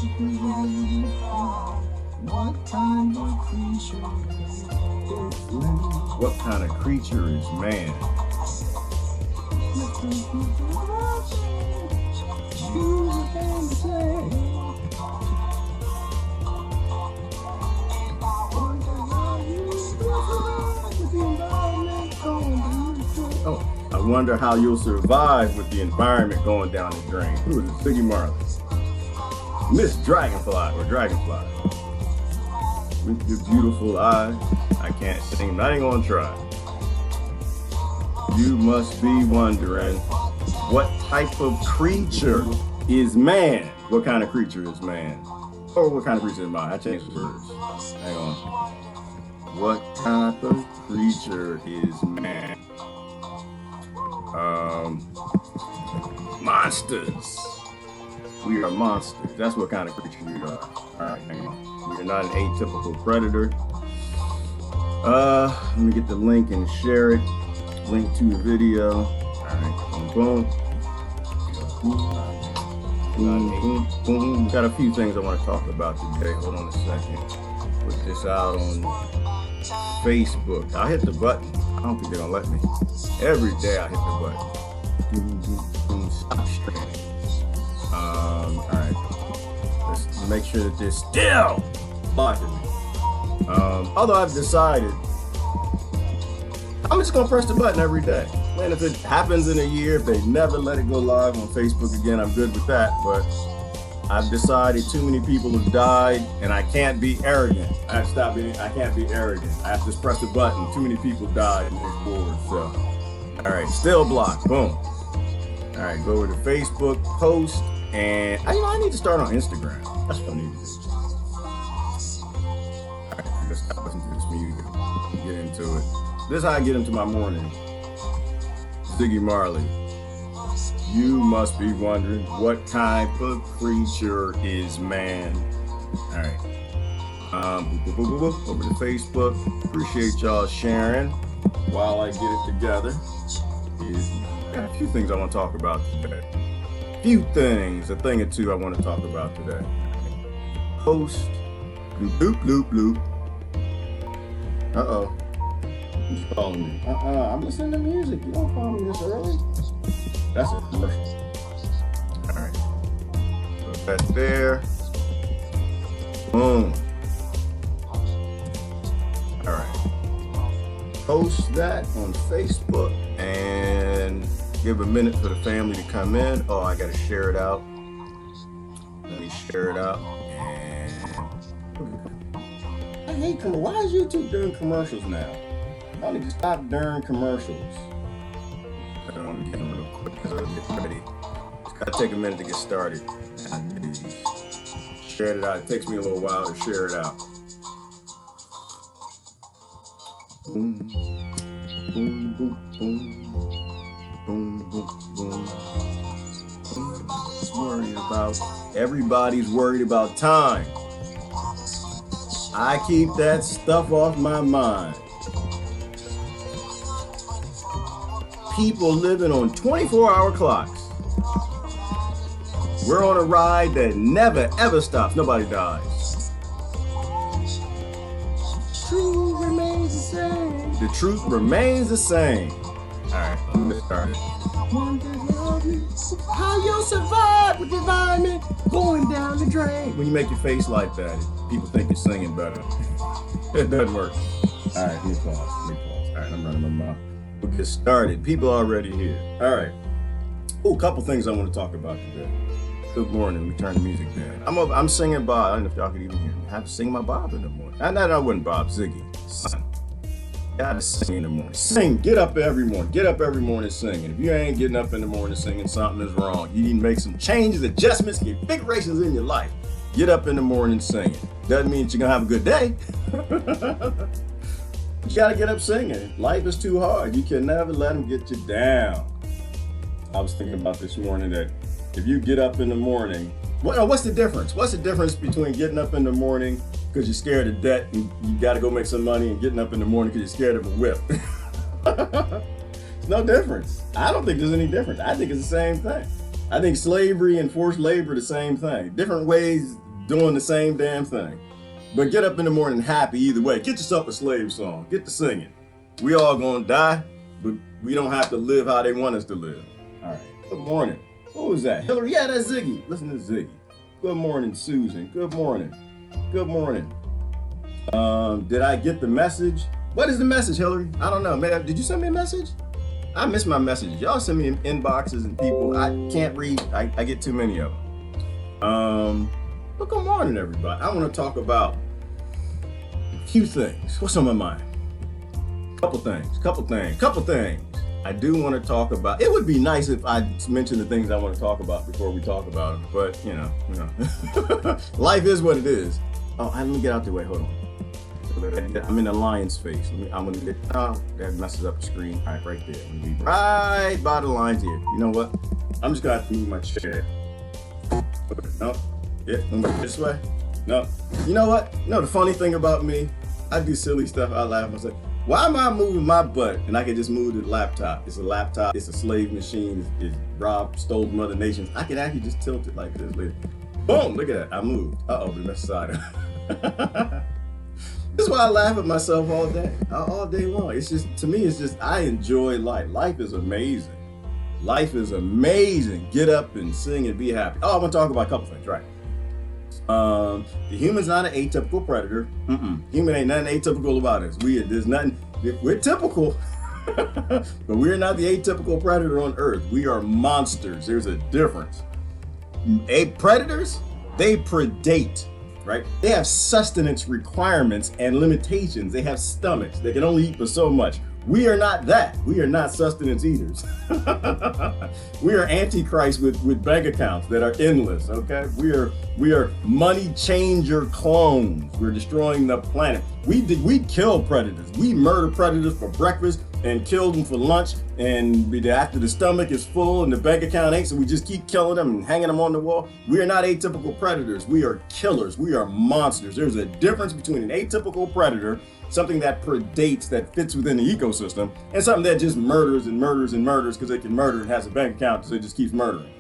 What kind of creature is man? Oh, I wonder how you'll survive with the environment going down the drain. Who is it? Ziggy Marley. Miss Dragonfly or Dragonfly. With your beautiful eyes, I can't sing, not even gonna try. You must be wondering, what type of creature is man? What kind of creature is man? Or what kind of creature is mine? I changed the words. Hang on. What type of creature is man? Monsters. We are monsters. That's what kind of creature we are. All right, hang on. We are not an atypical predator. Let me get the link and share it. Link to the video. All right, boom, boom, boom. Got a few things I want to talk about today. Hold on a second. Put this out on Facebook. I hit the button. I don't think they're gonna let me. Every day I hit the button. Stop streaming. All right. Let's make sure that they're still blocking me. Although I've decided I'm just gonna press the button every day. Man, if it happens in a year, if they never let it go live on Facebook again, I'm good with that. But I've decided too many people have died, and I can't be arrogant. I have to stop being. I can't be arrogant. I have to just press the button. Too many people died in this board. So, all right, still blocked. Boom. All right, go over to Facebook, post, and I need to start on Instagram. That's what I need to do. All right, let's stop listening to this music. Get into it. This is how I get into my morning. Ziggy Marley. You must be wondering, what type of creature is man? All right. Over to Facebook. Appreciate y'all sharing while I get it together. Got a few things I want to talk about today. Few things, a thing or two I want to talk about today. Post. Bloop, bloop, bloop. Uh-oh. Who's calling me? I'm listening to music. You don't call me this early. That's a commercial. All right. Put that there. Boom. All right. Post that on Facebook and give a minute for the family to come in. Oh, I got to share it out. Let me share it out. And I hate commercials. Why is YouTube doing commercials now? I need to stop during commercials. I don't want to get them real quick because I'll get ready. It's got to take a minute to get started. Share it out. It takes me a little while to share it out. Boom, boom, boom, boom, boom, boom, boom. Everybody's worried about time. I keep that stuff off my mind. People living on 24-hour clocks. We're on a ride that never ever stops. Nobody dies. Truth remains the same. The truth remains the same. All right, let's start it. How you survive with the environment going down the drain? When you make your face like that, people think you're singing better. It doesn't work. All right, let me pause. All right, I'm running my mouth. We'll get started. People already here. All right. Oh, a couple things I want to talk about today. Good morning. We turn the music down. I'm singing Bob. I don't know if y'all can even hear me. I have to sing my Bob in the morning. Not that I wasn't Bob, Ziggy. Son. Gotta sing in the morning. Sing. Get up every morning. Get up every morning singing. If you ain't getting up in the morning singing, something is wrong. You need to make some changes, adjustments, configurations in your life. Get up in the morning singing. Doesn't mean that you're going to have a good day. You gotta get up singing. Life is too hard. You can never let them get you down. I was thinking about this morning that if you get up in the morning, what's the difference? What's the difference between getting up in the morning because you're scared of debt and you gotta go make some money and getting up in the morning because you're scared of a whip? It's no difference. I don't think there's any difference. I think it's the same thing. I think slavery and forced labor are the same thing. Different ways, doing the same damn thing. But get up in the morning happy either way. Get yourself a slave song. Get to singing. We all gonna die, but we don't have to live how they want us to live. All right. Good morning. What was that? Hillary? Yeah, that's Ziggy. Listen to Ziggy. Good morning, Susan. Good morning. Good morning. Did I get the message? What is the message, Hillary? I don't know. Man, did you send me a message? I miss my messages. Y'all send me inboxes and people. I can't read. I get too many of them. But good morning, everybody. I want to talk about a few things. What's on my mind? Couple things. I do want to talk about. It would be nice if I mentioned the things I want to talk about before we talk about them. But you know, life is what it is. Oh, let me get out the way. Hold on. I'm in the lion's face. I'm gonna get. Oh, that messes up the screen. All right, right there. I'm gonna be right by the lines here. You know what? I'm just gonna have to move my chair. No. Yeah, I'm going this way. No. You know what? You know the funny thing about me? I do silly stuff. I laugh myself. Why am I moving my butt and I can just move the laptop? It's a laptop. It's a slave machine. It's Rob stole from other nations. I can actually just tilt it like this. Boom! Look at that. I moved. Uh-oh, the left side. This is why I laugh at myself all day long. It's just, to me, it's just, I enjoy life. Life is amazing. Life is amazing. Get up and sing and be happy. Oh, I want to talk about a couple things, right? The human's not an atypical predator. Human ain't nothing atypical about us. There's nothing, we're typical, but we're not the atypical predator on earth. We are monsters. There's a difference. Predators, they predate, right? They have sustenance requirements and limitations. They have stomachs. They can only eat for so much. We are not that. We are not sustenance eaters. We are antichrist with bank accounts that are endless, okay? We are money changer clones. We're destroying the planet. We kill predators. We murder predators for breakfast and kill them for lunch, and after the stomach is full and the bank account ain't, so we just keep killing them and hanging them on the wall. We are not atypical predators. We are killers. We are monsters. There's a difference between an atypical predator, something that predates, that fits within the ecosystem, and something that just murders and murders and murders because they can murder and has a bank account, so it just keeps murdering.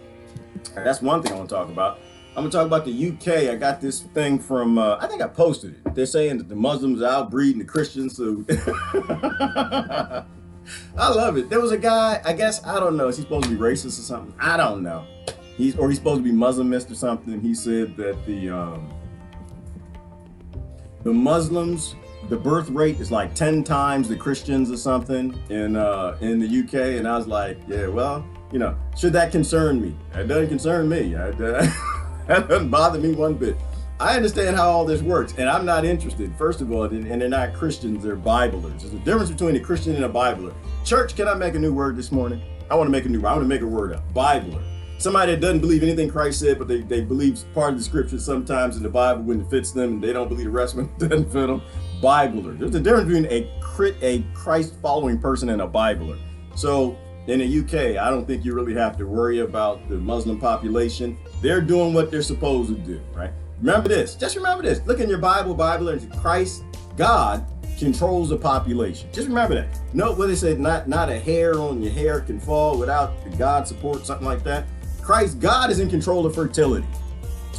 That's one thing I want to talk about. I'm going to talk about the UK. I got this thing from, I think I posted it. They're saying that the Muslims are outbreeding the Christians. So I love it. There was a guy, I guess, I don't know. Is he supposed to be racist or something? I don't know. He's supposed to be Muslimist or something. He said that the Muslims, the birth rate is like 10 times the Christians or something in the UK. And I was like, yeah, well, you know, should that concern me? It doesn't concern me. That doesn't bother me one bit. I understand how all this works, and I'm not interested. First of all, and they're not Christians, they're Biblers. There's a difference between a Christian and a Bibler. Church, can I make a new word this morning? I want to make a new word. I want to make a word up. Bibler. Somebody that doesn't believe anything Christ said, but they believe part of the scripture sometimes in the Bible when it fits them, and they don't believe the rest when it doesn't fit them. Bibler. There's a difference between a Christ-following person and a Bibler. So in the UK, I don't think you really have to worry about the Muslim population. They're doing what they're supposed to do, right? Remember this. Just remember this. Look in your Bible, and Christ, God, controls the population. Just remember that. Note what they said, not a hair on your hair can fall without God support, something like that. Christ, God is in control of fertility.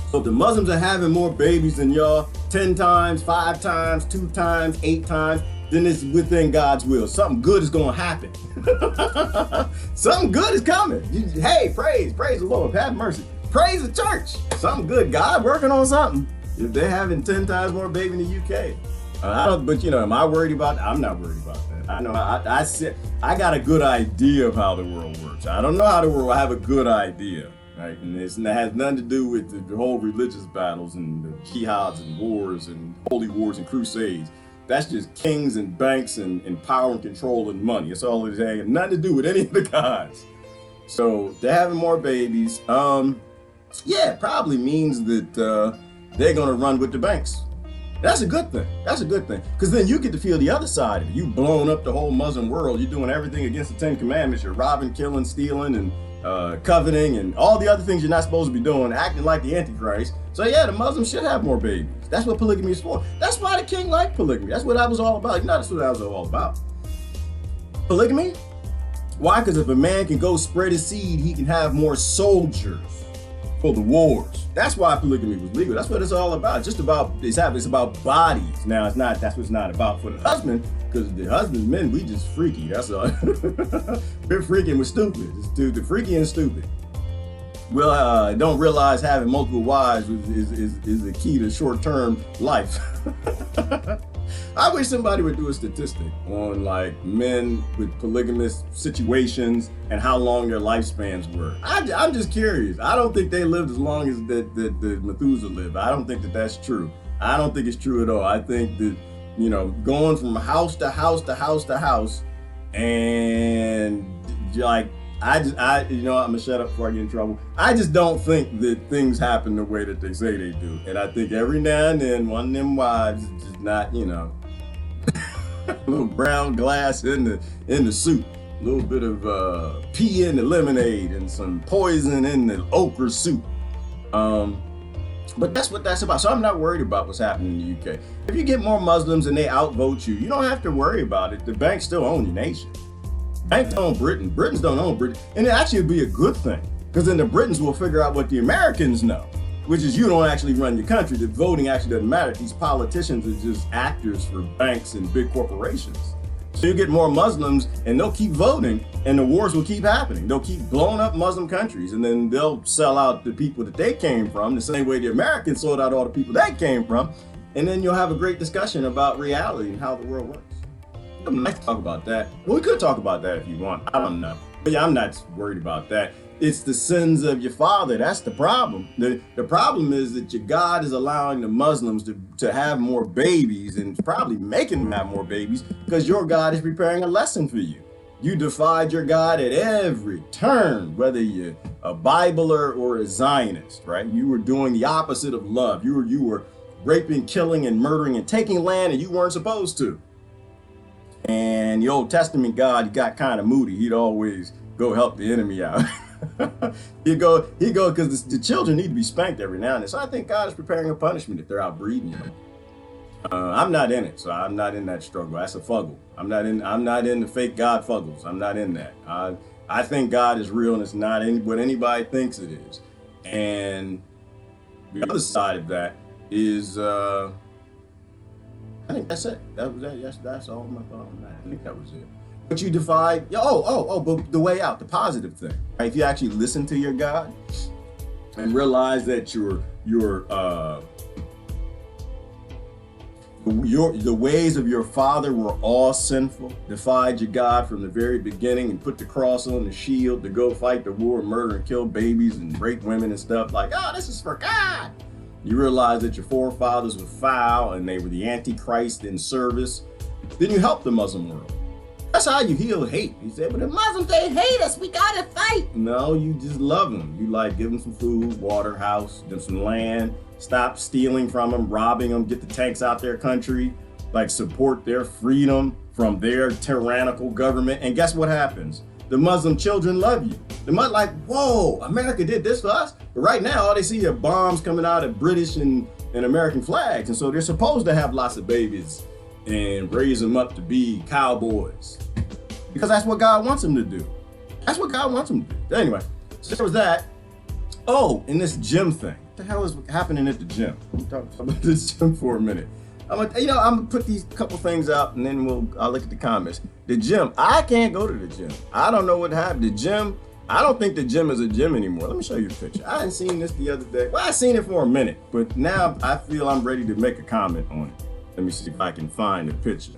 So if the Muslims are having more babies than y'all, 10 times, 5 times, 2 times, 8 times, then it's within God's will. Something good is going to happen. Something good is coming. Hey, praise the Lord, have mercy. Praise the church. Something good. God working on something. If they're having 10 times more baby in the UK. But you know, am I worried about that? I'm not worried about that. I know I got a good idea of how the world works. I don't know how the world, I have a good idea. Right? And it has nothing to do with the whole religious battles and the jihads and wars and holy wars and crusades. That's just kings and banks and power and control and money. That's all it has. Nothing to do with any of the gods. So they're having more babies. Yeah, it probably means that they're going to run with the banks. That's a good thing. That's a good thing. Because then you get to feel the other side of it. You've blown up the whole Muslim world. You're doing everything against the 10 Commandments. You're robbing, killing, stealing, and coveting, and all the other things you're not supposed to be doing, acting like the Antichrist. So yeah, the Muslims should have more babies. That's what polygamy is for. That's why the king liked polygamy. That's what I was all about. You know, that's what I was all about. Polygamy? Why? Because if a man can go spread his seed, he can have more soldiers. for the wars. That's why polygamy was legal. That's what it's all about. It's just about, it's about bodies. Now it's not, that's what it's not about for the husband, because the husbands, men, we just freaky. That's all. We're freaky and we're stupid. It's the freaky and stupid. Well, don't realize having multiple wives is the key to short-term life. I wish somebody would do a statistic on like men with polygamous situations and how long their lifespans were. I'm just curious. I don't think they lived as long as the Methuselah lived. I don't think that that's true. I don't think it's true at all. I think that, you know, going from house to house to house to house, and like, you know, I'm gonna shut up before I get in trouble. I just don't think that things happen the way that they say they do. And I think every now and then one of them wives is just not, you know, a little brown glass in the soup, a little bit of pea in the lemonade, and some poison in the okra soup. But that's what that's about. So I'm not worried about what's happening in the UK. If you get more Muslims and they outvote you, you don't have to worry about it. The banks still own your nation. Banks own Britain. Britons don't own Britain. And it actually would be a good thing, because then the Britons will figure out what the Americans know, which is you don't actually run your country. The voting actually doesn't matter. These politicians are just actors for banks and big corporations. So you get more Muslims and they'll keep voting, and the wars will keep happening. They'll keep blowing up Muslim countries, and then they'll sell out the people that they came from the same way the Americans sold out all the people they came from. And then you'll have a great discussion about reality and how the world works. I'd like to talk about that. Well, we could talk about that if you want. I don't know. But yeah, I'm not worried about that. It's the sins of your father. That's the problem. The problem is that your God is allowing the Muslims to have more babies, and probably making them have more babies, because your God is preparing a lesson for you. You defied your God at every turn, whether you're a Bibler or a Zionist, right? You were doing the opposite of love. You were raping, killing, and murdering, and taking land, and you weren't supposed to. And the Old Testament God, he got kind of moody. He'd always go help the enemy out. he'd go, because the children need to be spanked every now and then. So I think God is preparing a punishment if they're out breeding, you know. I'm not in it, so I'm not in that struggle. That's a fuggle. I'm not in the fake God fuggles. I'm not in that. I think God is real, and it's not what anybody thinks it is. And the other side of that is, I think that's it. That's all my thought on that. I think that was it. But you defied, but the way out, the positive thing. Right? If you actually listen to your God and realize that the ways of your father were all sinful, defied your God from the very beginning, and put the cross on the shield to go fight the war, murder and kill babies and rape women and stuff, like, oh, this is for God. You realize that your forefathers were foul and they were the Antichrist in service. Then you help the Muslim world. That's how you heal hate. You say, but the Muslims, they hate us. We gotta fight. No, you just love them. You like give them some food, water, house, give them some land. Stop stealing from them, robbing them, get the tanks out their country, like support their freedom from their tyrannical government. And guess what happens? The Muslim children love you. They're like, whoa, America did this for us. But right now, all they see are bombs coming out of British and American flags. And so they're supposed to have lots of babies and raise them up to be cowboys, because that's what God wants them to do. That's what God wants them to do. Anyway, so there was that. Oh, and this gym thing. What the hell is happening at the gym? Let me talk about this gym for a minute. I'm gonna put these couple things out, and then I'll look at the comments. The gym, I can't go to the gym. I don't know what happened. The gym, I don't think the gym is a gym anymore. Let me show you a picture. I hadn't seen this the other day. Well, I seen it for a minute, but now I feel I'm ready to make a comment on it. Let me see if I can find the picture.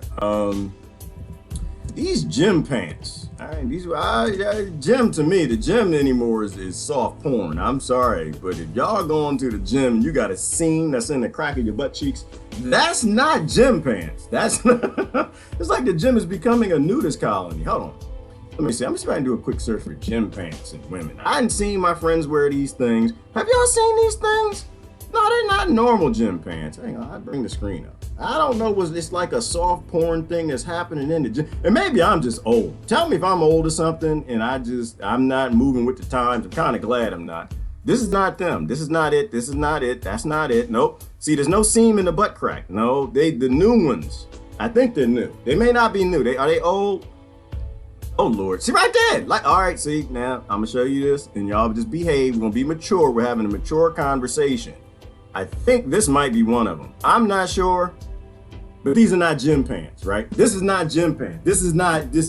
These gym pants. All right, gym to me, the gym anymore is soft porn. I'm sorry, but if y'all going to the gym, you got a seam that's in the crack of your butt cheeks. That's not gym pants. That's not, it's like the gym is becoming a nudist colony. Hold on. Let me see. I'm just trying to do a quick search for gym pants and women. I hadn't seen my friends wear these things. Have y'all seen these things? No, they're not normal gym pants. Hang on, I'll bring the screen up. I don't know, it's like a soft porn thing that's happening in the gym. And maybe I'm just old. Tell me if I'm old or something and I'm not moving with the times. I'm kind of glad I'm not. This is not them. This is not it. This is not it. That's not it. Nope. See, there's no seam in the butt crack. No, the new ones. I think they're new. They may not be new. Are they old? Oh Lord, see right there. Like, all right, see now I'm gonna show you this, and y'all just behave. We're gonna be mature. We're having a mature conversation. I think this might be one of them. I'm not sure, but these are not gym pants, right? This is not gym pants. This is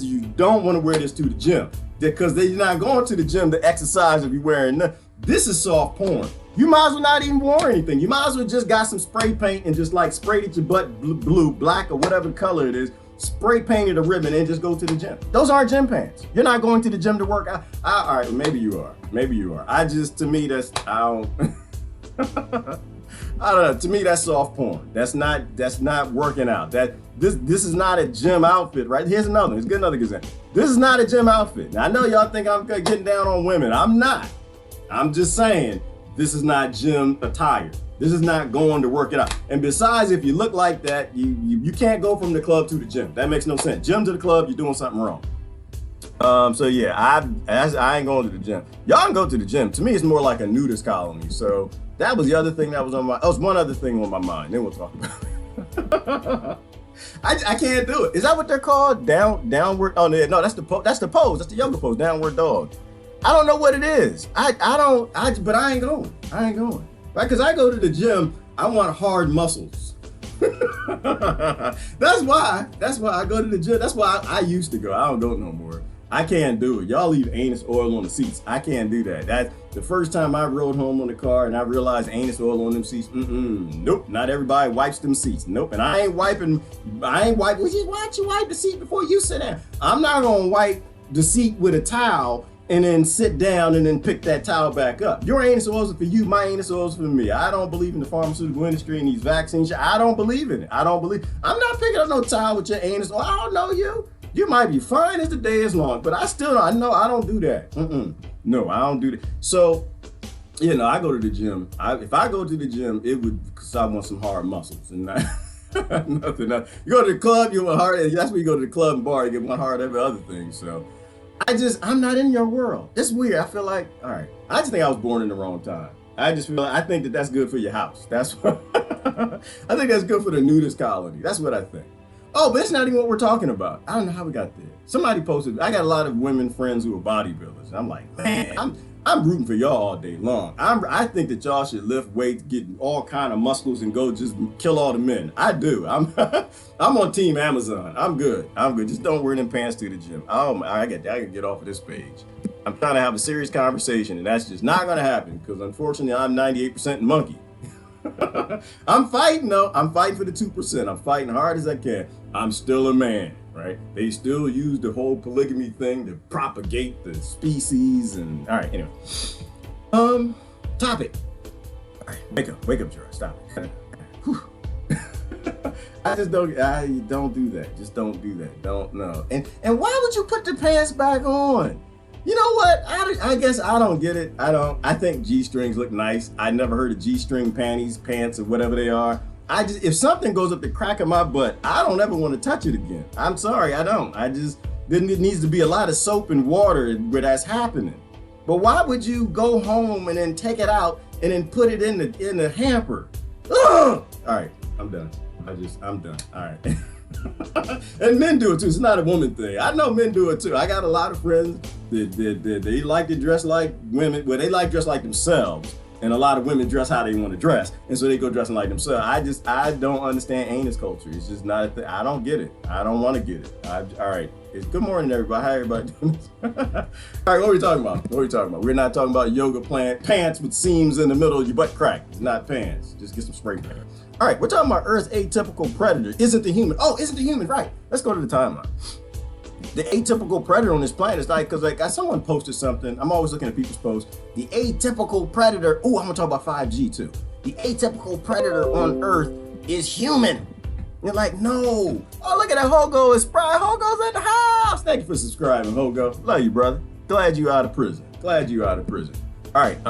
you don't want to wear this to the gym because you're not going to the gym to exercise if you're wearing nothing. This is soft porn. You might as well not even wear anything. You might as well just got some spray paint and just like sprayed at your butt blue, black, or whatever color it is. Spray painted a ribbon and just go to the gym. Those aren't gym pants. You're not going to the gym to work out. All right, maybe you are. Maybe you are. To me, I don't know. To me, that's soft porn. That's not working out. This is not a gym outfit, right? Here's another one. Let's get another example. This is not a gym outfit. Now, I know y'all think I'm getting down on women. I'm not. I'm just saying this is not gym attire. This is not going to work it out. And besides, if you look like that, you can't go from the club to the gym. That makes no sense. Gym to the club, you're doing something wrong. So yeah, I ain't going to the gym. Y'all can go to the gym. To me, it's more like a nudist colony. So that was the other thing that was on my. Oh, was one other thing on my mind. Then we'll talk about it. I can't do it. Is that what they're called? Downward? Oh no, that's the pose. That's the yoga pose. Downward dog. I don't know what it is. But I ain't going. Right? Because I go to the gym, I want hard muscles. That's why I go to the gym. That's why I used to go. I don't go no more. I can't do it. Y'all leave anus oil on the seats. I can't do that. That's the first time I rode home on the car and I realized anus oil on them seats. Nope. Not everybody wipes them seats. Nope. And I ain't wiping. Why don't you wipe the seat before you sit down? I'm not gonna wipe the seat with a towel and then sit down and then pick that towel back up. Your anus oils are for you, my anus oils are for me. I don't believe in the pharmaceutical industry and these vaccines. I don't believe in it. I'm not picking up no towel with your anus oil. I don't know you. You might be fine as the day is long, but I know I don't do that. No, I don't do that. So, I go to the gym. If I go to the gym, it would because I want some hard muscles and not nothing else. You go to the club, you want hard. That's where you go to the club and bar, you get one hard every other thing. So. I'm not in your world. It's weird. I feel like, all right. I just think I was born in the wrong time. I think that's good for your house. That's what, I think that's good for the nudist colony. That's what I think. Oh, but it's not even what we're talking about. I don't know how we got there. Somebody posted, I got a lot of women friends who are bodybuilders. I'm like, man, I'm rooting for y'all all day long. I think that y'all should lift weights, get all kind of muscles, and go just kill all the men. I do. I'm on Team Amazon. I'm good. Just don't wear them pants to the gym. Oh my, I can get off of this page. I'm trying to have a serious conversation, and that's just not gonna happen because unfortunately I'm 98% monkey. I'm fighting though. I'm fighting for the 2%. I'm fighting hard as I can. I'm still a man. Right? They still use the whole polygamy thing to propagate the species and all right, anyway. Topic. All right, wake up, Gerard. Stop it. I don't do that. Just don't do that. Don't know. And why would you put the pants back on? You know what? I guess I don't get it. I think G-strings look nice. I never heard of G-string panties, pants, or whatever they are. If something goes up the crack of my butt, I don't ever want to touch it again. I'm sorry, I don't. Then it needs to be a lot of soap and water where that's happening. But why would you go home and then take it out and then put it in the hamper? Ugh! All right, I'm done. I'm done. All right. And men do it too. It's not a woman thing. I know men do it too. I got a lot of friends that they like to dress like women, well, they like to dress like themselves. And a lot of women dress how they want to dress. And so they go dressing like themselves. I don't understand anus culture. It's just not a thing. I don't get it. I don't want to get it. All right. Good morning, everybody. How everybody doing this? All right, what are we talking about? We're not talking about yoga pants with seams in the middle of your butt crack. It's not pants. Just get some spray paint. All right, we're talking about Earth's atypical predator. Isn't the human? Oh, isn't the human? Right. Let's go to the timeline. The atypical predator on this planet is because someone posted something. I'm always looking at people's posts. The atypical predator. Oh, I'm gonna talk about 5G too. The atypical predator on Earth is human. You're like, no. Oh, look at that Hogo is spry. Hogo's in the house. Thank you for subscribing, Hogo. Love you, brother. Glad you out of prison. All right.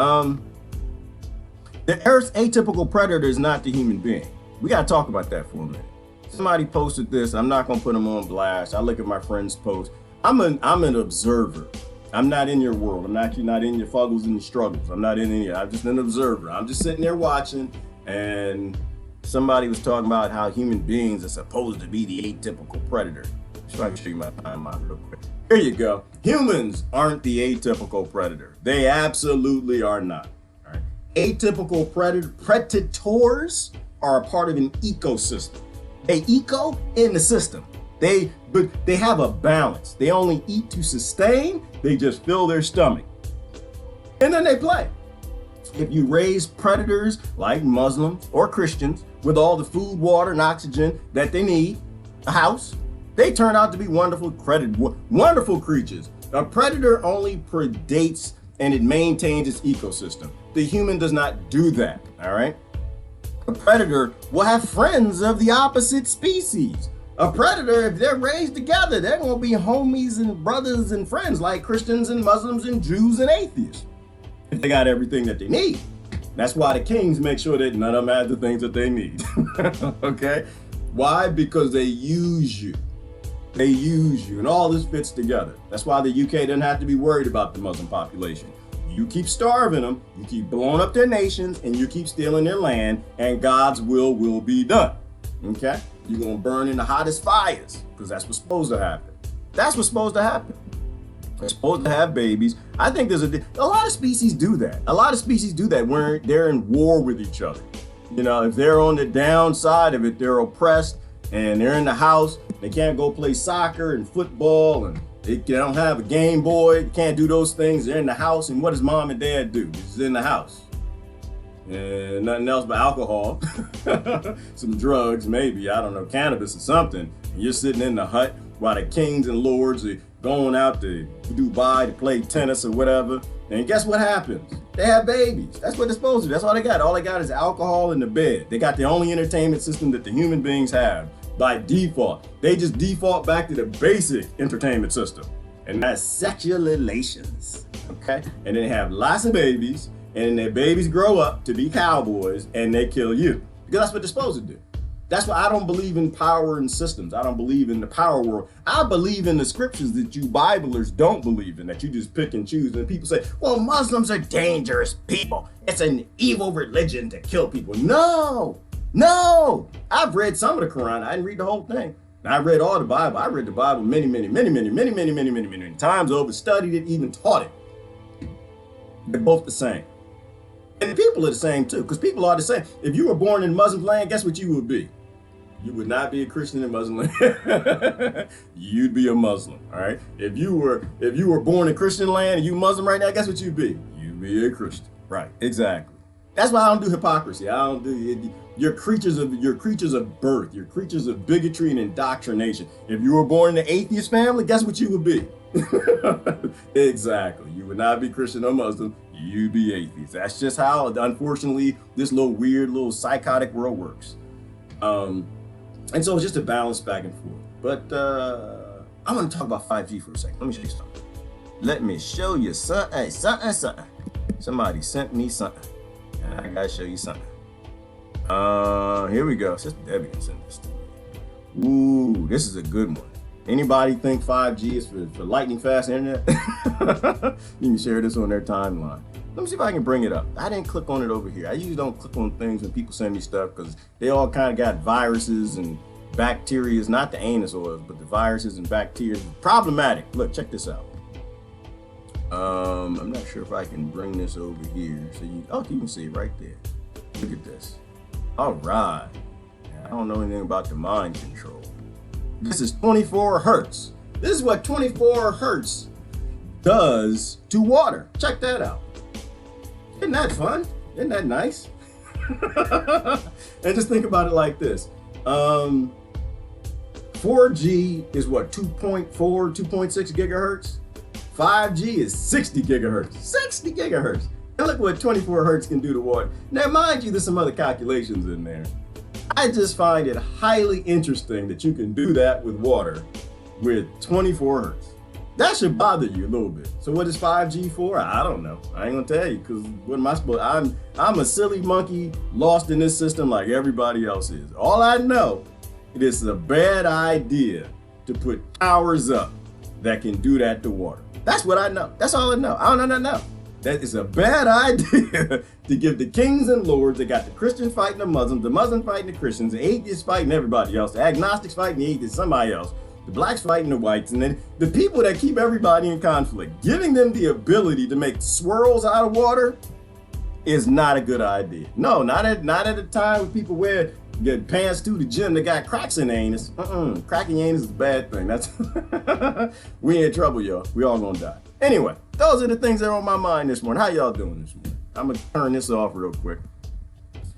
The Earth's atypical predator is not the human being. We gotta talk about that for a minute. Somebody posted this. I'm not gonna put them on blast. I look at my friends' posts. I'm an observer. I'm not in your world. I'm actually not in your fuggles and your struggles. I'm not in any. I'm just an observer. I'm just sitting there watching. And somebody was talking about how human beings are supposed to be the atypical predator. So I can show you my timeline real quick. There you go. Humans aren't the atypical predator. They absolutely are not. All right. Atypical predators are a part of an ecosystem. They eco in the system. But they have a balance. They only eat to sustain. They just fill their stomach. And then they play. If you raise predators like Muslims or Christians with all the food, water, and oxygen that they need, a house, they turn out to be wonderful creatures. A predator only predates and it maintains its ecosystem. The human does not do that, all right? A predator will have friends of the opposite species. A predator, if they're raised together, they're gonna be homies and brothers and friends like Christians and Muslims and Jews and atheists. They got everything that they need. That's why the kings make sure that none of them have the things that they need, okay? Why? Because they use you. They use you, and all this fits together. That's why the UK doesn't have to be worried about the Muslim population. You keep starving them, you keep blowing up their nations, and you keep stealing their land, and God's will be done, okay? You're gonna burn in the hottest fires, because that's what's supposed to happen. That's what's supposed to happen. They're supposed to have babies. I think there's a lot of species do that. A lot of species do that when they're in war with each other. You know, if they're on the downside of it, they're oppressed, and they're in the house, they can't go play soccer and football, and they don't have a Game Boy, they can't do those things. They're in the house, and what does mom and dad do? Just in the house. And nothing else but alcohol, some drugs, maybe, I don't know, cannabis or something. And you're sitting in the hut while the kings and lords are going out to Dubai to play tennis or whatever. And guess what happens? They have babies. That's what they're supposed to do. That's all they got. All they got is alcohol and the bed. They got the only entertainment system that the human beings have by default. They just default back to the basic entertainment system. And that's sexual relations, okay? And they have lots of babies, and their babies grow up to be cowboys, and they kill you. Because that's what they're supposed to do. That's why I don't believe in power and systems. I don't believe in the power world. I believe in the scriptures that you Biblers don't believe in, that you just pick and choose. And people say, well, Muslims are dangerous people. It's an evil religion to kill people. No. I've read some of the Quran. I didn't read the whole thing. I read all the Bible. I read the Bible many times over, studied it, even taught it. They're both the same. And the people are the same too, because people are the same. If you were born in Muslim land, guess what you would be? You would not be a Christian in Muslim land. You'd be a Muslim, all right? If you were born in Christian land and you Muslim right now, guess what you'd be? You'd be a Christian. Right, exactly. That's why I don't do hypocrisy. I don't do it. You're creatures of birth. You're creatures of bigotry and indoctrination. If you were born in an atheist family, guess what you would be? Exactly. You would not be Christian or Muslim. You'd be atheist. That's just how, unfortunately, this little psychotic world works. And so it's just a balance back and forth. But I want to talk about 5G for a second. Let me show you something. Let me show you something. Hey, something. Somebody sent me something. And I gotta show you something. Here we go. Sister Debbie can send this to me. Ooh, this is a good one. Anybody think 5G is for lightning fast internet? You can share this on their timeline. Let me see if I can bring it up. I didn't click on it over here. I usually don't click on things when people send me stuff because they all kind of got viruses and bacteria, not the anus oils, but the viruses and bacteria. Problematic. Look, check this out. I'm not sure if I can bring this over here. So you can see it right there. Look at this. All right. I don't know anything about the mind control. This is 24 hertz. This is what 24 hertz does to water. Check that out. Isn't that fun? Isn't that nice? And just think about it like this. 4G is what, 2.4, 2.6 gigahertz? 5G is 60 gigahertz. 60 gigahertz. And look what 24 hertz can do to water. Now, mind you, there's some other calculations in there. I just find it highly interesting that you can do that with water with 24 hertz. That should bother you a little bit. So what is 5G for? I don't know. I ain't gonna tell you, because what am I supposed to? I'm a silly monkey lost in this system like everybody else is. All I know, it is a bad idea to put towers up that can do that to water. That's what I know. That's all I know. I don't know. That is a bad idea to give the kings and lords that got the Christians fighting the Muslims fighting the Christians, the atheists fighting everybody else, the agnostics fighting the atheists, somebody else. The blacks fighting the whites, and then the people that keep everybody in conflict, giving them the ability to make swirls out of water is not a good idea. No, not at a time when people get pants to the gym that got cracks in the anus. Cracking anus is a bad thing. That's we in trouble, y'all. We all gonna die. Anyway, those are the things that are on my mind this morning. How y'all doing this morning? I'm gonna turn this off real quick.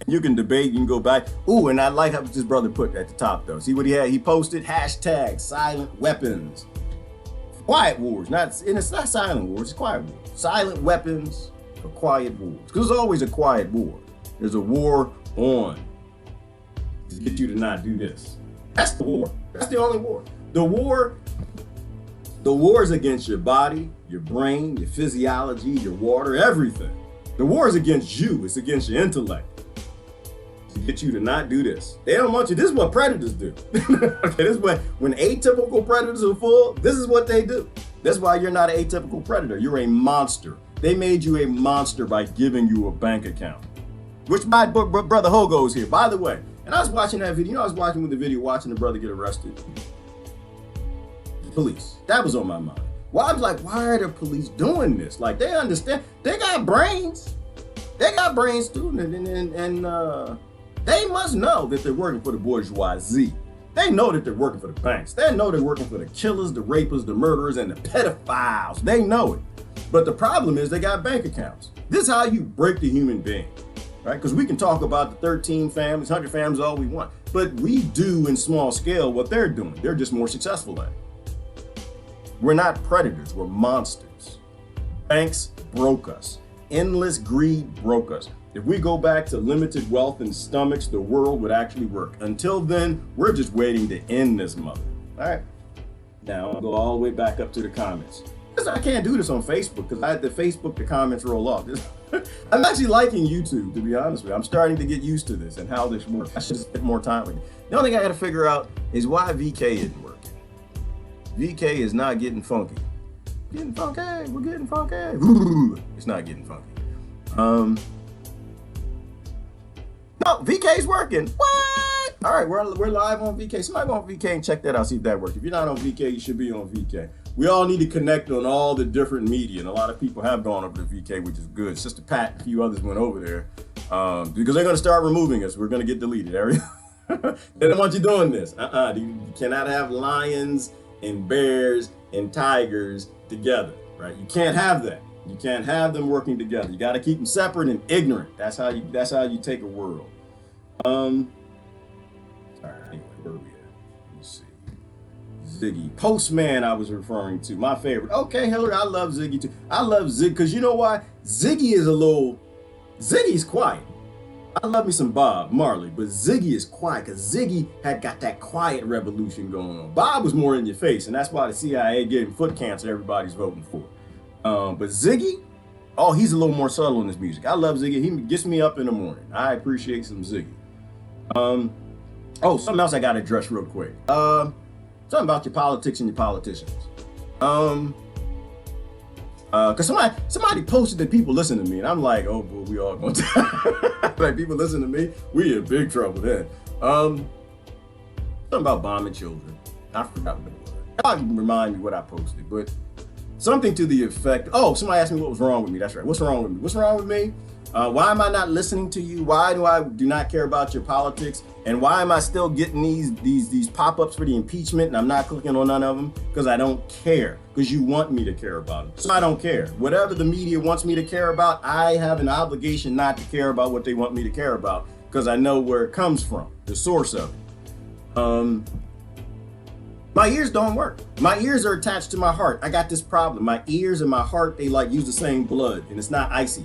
You can debate, you can go back. Ooh, and I like how this brother put at the top though. See what he had? He posted hashtag silent weapons. Quiet wars, it's not silent wars, it's quiet wars. Silent weapons for quiet wars. Because there's always a quiet war. There's a war on to get you to not do this. That's the war. That's the only war. The war is against your body, your brain, your physiology, your water, everything. The war is against you. It's against your intellect. To get you to not do this. They don't want you. This is what predators do. Okay, this is what, when atypical predators are full, this is what they do. That's why you're not an atypical predator. You're a monster. They made you a monster by giving you a bank account. Which my brother Hogo's here, by the way. And I was watching that video. I was watching the brother get arrested. The police. That was on my mind. Well, I was like, why are the police doing this? Like, they understand. They got brains. They got brains too. And they must know that they're working for the bourgeoisie. They know that they're working for the banks. They know they're working for the killers, the rapists, the murderers, and the pedophiles. They know it. But the problem is they got bank accounts. This is how you break the human being, right? Because we can talk about the 13 families, 100 families, all we want. But we do in small scale what they're doing. They're just more successful at it. We're not predators, we're monsters. Banks broke us. Endless greed broke us. If we go back to limited wealth and stomachs, the world would actually work. Until then, we're just waiting to end this mother. All right. Now I'll go all the way back up to the comments. I can't do this on Facebook because I had the comments roll off. I'm actually liking YouTube, to be honest with you. I'm starting to get used to this and how this works. I should spend more time with it. The only thing I got to figure out is why VK isn't working. VK is not getting funky. Getting funky. We're getting funky. It's not getting funky. No, VK's working. What? All right, we're live on VK. Somebody go on VK and check that out, see if that works. If you're not on VK, you should be on VK. We all need to connect on all the different media, and a lot of people have gone over to VK, which is good. Sister Pat and a few others went over there because they're going to start removing us. We're going to get deleted. They don't want you doing this. You cannot have lions and bears and tigers together, right? You can't have that. You can't have them working together. You got to keep them separate and ignorant. That's how you take a world. All right, anyway, where are we at? Let me see. Ziggy. Postman I was referring to, my favorite. Okay, Hillary, I love Ziggy too. I love Ziggy because you know why? Ziggy's quiet. I love me some Bob Marley, but Ziggy is quiet because Ziggy had got that quiet revolution going on. Bob was more in your face, and that's why the CIA gave him foot cancer everybody's voting for. But Ziggy, he's a little more subtle in his music. I love Ziggy. He gets me up in the morning. I appreciate some Ziggy. Something else I got to address real quick. Something about your politics and your politicians. Cause somebody posted that people listen to me, and I'm like, oh boy, we all gonna die. Like, people listen to me, we in big trouble then. Something about bombing children. I forgot what it was. Y'all can remind me what I posted, but something to the effect, somebody asked me what was wrong with me. That's right. What's wrong with me? What's wrong with me? Why am I not listening to you? Why do I do not care about your politics? And why am I still getting these pop-ups for the impeachment and I'm not clicking on none of them? Because I don't care. Because you want me to care about them. So I don't care. Whatever the media wants me to care about, I have an obligation not to care about what they want me to care about because I know where it comes from, the source of it. My ears don't work. My ears are attached to my heart. I got this problem. My ears and my heart, they use the same blood and it's not icy.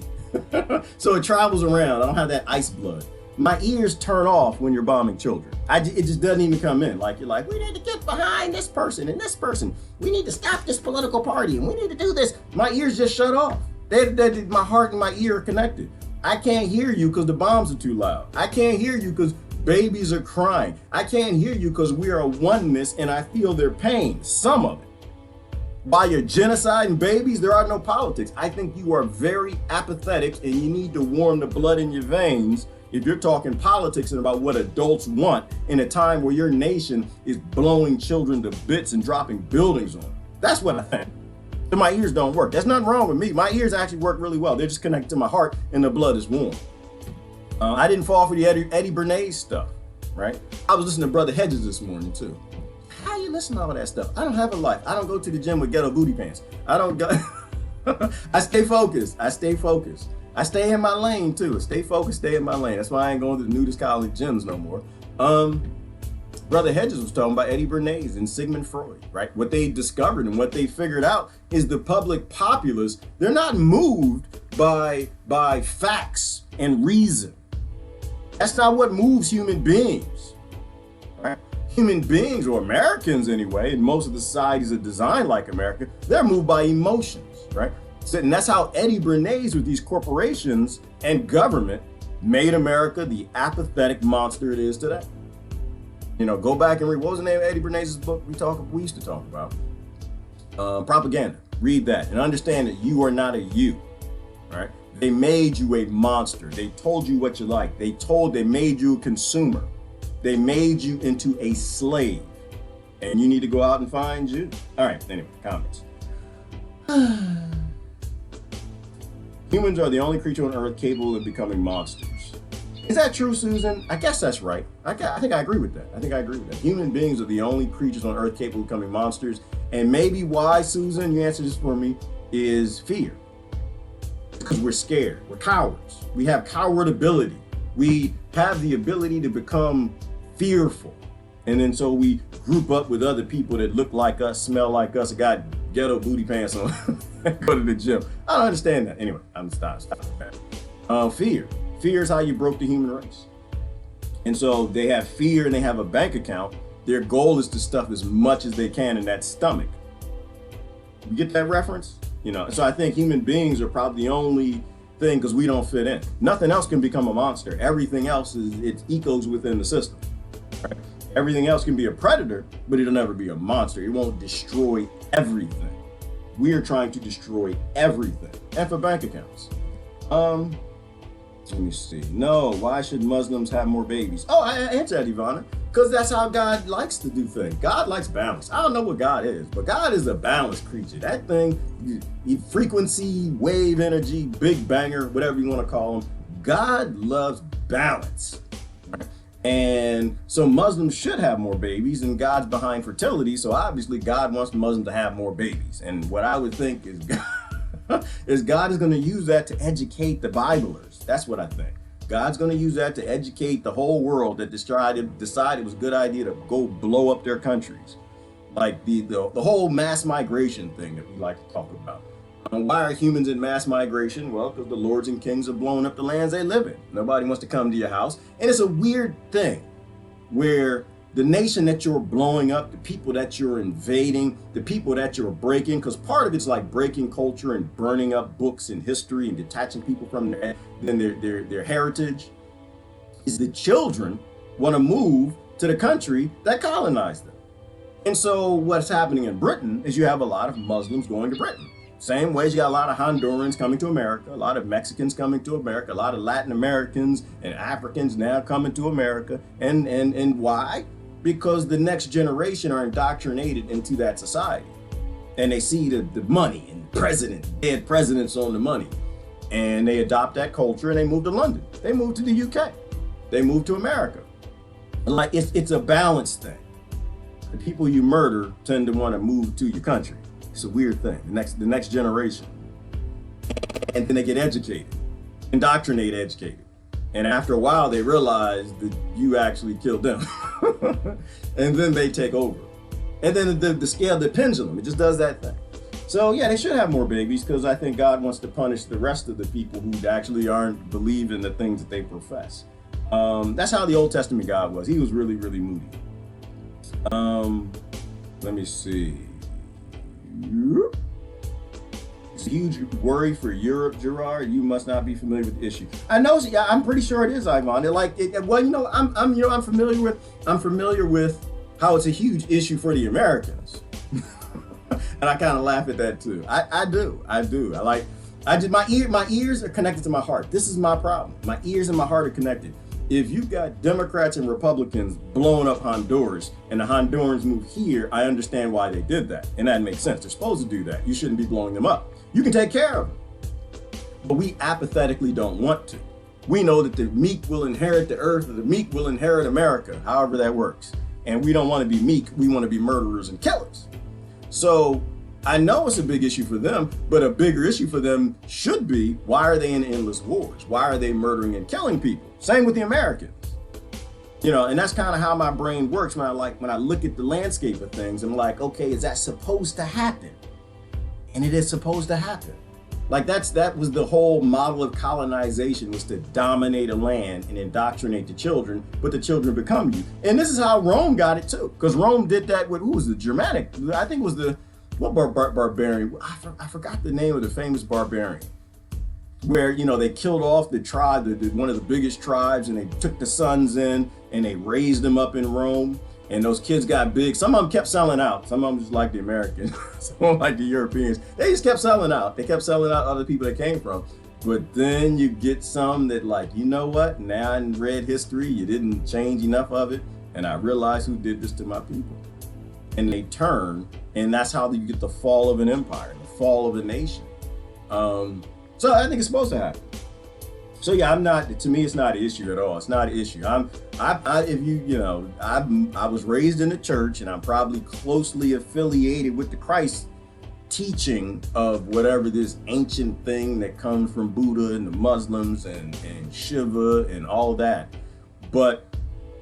So it travels around. I don't have that ice blood. My ears turn off when you're bombing children. It just doesn't even come in. Like, you're like, we need to get behind this person and this person. We need to stop this political party and we need to do this. My ears just shut off. My heart and my ear are connected. I can't hear you because the bombs are too loud. I can't hear you because babies are crying. I can't hear you because we are a oneness and I feel their pain, some of it. While you're genociding babies, there are no politics. I think you are very apathetic and you need to warm the blood in your veins if you're talking politics and about what adults want in a time where your nation is blowing children to bits and dropping buildings on them. That's what I think. So my ears don't work. There's nothing wrong with me. My ears actually work really well. They're just connected to my heart and the blood is warm. I didn't fall for the Eddie Bernays stuff, right? I was listening to Brother Hedges this morning too. How you listen to all of that stuff? I don't have a life. I don't go to the gym with ghetto booty pants. I don't go. I stay focused. I stay in my lane too. Stay focused, stay in my lane. That's why I ain't going to the nudist college gyms no more. Brother Hedges was talking about Eddie Bernays and Sigmund Freud, right? What they discovered and what they figured out is the public populace, they're not moved by facts and reason. That's not what moves human beings, right? Human beings, or Americans anyway, and most of the societies that design like America, they're moved by emotions, right? So, and that's how Eddie Bernays with these corporations and government made America the apathetic monster it is today. You know, go back and read, what was the name of Eddie Bernays' book we used to talk about? Propaganda. Read that and understand that you are not a you, right? They made you a monster. They told you what you like. They made you a consumer. They made you into a slave. And you need to go out and find you. All right, anyway, comments. Humans are the only creature on earth capable of becoming monsters. Is that true, Susan? I guess that's right. I think I agree with that. Human beings are the only creatures on earth capable of becoming monsters. And maybe why, Susan, you answer this for me, is fear. Because we're scared. We're cowards. We have coward ability. We have the ability to become fearful. And then so we group up with other people that look like us, smell like us, got ghetto booty pants on, go to the gym. I don't understand that. Anyway, I'm stop that. Fear. Fear is how you broke the human race. And so they have fear and they have a bank account. Their goal is to stuff as much as they can in that stomach. You get that reference? You know, so I think human beings are probably the only thing, because we don't fit in. Nothing else can become a monster. Everything else it echoes within the system. Right? Everything else can be a predator, but it'll never be a monster. It won't destroy everything. We are trying to destroy everything. And for bank accounts. Let me see. No, why should Muslims have more babies? Oh, I answered that, Ivana. Because that's how God likes to do things. God likes balance. I don't know what God is, but God is a balanced creature. That thing, frequency, wave energy, big banger, whatever you want to call him. God loves balance. And so Muslims should have more babies, and God's behind fertility. So obviously God wants Muslims to have more babies. And what I would think is God is going to use that to educate the Biblers. That's what I think. God's going to use that to educate the whole world that decided it was a good idea to go blow up their countries. Like the whole mass migration thing that we like to talk about. Why are humans in mass migration? Well, because the lords and kings are blowing up the lands they live in. Nobody wants to come to your house. And it's a weird thing where the nation that you're blowing up, the people that you're invading, the people that you're breaking, because part of it's like breaking culture and burning up books and history and detaching people from their heritage, is the children want to move to the country that colonized them. And so what's happening in Britain is you have a lot of Muslims going to Britain. Same way as you got a lot of Hondurans coming to America, a lot of Mexicans coming to America, a lot of Latin Americans and Africans now coming to America. And why? Because the next generation are indoctrinated into that society. And they see the money and dead presidents on the money. And they adopt that culture and they move to London. They move to the UK. They move to America. And like it's a balance thing. The people you murder tend to want to move to your country. It's a weird thing. The next generation. And then they get educated, indoctrinated, educated. And after a while, they realize that you actually killed them. And then they take over. And then the scale, the pendulum, it just does that thing. So yeah, they should have more babies, because I think God wants to punish the rest of the people who actually aren't believing the things that they profess. That's how the Old Testament God was. He was really, really moody. Let me see. It's a huge worry for Europe, Gerard. You must not be familiar with the issue. I know. Yeah, I'm pretty sure it is, Ivan. Well, you know, I'm familiar with how it's a huge issue for the Americans, and I kind of laugh at that too. I do. My ears are connected to my heart. This is my problem. My ears and my heart are connected. if you've got Democrats and Republicans blowing up Honduras and the Hondurans move here, I understand why they did that. And that makes sense. They're supposed to do that. You shouldn't be blowing them up. You can take care of them. But we apathetically don't want to. We know that the meek will inherit the earth, or the meek will inherit America, however that works. And we don't want to be meek. We want to be murderers and killers. So I know it's a big issue for them, but a bigger issue for them should be, why are they in endless wars? Why are they murdering and killing people? Same with the Americans. You know, and that's kind of how my brain works when I look at the landscape of things. I'm like, okay, is that supposed to happen? And it is supposed to happen. Like that was the whole model of colonization, was to dominate a land and indoctrinate the children, but the children become you. And this is how Rome got it too, because Rome did that with, who was the Germanic? I think it was the, what barbarian? I forgot the name of the famous barbarian, where, you know, they killed off the tribe, one of the biggest tribes, and they took the sons in and they raised them up in Rome. And those kids got big. Some of them kept selling out. Some of them just like the Americans, some of them like the Europeans. They just kept selling out. They kept selling out other people that came from. But then you get some that like, you know what? Now I read history, you didn't change enough of it. And I realized who did this to my people. And they turn, and that's how you get the fall of an empire, the fall of a nation. So I think it's supposed to happen. So yeah, to me, it's not an issue at all. It's not an issue. I was raised in the church, and I'm probably closely affiliated with the Christ teaching of whatever this ancient thing that comes from Buddha and the Muslims and Shiva and all that. But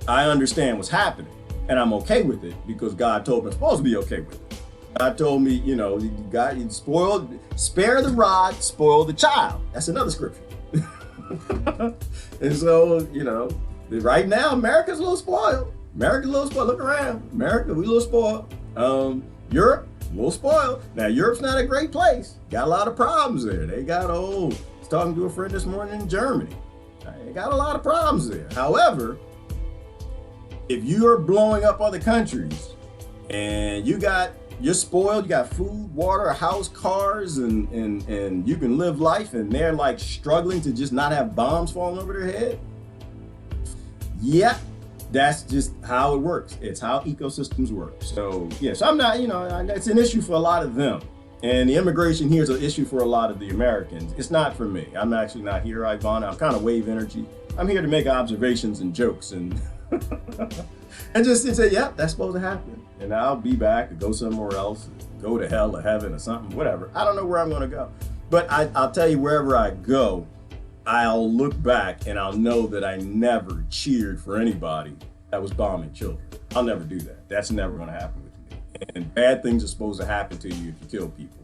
I understand what's happening, and I'm okay with it because God told me I'm supposed to be okay with it. God told me, you know, spare the rod, spoil the child. That's another scripture. And so, you know, right now, America's a little spoiled. Look around. America, we a little spoiled. Europe, a little spoiled. Now, Europe's not a great place. Got a lot of problems there. They got, I was talking to a friend this morning in Germany. They got a lot of problems there. However, if you are blowing up other countries and you're spoiled, you got food, water, a house, cars, and you can live life, and they're like struggling to just not have bombs falling over their head. Yeah, that's just how it works. It's how ecosystems work. So yeah, so I'm not, you know, it's an issue for a lot of them. And the immigration here is an issue for a lot of the Americans. It's not for me. I'm actually not here, Ivana. I'm kind of wave energy. I'm here to make observations and jokes and and just to say, yeah, that's supposed to happen. And I'll be back to go somewhere else, go to hell or heaven or something, whatever. I don't know where I'm going to go. But I'll tell you, wherever I go, I'll look back and I'll know that I never cheered for anybody that was bombing children. I'll never do that. That's never going to happen with me. And bad things are supposed to happen to you if you kill people.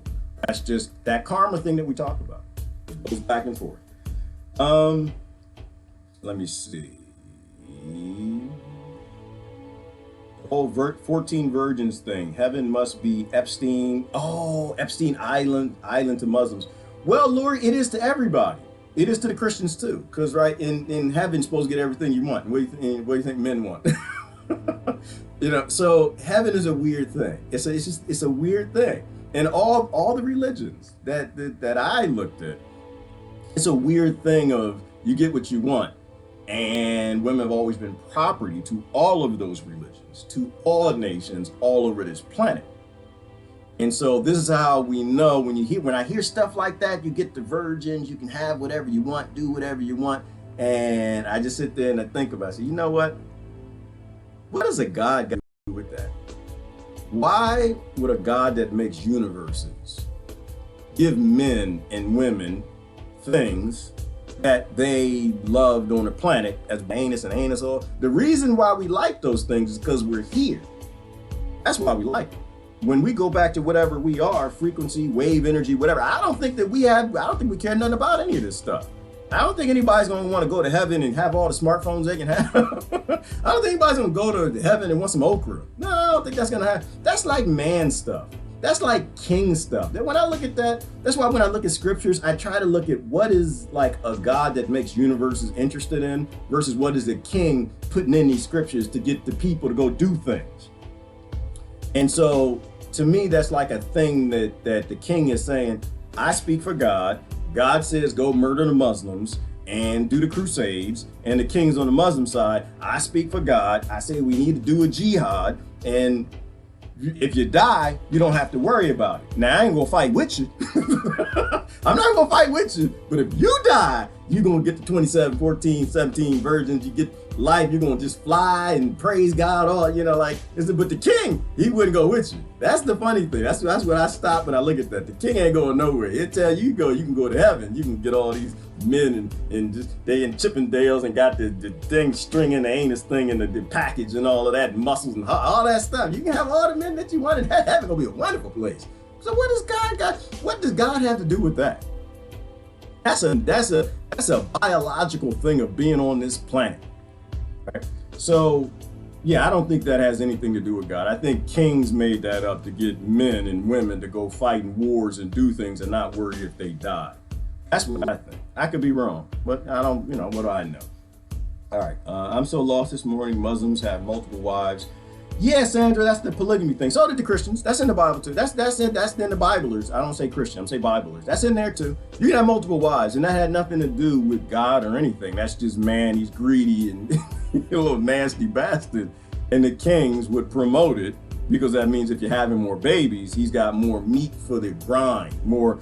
That's just that karma thing that we talk about. It goes back and forth. Let me see. Whole 14 virgins thing. Heaven must be Epstein. Oh, Epstein Island to Muslims. Well, Lord, it is to everybody. It is to the Christians too. Because right in heaven, you're supposed to get everything you want. What do you think men want? You know, so heaven is a weird thing. It's a weird thing. And all the religions that I looked at, it's a weird thing of you get what you want. And women have always been property to all of those religions, to all nations all over this planet. And so this is how we know when I hear stuff like that, you get the virgins, you can have whatever you want, do whatever you want. And I just sit there and I think about it. I say, you know what? What does a God got to do with that? Why would a God that makes universes give men and women things that they loved on the planet as heinous and heinous? Or the reason why we like those things is because we're here. That's why we like them. When we go back to whatever we are, frequency, wave, energy, whatever, I don't think we care nothing about any of this stuff. I don't think anybody's going to want to go to heaven and have all the smartphones they can have. I don't think anybody's going to go to heaven and want some okra. No, I don't think that's going to happen. That's like man stuff. That's like king stuff. When I look at that, that's why when I look at scriptures, I try to look at what is like a God that makes universes interested in versus what is a king putting in these scriptures to get the people to go do things. And so to me, that's like a thing that the king is saying, I speak for God. God says, go murder the Muslims. and do the crusades, and the kings on the Muslim side, I speak for God. I say we need to do a jihad, and if you die, you don't have to worry about it. Now, I ain't gonna fight with you. I'm not gonna fight with you, but if you die, you're gonna get the 27, 14, 17 virgins, you get life, you're gonna just fly and praise God, all, but the king, he wouldn't go with you. That's the funny thing. That's when I stop and I look at that. The king ain't going nowhere. He'll tell you, you can go to heaven. You can get all these men and just, they in Chippendales and got the thing stringing the anus thing in the package and all of that, muscles and all that stuff. You can have all the men that you wanted. Heaven gonna be a wonderful place. So what does God have to do with that? That's a biological thing of being on this planet. Right? So yeah, I don't think that has anything to do with God. I think kings made that up to get men and women to go fight in wars and do things and not worry if they die. That's what I think. I could be wrong, but I don't, what do I know? All right, I'm so lost this morning. Muslims have multiple wives. Yeah, Sandra, that's the polygamy thing. So did the Christians. That's in the Bible too. That's in the Biblers. I don't say Christian, I'm say Biblers. That's in there too. You can have multiple wives, and that had nothing to do with God or anything. That's just man, he's greedy and a little nasty bastard. And the kings would promote it because that means if you're having more babies, he's got more meat for the grind, more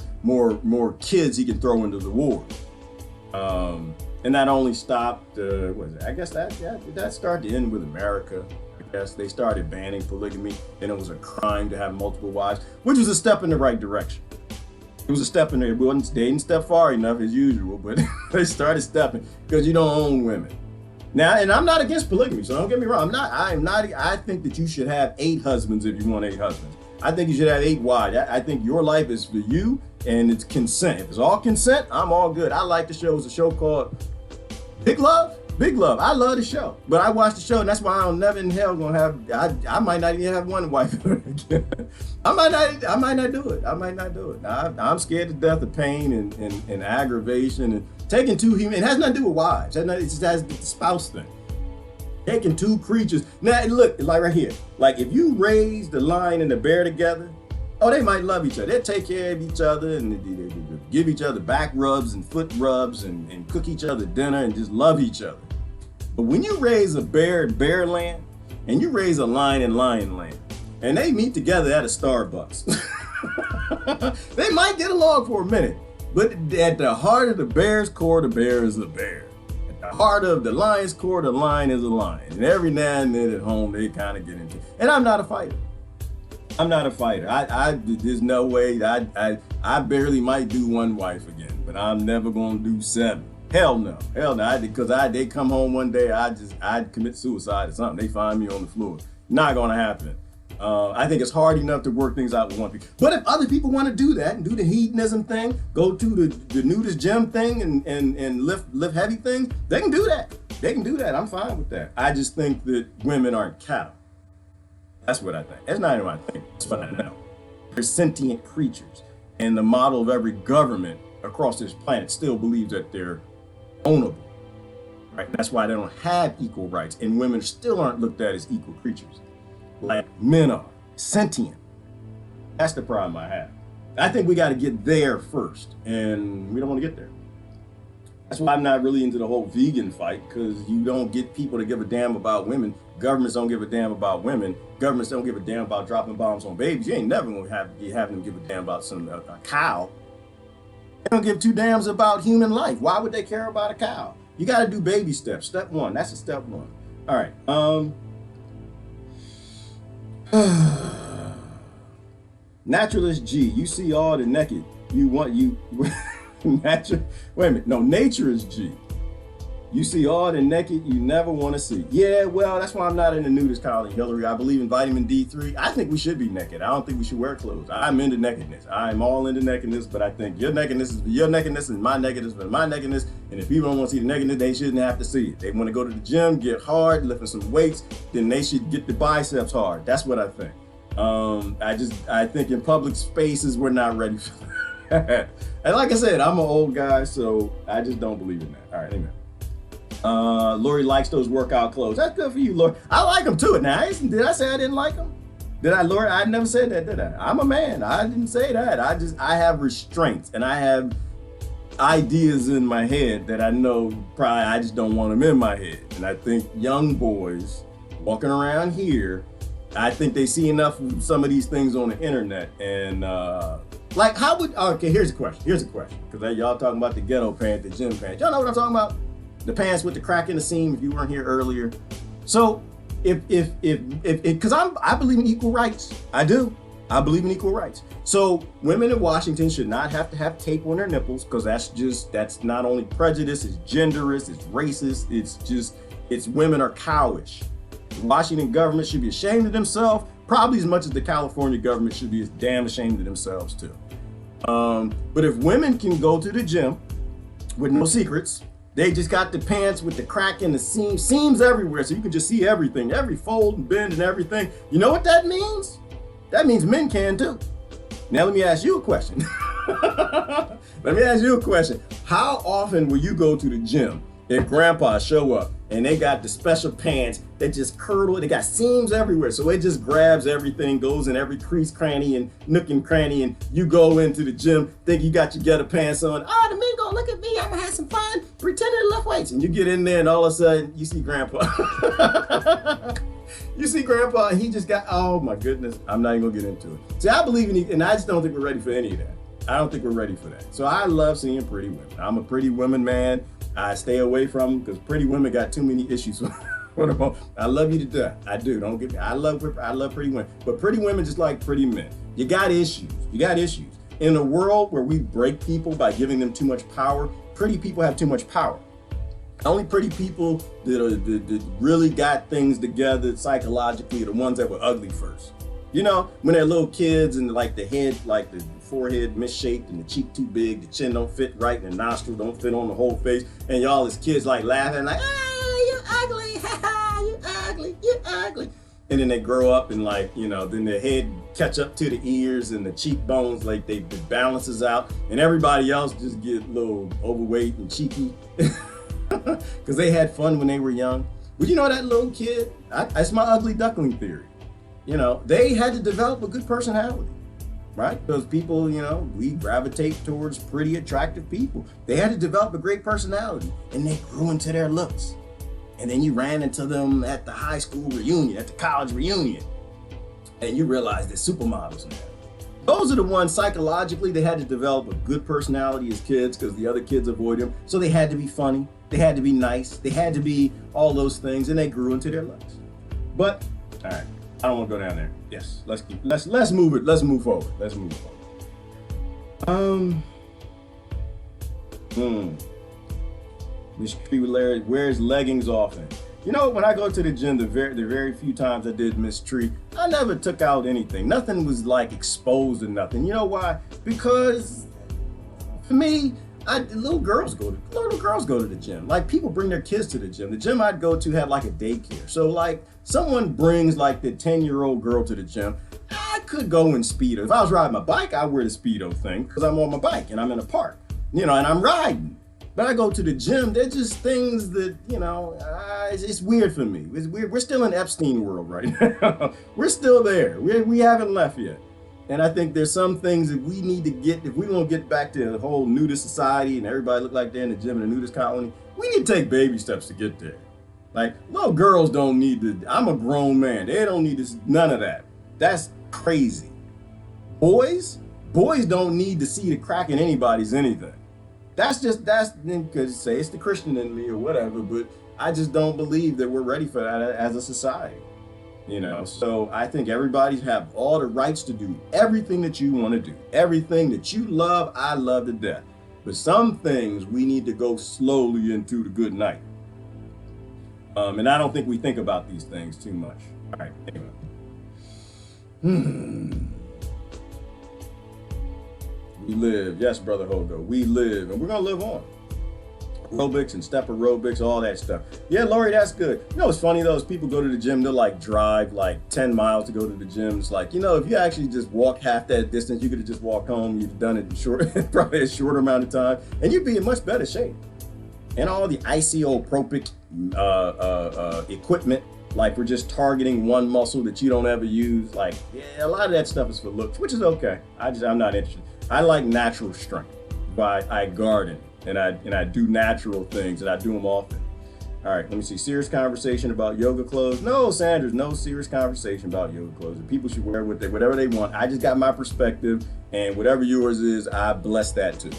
kids he can throw into the war. And that only stopped, I guess that started to end with America. Yes, they started banning polygamy, and it was a crime to have multiple wives, which was a step in the right direction. It was a step in there. They didn't step far enough as usual, but they started stepping because you don't own women. Now, and I'm not against polygamy, so don't get me wrong. I think that you should have 8 husbands if you want 8 husbands. I think you should have 8 wives. I think your life is for you, and it's consent. If it's all consent, I'm all good. I like the show. It's a show called Big Love. Big Love. I love the show, but I watch the show, and that's why I'm never in hell gonna have. I might not even have one wife again. I might not do it. I'm scared to death of pain and aggravation and taking 2 human. It has nothing to do with wives. It just has the spouse thing. Taking 2 creatures. Now look, like right here. Like if you raise the lion and the bear together, they might love each other. They'll take care of each other and they give each other back rubs and foot rubs and cook each other dinner and just love each other. But when you raise a bear in bear land and you raise a lion in lion land and they meet together at a Starbucks, they might get along for a minute. But at the heart of the bear's core, the bear is a bear. At the heart of the lion's core, the lion is a lion. And every now and then at home, they kind of get into it. And I'm not a fighter. There's no way. I barely might do 1 wife again, but I'm never gonna do 7. Hell no. Because they come home one day, I'd commit suicide or something. They find me on the floor. Not gonna happen. I think it's hard enough to work things out with 1 people. But if other people want to do that and do the hedonism thing, go to the nudist gym thing and lift heavy things, they can do that. I'm fine with that. I just think that women aren't cattle. That's what I think. That's not even what I think. That's what I know. They're sentient creatures. And the model of every government across this planet still believes that they're ownable. Right? That's why they don't have equal rights. And women still aren't looked at as equal creatures. Like men are. Sentient. That's the problem I have. I think we got to get there first. And we don't want to get there. That's why I'm not really into the whole vegan fight, because you don't get people to give a damn about women. Governments don't give a damn about women. Governments don't give a damn about dropping bombs on babies. You ain't never going to be having them give a damn about a cow. They don't give 2 damns about human life. Why would they care about a cow? You got to do baby steps. Step 1. That's a step 1. All right. Naturalist G. You see all the naked. Wait a minute. No, nature is G. You see all the naked you never want to see. Yeah, well, that's why I'm not in the nudist colony, Hillary. I believe in vitamin D3. I think we should be naked. I don't think we should wear clothes. I'm into nakedness. I'm all into nakedness, but I think your nakedness is your nakedness and my nakedness is my nakedness. And if people don't want to see the nakedness, they shouldn't have to see it. They want to go to the gym, get hard, lifting some weights, then they should get the biceps hard. That's what I think. I think in public spaces, we're not ready for that. And like I said, I'm an old guy, so I just don't believe in that. All right, amen. Lori likes those workout clothes. That's good for you, Lori. I like them too. Now, did I say I didn't like them? Did I, Lori? I never said that, did I? I'm a man. I didn't say that. I have restraints, and I have ideas in my head that I know probably I just don't want them in my head. And I think young boys walking around here, I think they see enough of some of these things on the internet. And like, how would, okay, here's a question, because y'all talking about the ghetto pants, the gym pants. Y'all know what I'm talking about? The pants with the crack in the seam, if you weren't here earlier. So if because I believe in equal rights. I do. I believe in equal rights. So women in Washington should not have to have tape on their nipples, because that's not only prejudice, it's genderist, it's racist, it's women are cowish. The Washington government should be ashamed of themselves, probably as much as the California government should be as damn ashamed of themselves too. But if women can go to the gym with no secrets, they just got the pants with the crack in the seams everywhere, so you can just see everything, every fold and bend and everything. You know what that means? That means men can too. Now let me ask you a question. How often will you go to the gym if grandpa show up and they got the special pants that just curdle, they got seams everywhere, so it just grabs everything, goes in every crease, cranny, and nook and cranny, and you go into the gym, think you got your ghetto pants on, oh, the men gonna look at me, I'm gonna have some fun, pretending to lift weights, and you get in there and all of a sudden, you see grandpa. You see grandpa, and he just got, oh my goodness, I'm not even gonna get into it. See, I believe in, and I just don't think we're ready for any of that. I don't think we're ready for that. So I love seeing pretty women. I'm a pretty women man. I stay away from them because pretty women got too many issues with them. I love you to death. I do. Don't get me. I love pretty women. But pretty women just like pretty men. You got issues. In a world where we break people by giving them too much power, pretty people have too much power. Only pretty people that really got things together psychologically are the ones that were ugly first. You know, when they're little kids and like the head, like the forehead misshaped and the cheek too big, the chin don't fit right, and the nostril don't fit on the whole face, and y'all as kids like laughing like, ah, you ugly, ha ha, you ugly. And then they grow up and like, you know, then their head catch up to the ears and the cheekbones, like they balances out, and everybody else just get a little overweight and cheeky because they had fun when they were young. But you know that little kid, that's my ugly duckling theory. You know, they had to develop a good personality, right? Because people, you know, we gravitate towards pretty attractive people. They had to develop a great personality, and they grew into their looks. And then you ran into them at the high school reunion, at the college reunion, and you realize they're supermodels now. Those are the ones psychologically, they had to develop a good personality as kids because the other kids avoid them. So they had to be funny, they had to be nice, they had to be all those things, and they grew into their looks. But, all right. I don't want to go down there. Yes, let's move it. Let's move forward. Miss Tree wears leggings often. You know, when I go to the gym, the very few times I did Miss Tree, I never took out anything. Nothing was like exposed or nothing. You know why? Because for me, little girls go to the gym. Like people bring their kids to the gym. The gym I'd go to had like a daycare. So like someone brings like the 10-year-old girl to the gym, I could go in Speedo. If I was riding my bike, I'd wear the Speedo thing because I'm on my bike and I'm in a park, you know, and I'm riding. But I go to the gym, they're just things that, you know, it's weird for me. It's weird. We're still in Epstein world right now. We're still there. We haven't left yet. And I think there's some things that we need to get, if we want to get back to the whole nudist society and everybody look like they're in the gym in a nudist colony, we need to take baby steps to get there. Like, little girls don't need to, I'm a grown man. They don't need this, none of that. That's crazy. Boys don't need to see the crack in anybody's anything. That's because say it's the Christian in me or whatever, but I just don't believe that we're ready for that as a society. You know, so I think everybody have all the rights to do everything that you want to do. Everything that you love, I love to death. But some things we need to go slowly into the good night. And I don't think we think about these things too much. All right, anyway. We live, yes, Brother Hogo, we live, and we're gonna live on. Aerobics and step aerobics, all that stuff. Yeah, Lori, that's good. You know what's funny though, is people go to the gym, they'll like drive like 10 miles to go to the gym. It's like, you know, if you actually just walk half that distance, you could have just walked home. You've done it in probably a shorter amount of time, and you'd be in much better shape. And all the isopropic equipment, like we're just targeting one muscle that you don't ever use. Like, yeah, a lot of that stuff is for looks, which is okay. I'm not interested. I like natural strength. But I garden and I do natural things, and I do them often. All right, let me see. Serious conversation about yoga clothes? No, Sanders, no serious conversation about yoga clothes. People should wear whatever they want. I just got my perspective, and whatever yours is, I bless that too.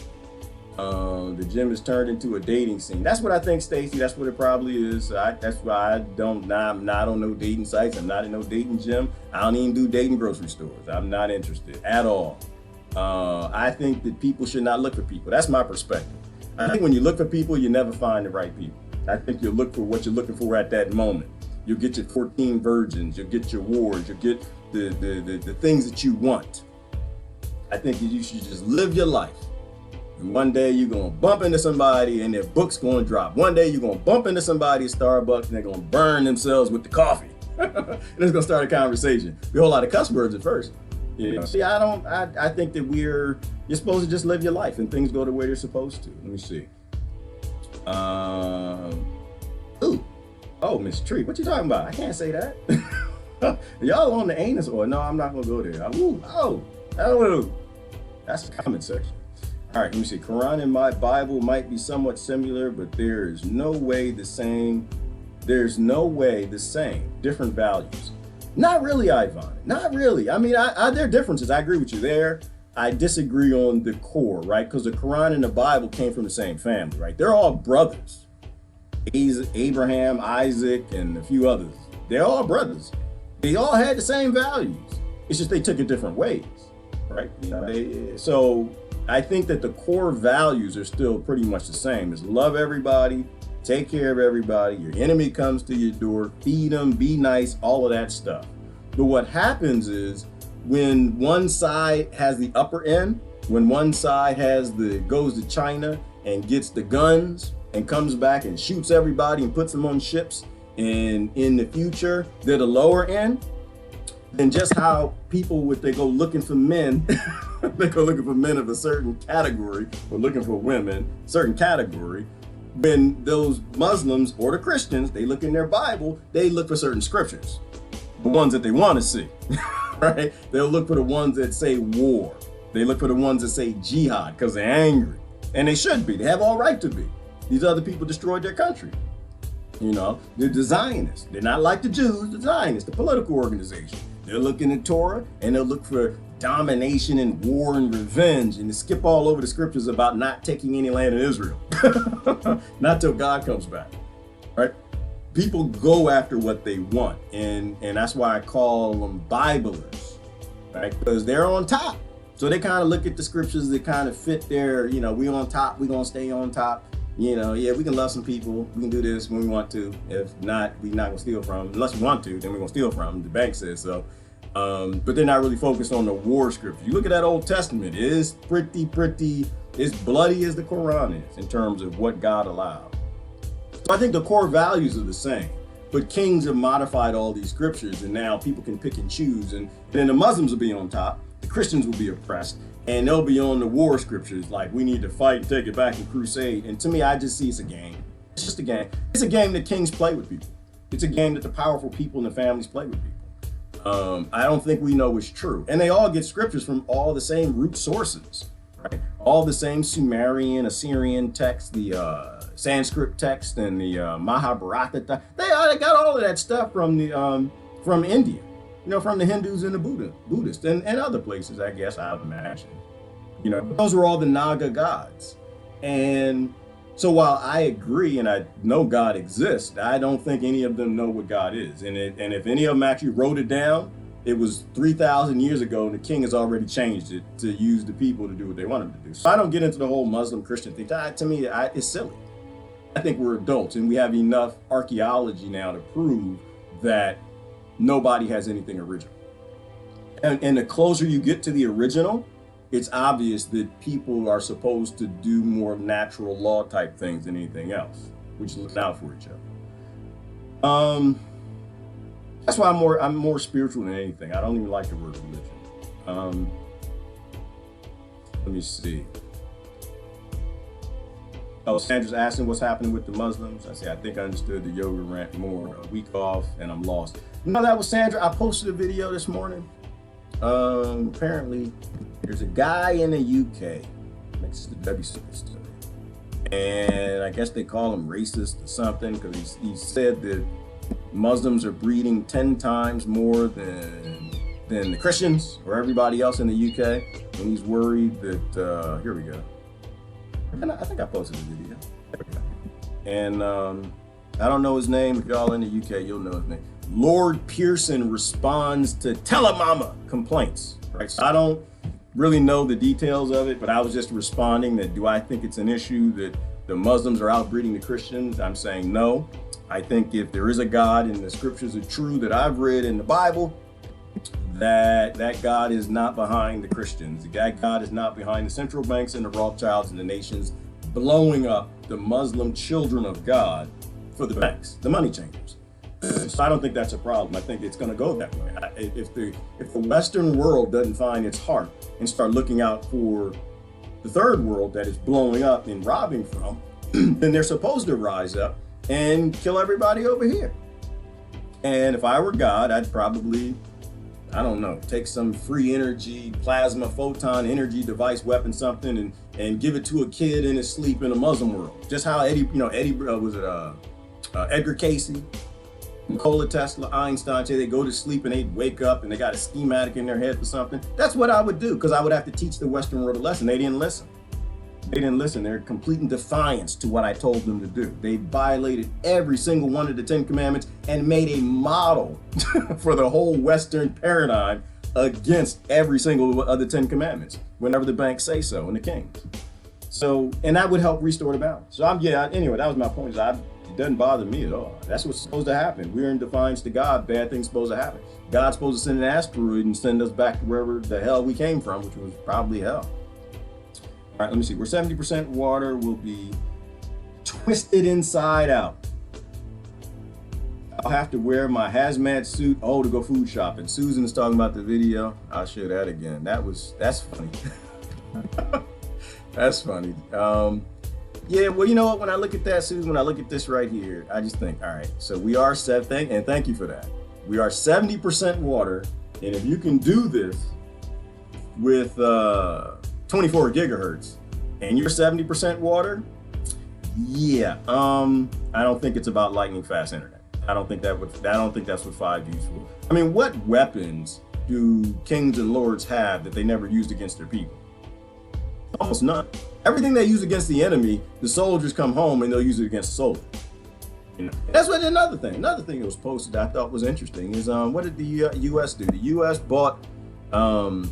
The gym is turned into a dating scene. That's what I think, Stacy. That's what it probably is. That's why I'm not on no dating sites. I'm not in no dating gym. I don't even do dating grocery stores. I'm not interested at all. I think that people should not look for people. That's my perspective. I think when you look for people, you never find the right people. I think you'll look for what you're looking for at that moment. You'll get your 14 virgins, you'll get your wards, you'll get the things that you want. I think you should just live your life. And one day you're gonna bump into somebody and their book's gonna drop. One day you're gonna bump into somebody at Starbucks and they're gonna burn themselves with the coffee. And it's gonna start a conversation. Be a whole lot of cuss words at first. You know? See, I think that you're supposed to just live your life and things go the way they're supposed to. Let me see. Oh, Miss Tree, what you talking about? I can't say that. Y'all on the anus oil? No, I'm not gonna go there. That's the comment section. All right, let me see. Quran and my Bible might be somewhat similar, but there is no way the same. There's no way the same. Different values. Not really, Ivan. Not really. I mean, there are differences. I agree with you there. I disagree on the core, right? Because the Quran and the Bible came from the same family, right? They're all brothers. Abraham, Isaac, and a few others. They're all brothers. They all had the same values. It's just they took it different ways, right? You know, so I think that the core values are still pretty much the same. Is love everybody, take care of everybody. Your enemy comes to your door, feed them, be nice, all of that stuff. But what happens is when one side has the upper end, when one side goes to China and gets the guns and comes back and shoots everybody and puts them on ships, and in the future they're the lower end, then just how people they go looking for men, they go looking for men of a certain category, or looking for women, certain category. When those Muslims or the Christians, they look in their Bible, they look for certain scriptures, the ones that they want to see, right? They'll look for the ones that say war. They look for the ones that say jihad because they're angry. And they should be. They have all right to be. These other people destroyed their country. You know, they're the Zionists. They're not like the Jews, the Zionists, the political organization. They're looking at Torah and they'll look for domination and war and revenge, and to skip all over the scriptures about not taking any land in Israel. Not till God comes back, right? People go after what they want, and that's why I call them Biblers, right? Because they're on top. So they kind of look at the scriptures that kind of fit their, you know, we on top, we gonna stay on top. You know, yeah, we can love some people. We can do this when we want to. If not, we're not gonna steal from them. Unless we want to, then we're gonna steal from them. The bank says so. But they're not really focused on the war scripture. You look at that Old Testament, it is pretty, it's bloody as the Quran is in terms of what God allowed. So I think the core values are the same, but kings have modified all these scriptures, and now people can pick and choose, and then the Muslims will be on top, the Christians will be oppressed, and they'll be on the war scriptures, like we need to fight and take it back and crusade. And to me, I just see it's a game. It's just a game. It's a game that kings play with people. It's a game that the powerful people and the families play with people. I don't think we know it's true. And they all get scriptures from all the same root sources, right? All the same Sumerian, Assyrian text, the Sanskrit text, and the Mahabharata. They got all of that stuff from India, you know, from the Hindus and the Buddhists and other places, I guess, I would imagine. You know, those were all the Naga gods. And so while I agree and I know God exists, I don't think any of them know what God is. And if any of them actually wrote it down, it was 3,000 years ago, and the king has already changed it to use the people to do what they want them to do. So I don't get into the whole Muslim Christian thing. To me, it's silly. I think we're adults, and we have enough archaeology now to prove that nobody has anything original. And the closer you get to the original, it's obvious that people are supposed to do more natural law type things than anything else. We just look out for each other. That's why I'm more spiritual than anything. I don't even like the word religion. Let me see. Oh, Sandra's asking what's happening with the Muslims. I think I understood the yoga rant more. A week off and I'm lost. No, that was Sandra. I posted a video this morning. Apparently, there's a guy in the UK Next to the W story. And I guess they call him racist or something because he said that Muslims are breeding 10 times more than the Christians or everybody else in the UK. And he's worried that, here we go. I think I posted the video. There we go. And I don't know his name. If y'all in the UK, you'll know his name. Lord Pearson responds to Telemama complaints, right? So I don't really know the details of it, but I was just responding that do I think it's an issue that the Muslims are outbreeding the Christians? I'm saying no. I think if there is a God and the scriptures are true that I've read in the Bible, that God is not behind the Christians. That God is not behind the central banks and the Rothschilds and the nations blowing up the Muslim children of God for the banks, the money changers. So I don't think that's a problem. I think it's going to go that way. If the Western world doesn't find its heart and start looking out for the third world that is blowing up and robbing from, then they're supposed to rise up and kill everybody over here. And if I were God, I'd probably, I don't know, take some free energy, plasma, photon, energy device, weapon, something, and give it to a kid in his sleep in a Muslim world. Just how Edgar Cayce, Nikola Tesla, Einstein say they go to sleep and they wake up and they got a schematic in their head for something. That's what I would do, because I would have to teach the Western world a lesson. They didn't listen. They're complete in defiance to what I told them to do. They violated every single one of the 10 commandments and made a model for the whole Western paradigm against every single other 10 commandments whenever the banks say so and the kings. So, and that would help restore the balance. So anyway, that was my point. It doesn't bother me at all. That's what's supposed to happen. We're in defiance to God. Bad things supposed to happen. God's supposed to send an asteroid and send us back to wherever the hell we came from, which was probably hell. All right, let me see. We're 70% water will be twisted inside out. I'll have to wear my hazmat suit, to go food shopping. Susan is talking about the video. I'll show that again. That's funny. That's funny. Yeah, well, you know what? When I look at that, Susan, when I look at this right here, I just think, all right, so we are thank you for that. We are 70% water, and if you can do this with 24 gigahertz, and you're 70% water, yeah, I don't think it's about lightning fast internet. I don't think that's what 5G is for. I mean, what weapons do kings and lords have that they never used against their people? Almost none. Everything they use against the enemy, the soldiers come home and they'll use it against the soldiers. You know, that's what another thing that was posted that I thought was interesting is what did the U.S. do? The U.S. bought what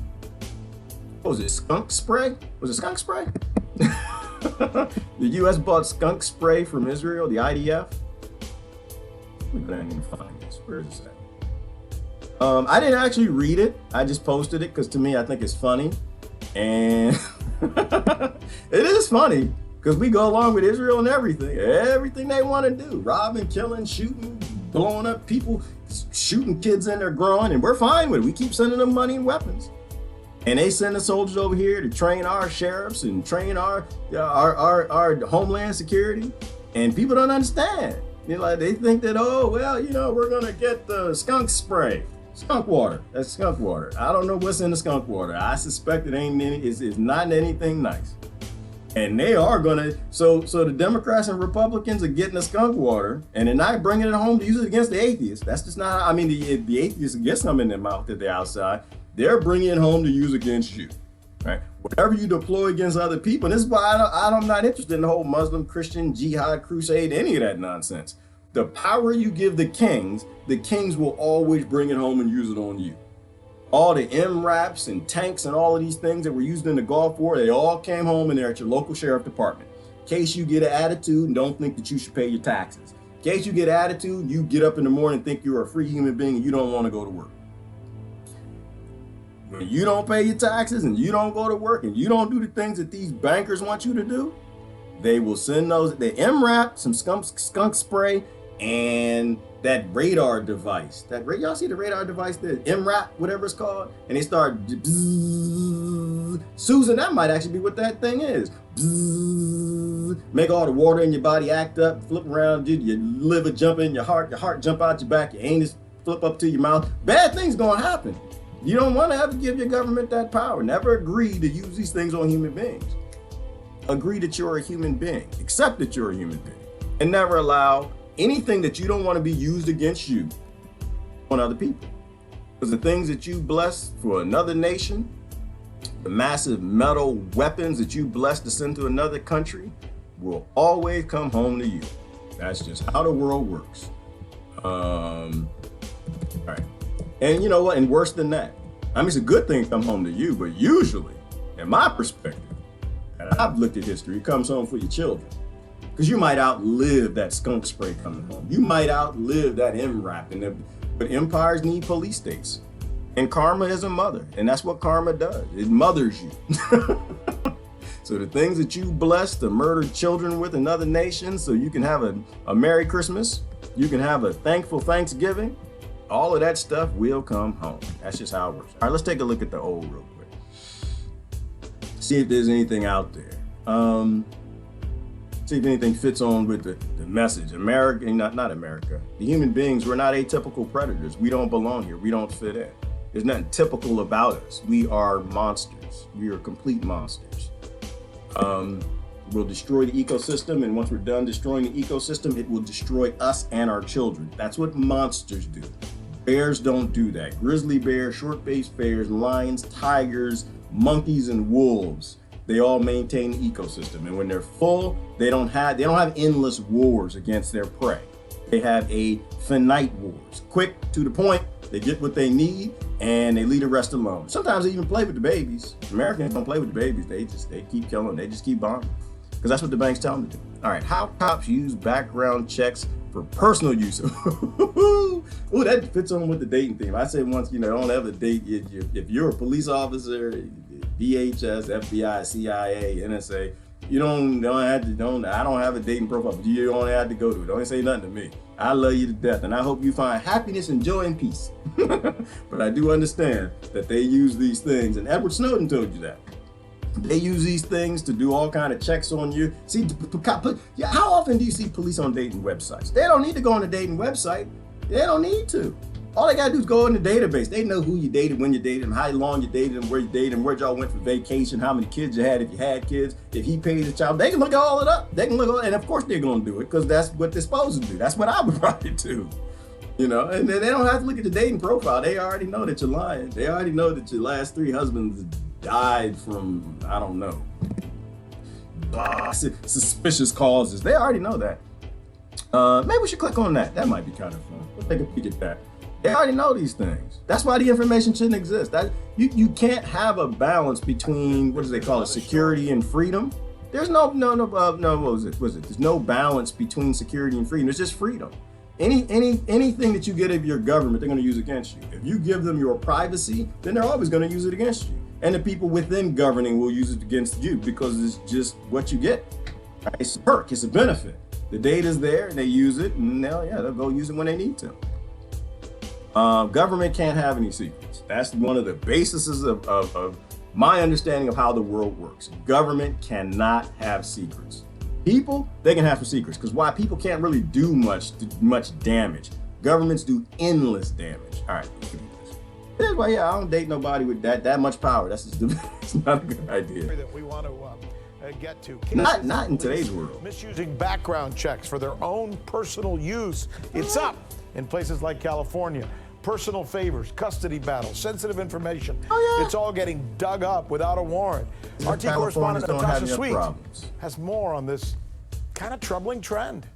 was it, skunk spray? Was it skunk spray? The U.S. bought skunk spray from Israel, the IDF. I didn't find this. Where is this at? I didn't actually read it. I just posted it because to me I think it's funny, and it is funny because we go along with Israel and everything they want to do, robbing, killing, shooting, blowing up people, shooting kids in their groin, and we're fine with it. We keep sending them money and weapons. And they send the soldiers over here to train our sheriffs and train our homeland security. And people don't understand. They think that, we're gonna get the skunk spray, skunk water. That's skunk water. I don't know what's in the skunk water. I suspect it ain't it's not anything nice. And they are gonna. So the Democrats and Republicans are getting the skunk water, and they're not bringing it home to use it against the atheists. That's just not. I mean, the atheists get some in their mouth that they're outside. They're bringing it home to use against you, right? Whatever you deploy against other people, and this is why I'm not interested in the whole Muslim, Christian, jihad, crusade, any of that nonsense. The power you give the kings will always bring it home and use it on you. All the MRAPs and tanks and all of these things that were used in the Gulf War, they all came home and they're at your local sheriff department. In case you get an attitude and don't think that you should pay your taxes. In case you get an attitude, you get up in the morning and think you're a free human being and you don't want to go to work. When you don't pay your taxes and you don't go to work and you don't do the things that these bankers want you to do, they will send the MRAP, some skunk spray, and that radar device. Y'all see the radar device, the MRAP, whatever it's called? And they start, Susan, that might actually be what that thing is. Make all the water in your body act up, flip around, your liver jump in your heart jump out your back, your anus flip up to your mouth. Bad things gonna happen. You don't want to have to give your government that power. Never agree to use these things on human beings. agree that you're a human being, accept that you're a human being, and never allow anything that you don't want to be used against you on other people. Because the things that you bless for another nation, the massive metal weapons that you bless to send to another country, will always come home to you. That's just how the world works. All right. And you know what? And worse than that, I mean, it's a good thing to come home to you, but usually, in my perspective, and I've looked at history, it comes home for your children. Because you might outlive that skunk spray coming home. You might outlive that MRAP. But empires need police states. And karma is a mother. And that's what karma does. It mothers you. So the things that you bless the murdered children with in other nations so you can have a Merry Christmas, you can have a thankful Thanksgiving, all of that stuff will come home. That's just how it works. All right, let's take a look at the old real quick. See if there's anything out there. See if anything fits on with the message. America, not America. The human beings, we're not atypical predators. We don't belong here. We don't fit in. There's nothing typical about us. We are monsters. We are complete monsters. We'll destroy the ecosystem, and once we're done destroying the ecosystem, it will destroy us and our children. That's what monsters do. Bears don't do that. Grizzly bears, short-faced bears, lions, tigers, monkeys, and wolves, they all maintain the ecosystem. And when they're full, they don't have endless wars against their prey. They have a finite wars. Quick, to the point, they get what they need, and they leave the rest alone. Sometimes they even play with the babies. Americans don't play with the babies. They keep killing, they just keep bombing. Because that's what the banks tell them to do. All right, how cops use background checks for personal use. Ooh, that fits on with the dating theme. I said once, don't ever date if you're a police officer, DHS, FBI, CIA, NSA. I don't have a dating profile, but you only have to go to it. Don't say nothing to me. I love you to death, and I hope you find happiness and joy and peace. But I do understand that they use these things, and Edward Snowden told you that. They use these things to do all kind of checks on you. See, how often do you see police on dating websites? They don't need to go on a dating website. They don't need to. All they gotta do is go in the database. They know who you dated, when you dated them, how long you dated them, where you dated them, where y'all went for vacation, how many kids you had, if you had kids, if he paid the child. They can look all it up. They can look, and of course they're gonna do it because that's what they're supposed to do. That's what I would probably do. And they don't have to look at the dating profile. They already know that you're lying. They already know that your last 3 husbands died from, I don't know, suspicious causes. They already know that. Maybe we should click on that. That might be kind of fun. Let's take a peek at that. They already know these things. That's why the information shouldn't exist. You can't have a balance between, what do they call it, security and freedom. There's no, what was it? There's no balance between security and freedom. It's just freedom. Anything that you get of your government, they're going to use against you. If you give them your privacy, then they're always going to use it against you. And the people within governing will use it against you because it's just what you get. Right? It's a perk, it's a benefit. The data's there, and they use it, and they'll go use it when they need to. Government can't have any secrets. That's one of the bases of my understanding of how the world works. Government cannot have secrets. People, they can have some secrets, because why? People can't really do much damage. Governments do endless damage. All right. That's why, I don't date nobody with that much power. That's just it's not a good idea. That we want to get to. Not in today's world. Misusing background checks for their own personal use. It's up in places like California. Personal favors, custody battles, sensitive information. It's all getting dug up without a warrant. RT correspondent Natasha Sweet has more on this kind of troubling trend.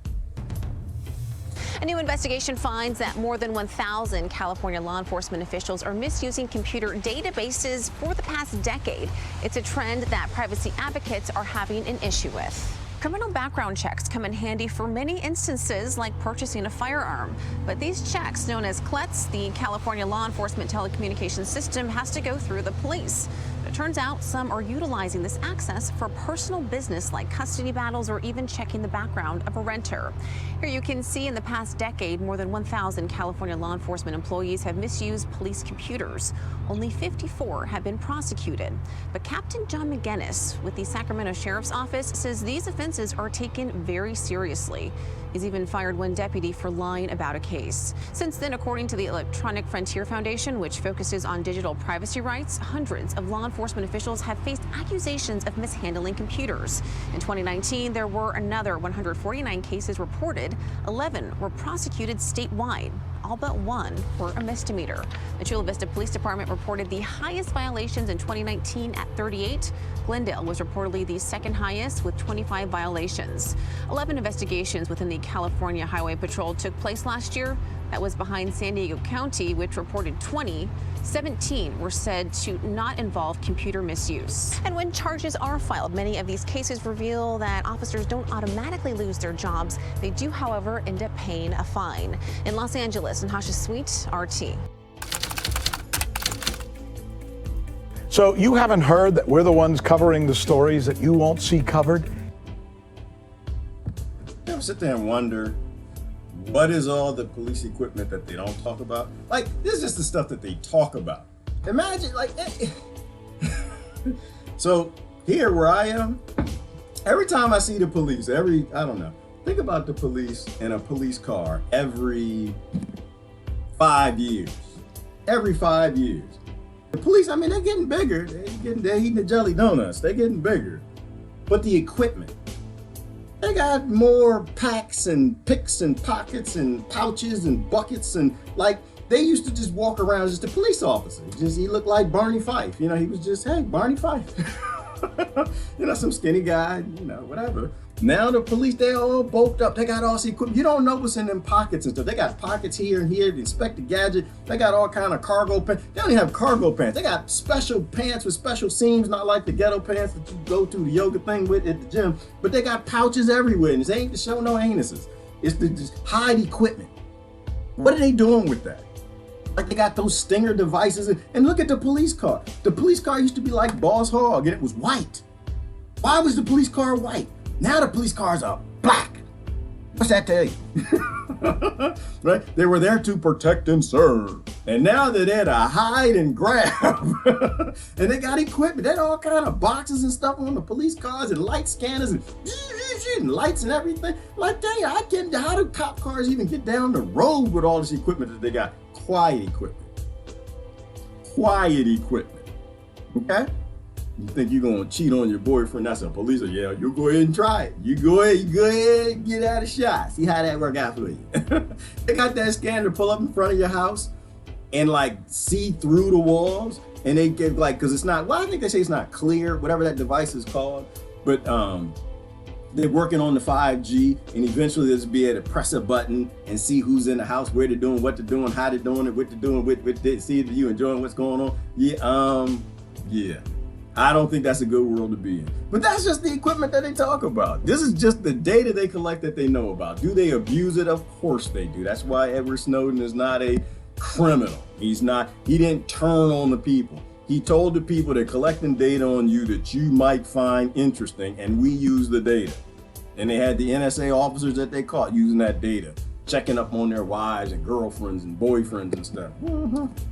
A new investigation finds that more than 1,000 California law enforcement officials are misusing computer databases for the past decade. It's a trend that privacy advocates are having an issue with. Criminal background checks come in handy for many instances, like purchasing a firearm. But these checks, known as CLETS, the California Law Enforcement Telecommunications System, has to go through the police. It turns out some are utilizing this access for personal business like custody battles or even checking the background of a renter. Here you can see in the past decade, more than 1,000 California law enforcement employees have misused police computers. Only 54 have been prosecuted. But Captain John McGinnis with the Sacramento Sheriff's Office says these offenses are taken very seriously. He's even fired one deputy for lying about a case. Since then, according to the Electronic Frontier Foundation, which focuses on digital privacy rights, hundreds of law enforcement enforcement officials have faced accusations of mishandling computers. In 2019, there were another 149 cases reported. 11 were prosecuted statewide. All but one were a misdemeanor. The Chula Vista Police Department reported the highest violations in 2019 at 38. Glendale was reportedly the second highest with 25 violations. 11 investigations within the California Highway Patrol took place last year. That was behind San Diego County, which reported 20. 17 were said to not involve computer misuse. And when charges are filed, many of these cases reveal that officers don't automatically lose their jobs. They do, however, end up paying a fine. In Los Angeles, Natasha Sweet, RT. So you haven't heard that we're the ones covering the stories that you won't see covered? You ever sit there and wonder, what is all the police equipment that they don't talk about? Like, this is just the stuff that they talk about. Imagine, like, so here where I am, every time I see the police, I don't know, think about the police in a police car every 5 years. Every 5 years. The police, I mean, they're getting bigger. They're eating the jelly donuts. They're getting bigger. But the equipment, they got more packs and picks and pockets and pouches and buckets, and like they used to just walk around as just a police officer. He looked like Barney Fife. You know, he was just, hey, Barney Fife. You know, some skinny guy, you know, whatever. Now the police, they all bulked up. They got all this equipment. You don't know what's in them pockets and stuff. They got pockets here and here to inspect the gadget. They got all kind of cargo pants. They don't even have cargo pants. They got special pants with special seams, not like the ghetto pants that you go to the yoga thing with at the gym. But they got pouches everywhere, and this ain't to show no anuses. It's to just hide equipment. What are they doing with that? Like, they got those stinger devices. And look at the police car. The police car used to be like Boss Hogg, and it was white. Why was the police car white? Now the police cars are black. What's that tell you? Right? They were there to protect and serve. And now they're there to hide and grab. And they got equipment. They got all kind of boxes and stuff on the police cars and light scanners and lights and everything. Like, dang, how do cop cars even get down the road with all this equipment that they got? Quiet equipment. Quiet equipment. Okay? You think you're gonna cheat on your boyfriend? That's a police. Yeah, you go ahead and try it. You go ahead and get out a shot. See how that work out for you. They got that scanner to pull up in front of your house and like see through the walls. And they get like, cause it's not, well, I think they say it's not clear, whatever that device is called. But they're working on the 5G, and eventually they'll just be able to press a button and see who's in the house, where they're doing, what they're doing, how they're doing it, what they're doing, see if you enjoying what's going on. Yeah. I don't think that's a good world to be in. But that's just the equipment that they talk about. This is just the data they collect that they know about. Do they abuse it? Of course they do. That's why Edward Snowden is not a criminal. He didn't turn on the people. He told the people they're collecting data on you that you might find interesting, and we use the data. And they had the NSA officers that they caught using that data, checking up on their wives and girlfriends and boyfriends and stuff.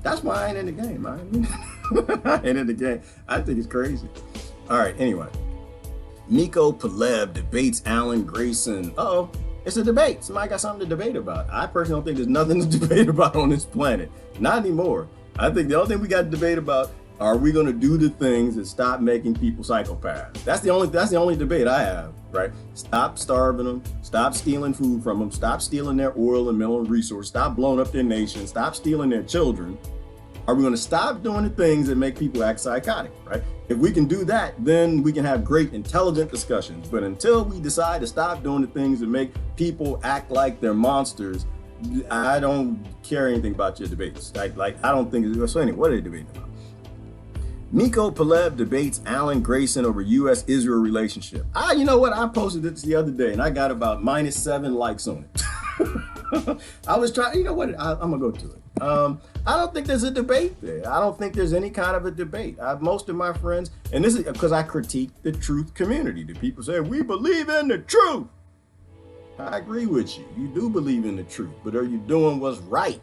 That's why I ain't in the game. I ain't in the game. I think it's crazy. All right, anyway. Nico Peleb debates Alan Grayson. Uh-oh, it's a debate. Somebody got something to debate about. I personally don't think there's nothing to debate about on this planet. Not anymore. I think the only thing we got to debate about, are we going to do the things that stop making people psychopaths? That's the only debate I have, right? Stop starving them, stop stealing food from them, stop stealing their oil and mineral resources, stop blowing up their nation, stop stealing their children. Are we going to stop doing the things that make people act psychotic, right? If we can do that, then we can have great, intelligent discussions. But until we decide to stop doing the things that make people act like they're monsters, I don't care anything about your debates. I don't think, so anyway, what are they debating about? Nico Peleb debates Alan Grayson over U.S.-Israel relationship. You know what? I posted this the other day and I got about -7 likes on it. I was trying, you know what? I'm gonna go to it. I don't think there's a debate there. I don't think there's any kind of a debate. Most of my friends, and this is because I critique the truth community. The people say, we believe in the truth. I agree with you. You do believe in the truth, but are you doing what's right?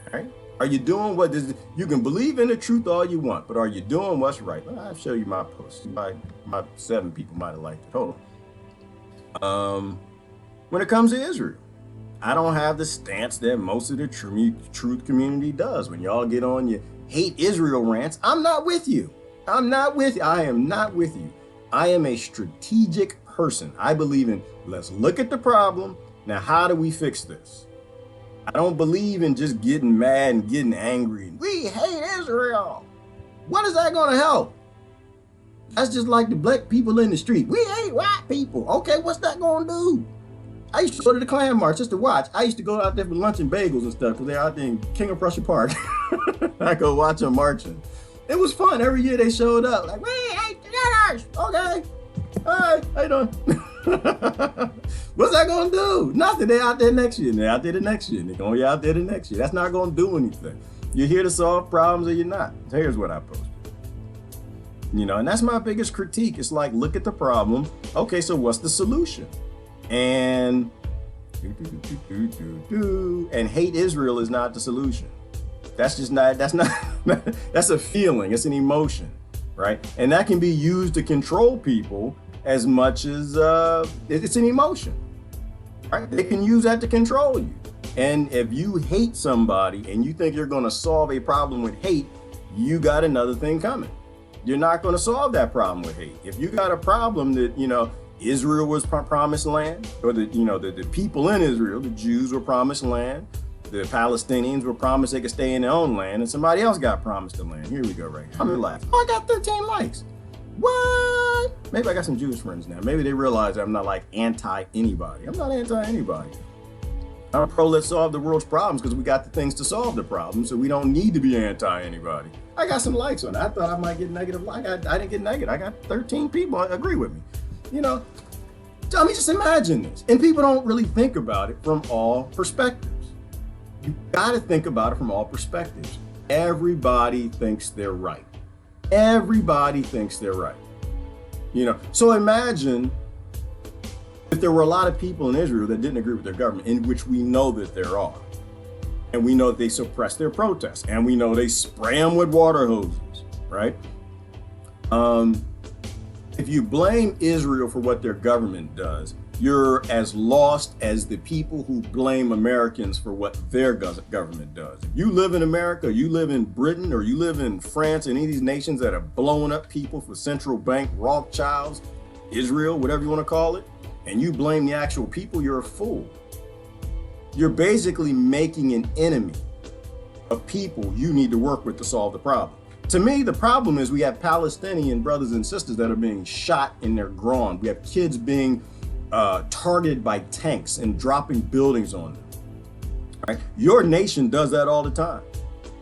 All right? Are you doing what is? You can believe in the truth all you want, but are you doing what's right? Well, I'll show you my post. My 7 people might have liked it. Hold on. When it comes to Israel, I don't have the stance that most of the truth community does. When y'all get on your hate Israel rants, I'm not with you. I'm not with you. I am not with you. I am a strategic person. I believe in, let's look at the problem. Now, how do we fix this? I don't believe in just getting mad and getting angry. We hate Israel. What is that going to help? That's just like the black people in the street. We hate white people. Okay, what's that going to do? I used to go to the Klan March just to watch. I used to go out there for lunch and bagels and stuff because they're out there in King of Prussia Park. I go watch them marching. It was fun. Every year they showed up like, we hate the Jews. Okay. All right. How you doing? What's that going to do? Nothing. They're out there next year. They're out there the next year. They're going to be out there the next year. That's not going to do anything. You're here to solve problems or you're not. So here's what I posted. You know, and that's my biggest critique. It's like, look at the problem. Okay, so what's the solution? And hate Israel is not the solution. That's a feeling. It's an emotion, right? And that can be used to control people as much as it's an emotion, right? They can use that to control you. And if you hate somebody and you think you're going to solve a problem with hate, you got another thing coming. You're not going to solve that problem with hate. If you got a problem that, you know, Israel was promised land, or the people in Israel, the Jews were promised land, the Palestinians were promised they could stay in their own land, and somebody else got promised the land. Here we go, right here. I'm laughing. Oh, I got 13 likes. What? Maybe I got some Jewish friends now. Maybe they realize I'm not like anti-anybody. I'm not anti-anybody. I'm pro let's solve the world's problems because we got the things to solve the problems, so we don't need to be anti-anybody. I got some likes on it. I thought I might get negative. I didn't get negative. I got 13 people agree with me. You know, I mean, just imagine this. And people don't really think about it from all perspectives. You got to think about it from all perspectives. Everybody thinks they're right. Everybody thinks they're right. You know, so imagine if there were a lot of people in Israel that didn't agree with their government, in which we know that there are. And we know that they suppress their protests. And we know they spray them with water hoses, right? If you blame Israel for what their government does, you're as lost as the people who blame Americans for what their government does. If you live in America, you live in Britain, or you live in France, any of these nations that are blowing up people for central bank Rothschilds, Israel, whatever you want to call it, and you blame the actual people, you're a fool. You're basically making an enemy of people you need to work with to solve the problem. To me, the problem is we have Palestinian brothers and sisters that are being shot in their groin. We have kids being targeted by tanks and dropping buildings on them. Right? Your nation does that all the time.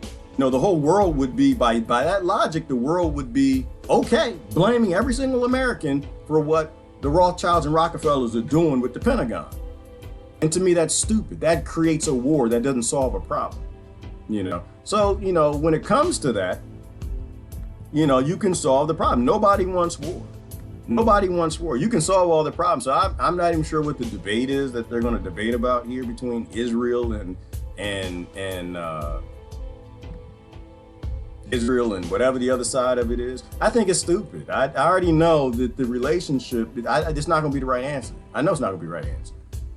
You know, the whole world would be, by that logic, the world would be okay blaming every single American for what the Rothschilds and Rockefellers are doing with the Pentagon. And to me, that's stupid. That creates a war that doesn't solve a problem. You know, so, you know, when it comes to that, you know, you can solve the problem. Nobody wants war. Nobody wants war. You can solve all the problems. So I'm not even sure what the debate is that they're going to debate about here between Israel and Israel and whatever the other side of it is. I think it's stupid. I already know that the relationship, it's not going to be the right answer. I know it's not going to be the right answer.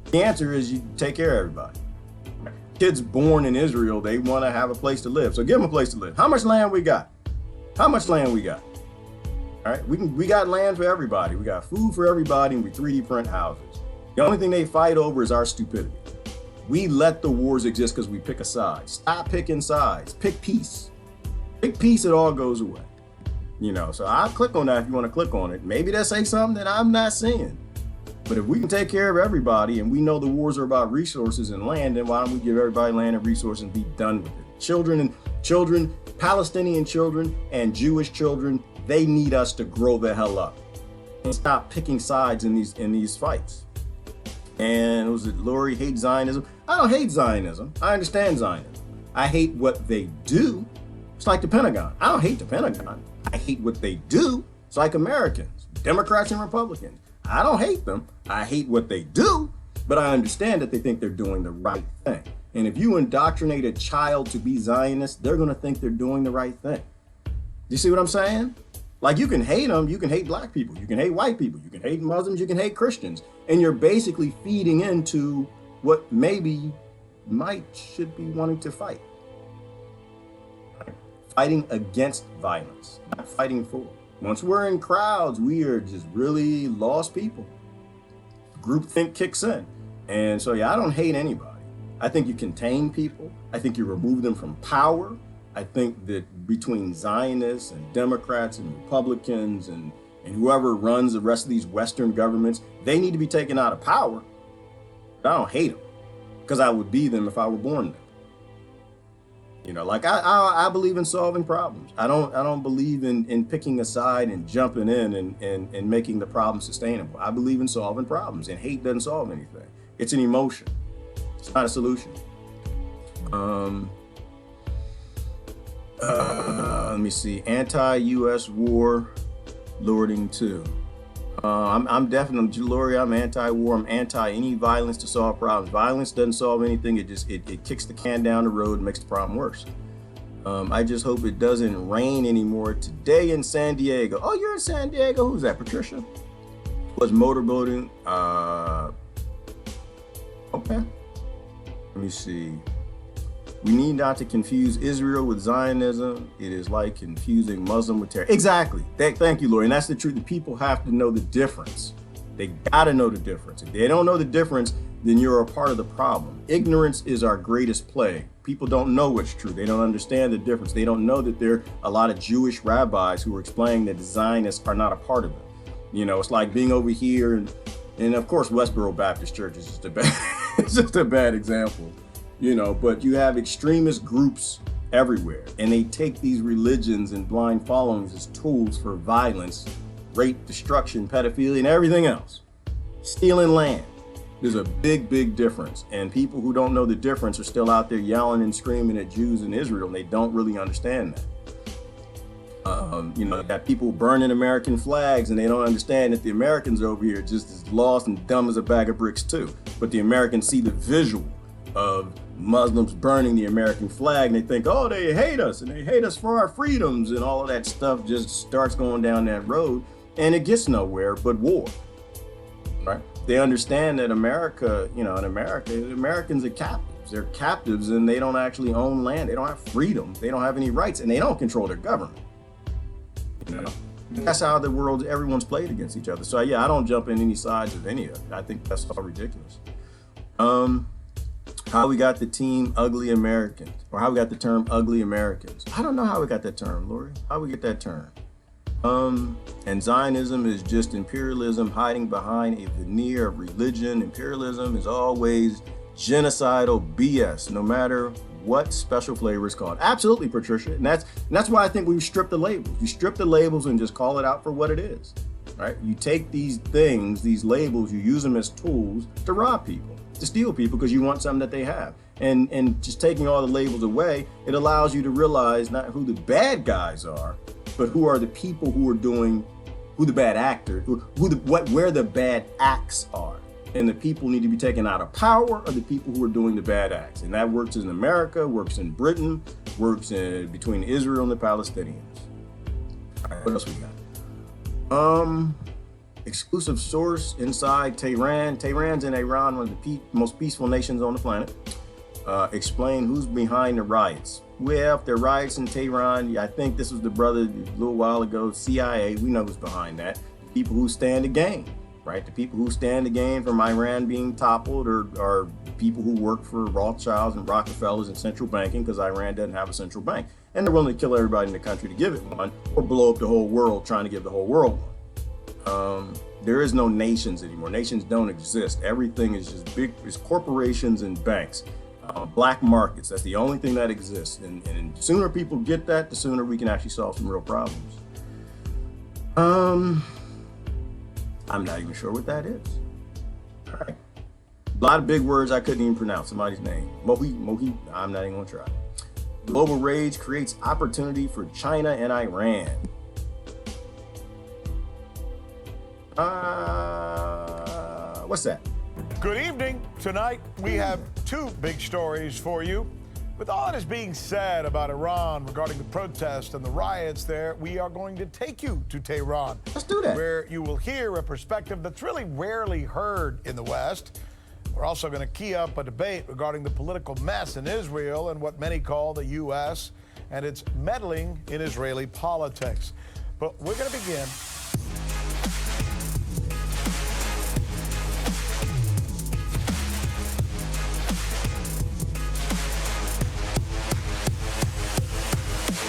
The answer is you take care of everybody. Kids born in Israel, they want to have a place to live. So give them a place to live. How much land we got? How much land we got? All right, we got land for everybody. We got food for everybody, and we 3D print houses. The only thing they fight over is our stupidity. We let the wars exist because we pick a side. Stop picking sides. Pick peace. Pick peace, it all goes away. You know, so I'll click on that if you want to click on it. Maybe they'll say something that I'm not seeing. But if we can take care of everybody and we know the wars are about resources and land, then why don't we give everybody land and resources and be done with it? Children, Palestinian children and Jewish children, they need us to grow the hell up and stop picking sides in these fights. And was it Lori hate Zionism? I don't hate Zionism. I understand Zionism. I hate what they do. It's like the Pentagon. I don't hate the Pentagon. I hate what they do. It's like Americans, Democrats and Republicans. I don't hate them. I hate what they do, but I understand that they think they're doing the right thing. And if you indoctrinate a child to be Zionist, they're going to think they're doing the right thing. You see what I'm saying? Like, you can hate them. You can hate black people. You can hate white people. You can hate Muslims. You can hate Christians. And you're basically feeding into what maybe should be wanting to fight. fighting against violence, not fighting for it. Once we're in crowds, we are just really lost people. Groupthink kicks in. And so, yeah, I don't hate anybody. I think you contain people. I think you remove them from power. I think that between Zionists and Democrats and Republicans and whoever runs the rest of these Western governments, they need to be taken out of power. But I don't hate them, because I would be them if I were born there. You know, like I believe in solving problems. I don't believe in picking a side and jumping in and making the problem sustainable. I believe in solving problems, and hate doesn't solve anything. It's an emotion. It's not a solution. Let me see. Anti-U.S. war, lording too. I'm definitely, Lori, I'm anti-war. I'm anti any violence to solve problems. Violence doesn't solve anything. It kicks the can down the road and makes the problem worse. I just hope it doesn't rain anymore today in San Diego. Oh, you're in San Diego? Who's that, Patricia? Was motorboating. Okay. Let me see. We need not to confuse Israel with Zionism. It is like confusing Muslim with terror. Exactly. Thank you, Lori. And that's the truth. The people have to know the difference. They got to know the difference. If they don't know the difference, then you're a part of the problem. Ignorance is our greatest plague. People don't know what's true. They don't understand the difference. They don't know that there are a lot of Jewish rabbis who are explaining that the Zionists are not a part of it. You know, it's like being over here and of course, Westboro Baptist Church is just it's just a bad example. You know, but you have extremist groups everywhere, and they take these religions and blind followings as tools for violence, rape, destruction, pedophilia, and everything else. Stealing land. There's a big, big difference. And people who don't know the difference are still out there yelling and screaming at Jews in Israel, and they don't really understand that. You know, got people burning American flags, and they don't understand that the Americans over here are just as lost and dumb as a bag of bricks too. But the Americans see the visual of Muslims burning the American flag, and they think, oh, they hate us, and they hate us for our freedoms, and all of that stuff just starts going down that road, and it gets nowhere but war, right? They understand that America, you know, in America, Americans are captives. They're captives, and they don't actually own land. They don't have freedom. They don't have any rights, and they don't control their government. You know, that's how the world, everyone's played against each other. So yeah, I don't jump in any sides of any of it. I think that's all ridiculous. How we got the team Ugly Americans, or how we got the term Ugly Americans. I don't know how we got that term, Lori. How we get that term? And Zionism is just imperialism hiding behind a veneer of religion. Imperialism is always genocidal BS, no matter what special flavor is called. Absolutely, Patricia. And that's why I think we've stripped the labels. You strip the labels and just call it out for what it is, right? You take these things, these labels, you use them as tools to rob people, to steal people, because you want something that they have. And just taking all the labels away, it allows you to realize not who the bad guys are, but who are the people who are doing, who the bad actors, where the bad acts are. And the people need to be taken out of power are the people who are doing the bad acts. And that works in America, works in Britain, works between Israel and the Palestinians. All right, what else we got? Exclusive source inside Tehran. Tehran's in Iran, one of the most peaceful nations on the planet. Explain who's behind the riots. Well, if there are riots in Tehran, I think this was the brother a little while ago, CIA, we know who's behind that. The people who stand to gain, right? The people who stand to gain from Iran being toppled are people who work for Rothschilds and Rockefellers and central banking, because Iran doesn't have a central bank. And they're willing to kill everybody in the country to give it one, or blow up the whole world trying to give the whole world one. There is no nations anymore. Nations don't exist. Everything is just big, it's corporations and banks. Black markets, that's the only thing that exists. And the sooner people get that, the sooner we can actually solve some real problems. I'm not even sure what that is. All right. A lot of big words I couldn't even pronounce somebody's name. Mohi, I'm not even gonna try. Global rage creates opportunity for China and Iran. What's that? Good evening. Tonight, we have two big stories for you. With all that is being said about Iran regarding the protests and the riots there, we are going to take you to Tehran. Let's do that. Where you will hear a perspective that's really rarely heard in the West. We're also going to key up a debate regarding the political mess in Israel and what many call the U.S. and it's meddling in Israeli politics. But we're going to begin.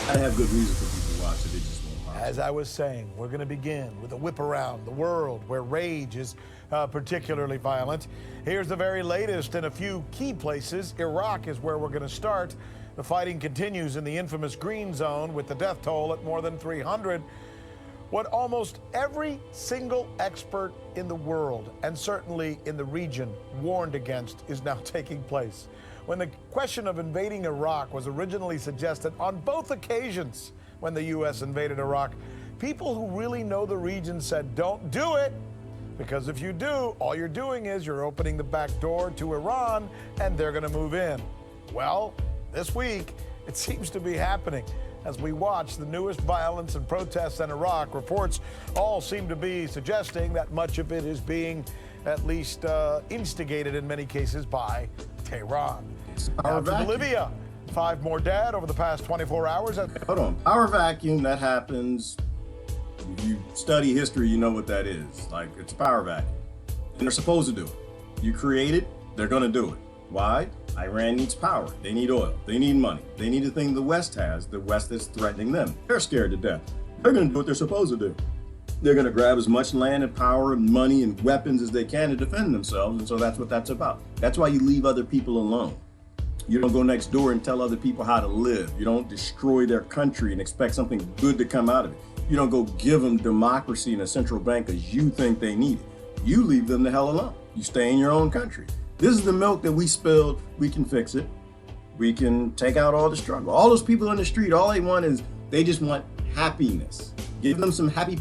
I have good reason for people to watch it. They just won't watch. As I was saying, we're going to begin with a whip around the world where rage is particularly violent. Here's the very latest in a few key places. Iraq is where we're going to start. The fighting continues in the infamous Green Zone with the death toll at more than 300. What almost every single expert in the world, and certainly in the region, warned against is now taking place. When the question of invading Iraq was originally suggested on both occasions when the U.S. invaded Iraq, people who really know the region said, don't do it, because if you do, all you're doing is you're opening the back door to Iran and they're going to move in. Well, this week, it seems to be happening. As we watch the newest violence and protests in Iraq, reports all seem to be suggesting that much of it is being at least instigated in many cases by Tehran. Now to Bolivia. 5 more dead over the past 24 hours. Hold on. Power vacuum, that happens. If you study history, you know what that is. Like, it's a power vacuum. And they're supposed to do it. You create it, they're going to do it. Why? Iran needs power. They need oil. They need money. They need the thing the West has. The West is threatening them. They're scared to death. They're going to do what they're supposed to do. They're going to grab as much land and power and money and weapons as they can to defend themselves. And so that's what that's about. That's why you leave other people alone. You don't go next door and tell other people how to live. You don't destroy their country and expect something good to come out of it. You don't go give them democracy and a central bank because you think they need it. You leave them the hell alone. You stay in your own country. This is the milk that we spilled. We can fix it. We can take out all the struggle. All those people in the street, all they want is, they just want happiness. Give them some happy...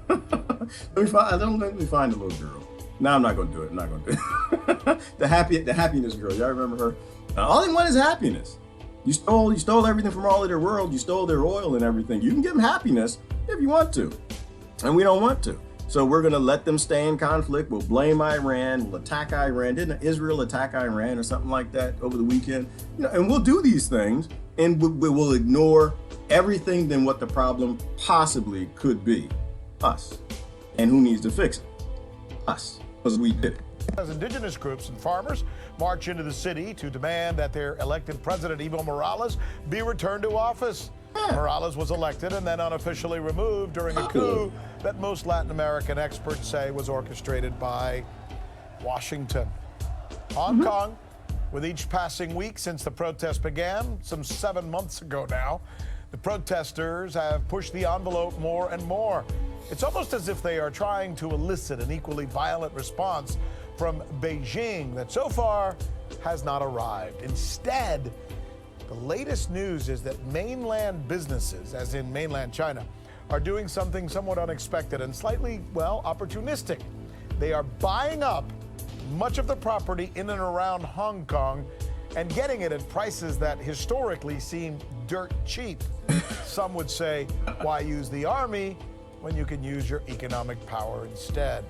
Let me find a little girl. No, I'm not going to do it. I'm not going to do it. the happiness girl. Y'all remember her? All they want is happiness. You stole everything from all of their world. You stole their oil and everything. You can give them happiness if you want to. And we don't want to. So we're going to let them stay in conflict. We'll blame Iran. We'll attack Iran. Didn't Israel attack Iran or something like that over the weekend? And we'll do these things, and we'll ignore everything than what the problem possibly could be. Us. And who needs to fix it? Us. Because we did it. As indigenous groups and farmers march into the city to demand that their elected president, Evo Morales, be returned to office. Morales was elected and then unofficially removed during a coup that most Latin American experts say was orchestrated by Washington. Hong Kong, with each passing week since the protest began, some 7 months ago now, the protesters have pushed the envelope more and more. It's almost as if they are trying to elicit an equally violent response from Beijing that so far has not arrived. Instead, the latest news is that mainland businesses, as in mainland China, are doing something somewhat unexpected and slightly, well, opportunistic. They are buying up much of the property in and around Hong Kong and getting it at prices that historically seem dirt cheap. Some would say, why use the army when you can use your economic power instead?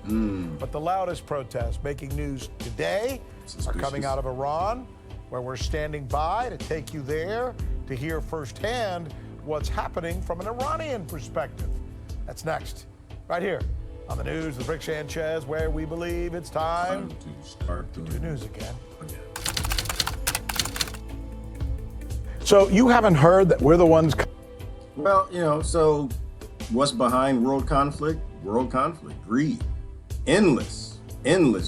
But the loudest protests making news today are coming out of Iran, where we're standing by to take you there to hear firsthand what's happening from an Iranian perspective. That's next, right here on the news with Rick Sanchez, where we believe it's time to start to do news again. So you haven't heard that we're the ones... Well, so what's behind world conflict? World conflict, greed, endless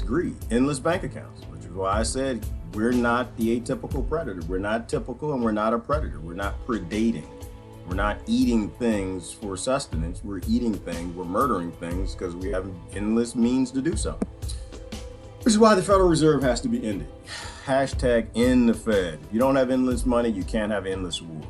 greed, endless bank accounts, which is why I said we're not the atypical predator. We're not typical and we're not a predator. We're not predating. We're not eating things for sustenance. We're eating things, we're murdering things because we have endless means to do so. Which is why the Federal Reserve has to be ended. Hashtag end the Fed. If you don't have endless money, you can't have endless war.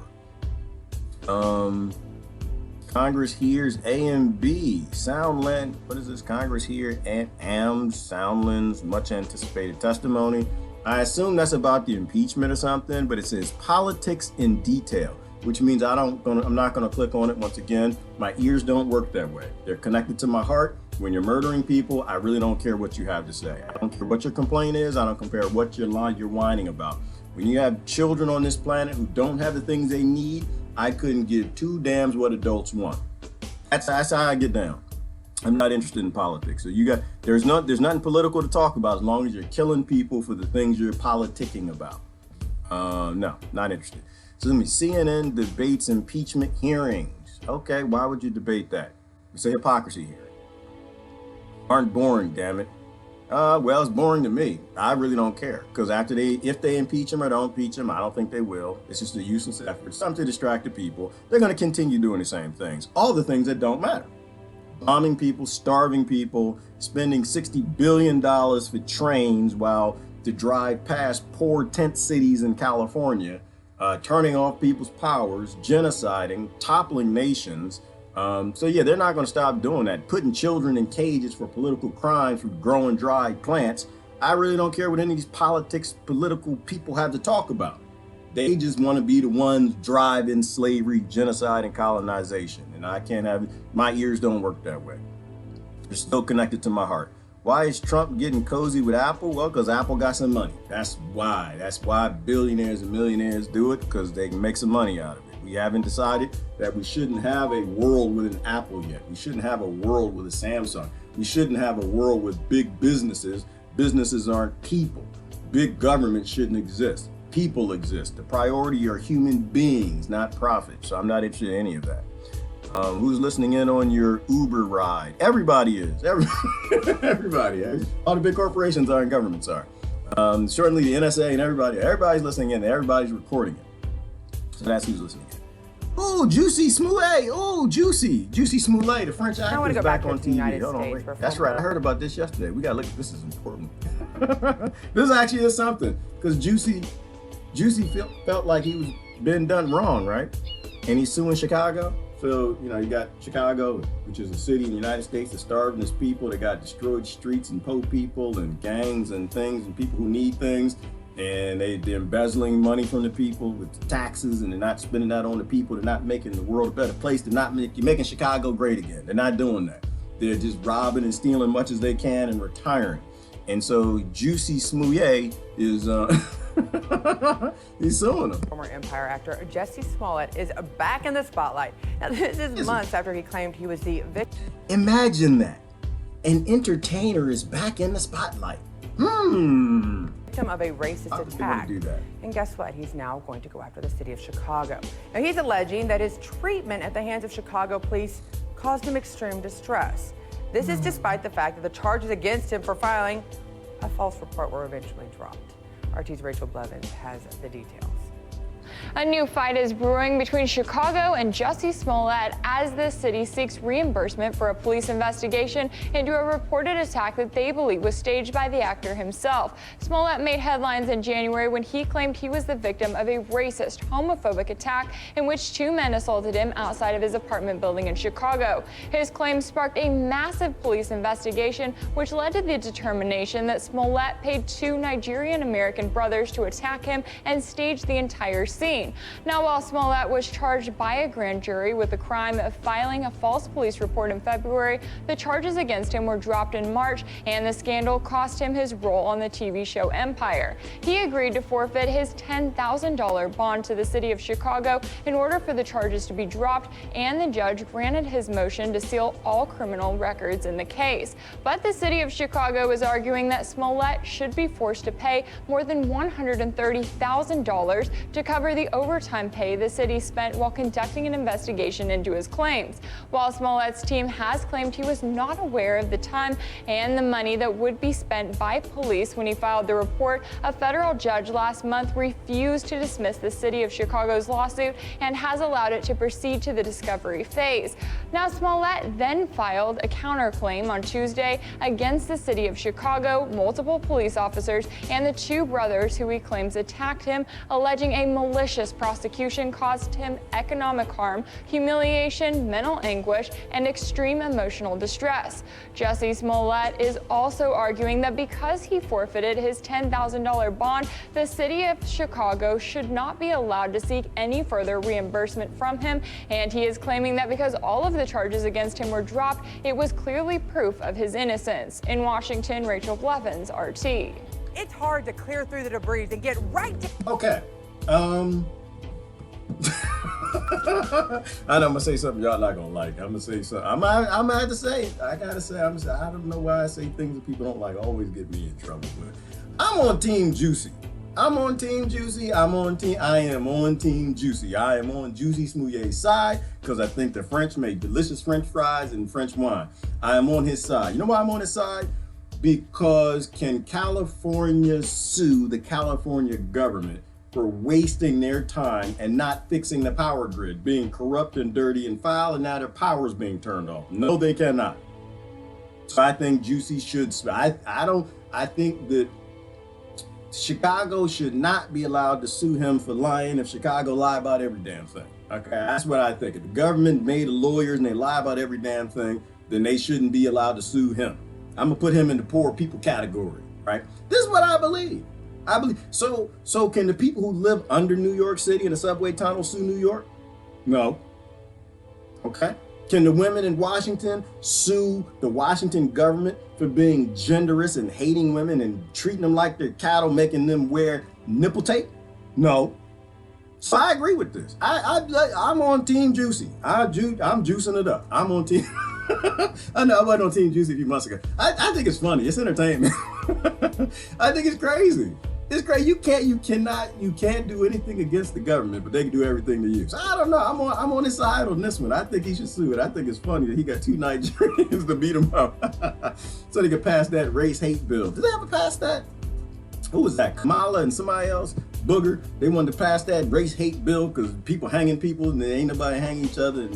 Congress hears A and B, Soundland, what is this? Congress hears Soundland's much anticipated testimony. I assume that's about the impeachment or something, but it says politics in detail, which means I'm not gonna click on it. Once again, my ears don't work that way. They're connected to my heart. When you're murdering people, I really don't care what you have to say. I don't care what your complaint is. I don't care what you're whining about. When you have children on this planet who don't have the things they need, I couldn't give two damns what adults want. That's how I get down. I'm not interested in politics. So there's nothing political to talk about as long as you're killing people for the things you're politicking about. No, not interested. So CNN debates impeachment hearings. Okay, why would you debate that? It's a hypocrisy hearing. Aren't boring, damn it. Well, it's boring to me. I really don't care, because if they impeach him or don't impeach him, I don't think they will. It's just a useless effort, something to distract the people. They're going to continue doing the same things, all the things that don't matter. Bombing people, starving people, spending $60 billion for trains to drive past poor tent cities in California, turning off people's powers, genociding, toppling nations. So yeah, they're not going to stop doing that. Putting children in cages for political crimes for growing dried plants. I really don't care what any of these political people have to talk about. They just want to be the ones driving slavery, genocide, and colonization. And I can't have it. My ears don't work that way. They're still connected to my heart. Why is Trump getting cozy with Apple? Well, because Apple got some money. That's why. That's why billionaires and millionaires do it, because they can make some money out of it. We haven't decided that we shouldn't have a world with an Apple yet. We shouldn't have a world with a Samsung. We shouldn't have a world with big businesses. Businesses aren't people. Big government shouldn't exist. People exist. The priority are human beings, not profit. So I'm not interested in any of that. Who's listening in on your Uber ride? Everybody is. Everybody. All the big corporations are and governments are. Certainly the NSA and everybody's listening in. Everybody's recording it. So that's who's listening in. Oh, Jussie Smollett. Oh, Jussie Smollett, the French actor, is back on TV. Hold on, wait. That's right. I heard about this yesterday. We got to look at this. Is important. This actually is something, because Jussie felt like he was been done wrong, right? And he's suing Chicago. So, you got Chicago, which is a city in the United States that's starving its people. They got destroyed streets and poor people and gangs and things and people who need things. And they're embezzling money from the people with taxes, and they're not spending that on the people. They're not making the world a better place. They're making Chicago great again. They're not doing that. They're just robbing and stealing much as they can and retiring. And so Jussie Smollett is he's suing them. Former Empire actor Jussie Smollett is back in the spotlight. Now, this is months after he claimed he was the victim. Imagine that. An entertainer is back in the spotlight. Victim of a racist attack. Do that. And guess what? He's now going to go after the city of Chicago. Now, he's alleging that his treatment at the hands of Chicago police caused him extreme distress. This is despite the fact that the charges against him for filing a false report were eventually dropped. RT's Rachel Blevins has the details. A new fight is brewing between Chicago and Jussie Smollett as the city seeks reimbursement for a police investigation into a reported attack that they believe was staged by the actor himself. Smollett made headlines in January when he claimed he was the victim of a racist, homophobic attack in which two men assaulted him outside of his apartment building in Chicago. His claims sparked a massive police investigation, which led to the determination that Smollett paid two Nigerian-American brothers to attack him and stage the entire scene. Now, while Smollett was charged by a grand jury with the crime of filing a false police report in February, the charges against him were dropped in March, and the scandal cost him his role on the TV show Empire. He agreed to forfeit his $10,000 bond to the city of Chicago in order for the charges to be dropped, and the judge granted his motion to seal all criminal records in the case. But the city of Chicago is arguing that Smollett should be forced to pay more than $130,000 to cover the overtime pay the city spent while conducting an investigation into his claims. While Smollett's team has claimed he was not aware of the time and the money that would be spent by police when he filed the report, a federal judge last month refused to dismiss the city of Chicago's lawsuit and has allowed it to proceed to the discovery phase. Now, Smollett then filed a counterclaim on Tuesday against the city of Chicago, multiple police officers, and the two brothers who he claims attacked him, alleging a malicious prosecution caused him economic harm, humiliation, mental anguish, and extreme emotional distress. Jussie Smollett is also arguing that because he forfeited his $10,000 bond, the city of Chicago should not be allowed to seek any further reimbursement from him, and he is claiming that because all of the charges against him were dropped, it was clearly proof of his innocence. In Washington, Rachel Blevins, RT. It's hard to clear through the debris and get right to... Okay. I know I'm gonna say something y'all not gonna like. I'm gonna say something. I'm gonna have to say it. I gotta say. I don't know why I say things that people don't like. Always get me in trouble. But I'm on Team Jussie. I am on Team Jussie. I am on Team Jussie. I am on Jussie Smollett's side because I think the French make delicious French fries and French wine. I am on his side. You know why I'm on his side? Because can California sue the California government for wasting their time and not fixing the power grid, being corrupt and dirty and foul, and now their power is being turned off? No, they cannot. So I think Jussie should. I think that Chicago should not be allowed to sue him for lying if Chicago lie about every damn thing. Okay, that's what I think. If the government made lawyers and they lie about every damn thing, then they shouldn't be allowed to sue him. I'm gonna put him in the poor people category, right? This is what I believe. So can the people who live under New York City in the subway tunnel sue New York? No. Okay. Can the women in Washington sue the Washington government for being genderous and hating women and treating them like they're cattle, making them wear nipple tape? No. So I agree with this. I'm on Team Jussie. I'm juicing it up. I'm on Team. I know I wasn't on Team Jussie a few months ago. I think it's funny. It's entertainment. I think it's crazy. It's great. You can't do anything against the government, but they can do everything to you. So I don't know. I'm on his side on this one. I think he should sue it. I think it's funny that he got 2 Nigerians to beat him up, so they could pass that race hate bill. Did they ever pass that? Who was that? Kamala and somebody else? Booger. They wanted to pass that race hate bill because people hanging people and there ain't nobody hanging each other.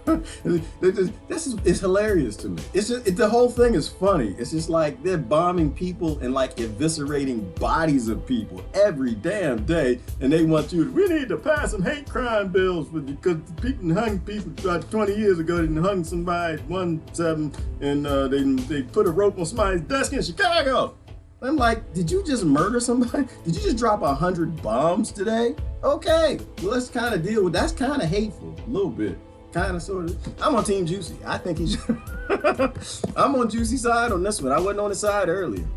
It's hilarious to me. The whole thing is funny. It's just like they're bombing people and like eviscerating bodies of people every damn day, and they want we need to pass some hate crime bills because people hung people 20 years ago. They hung somebody at 1-7 and they put a rope on somebody's desk in Chicago. I'm like, did you just murder somebody? Did you just drop 100 bombs today? Okay, well, let's kind of deal with that's kind of hateful a little bit. Kind of, sort of. I'm on Team Jussie. I think he should. I'm on Jussie's side on this one. I wasn't on his side earlier.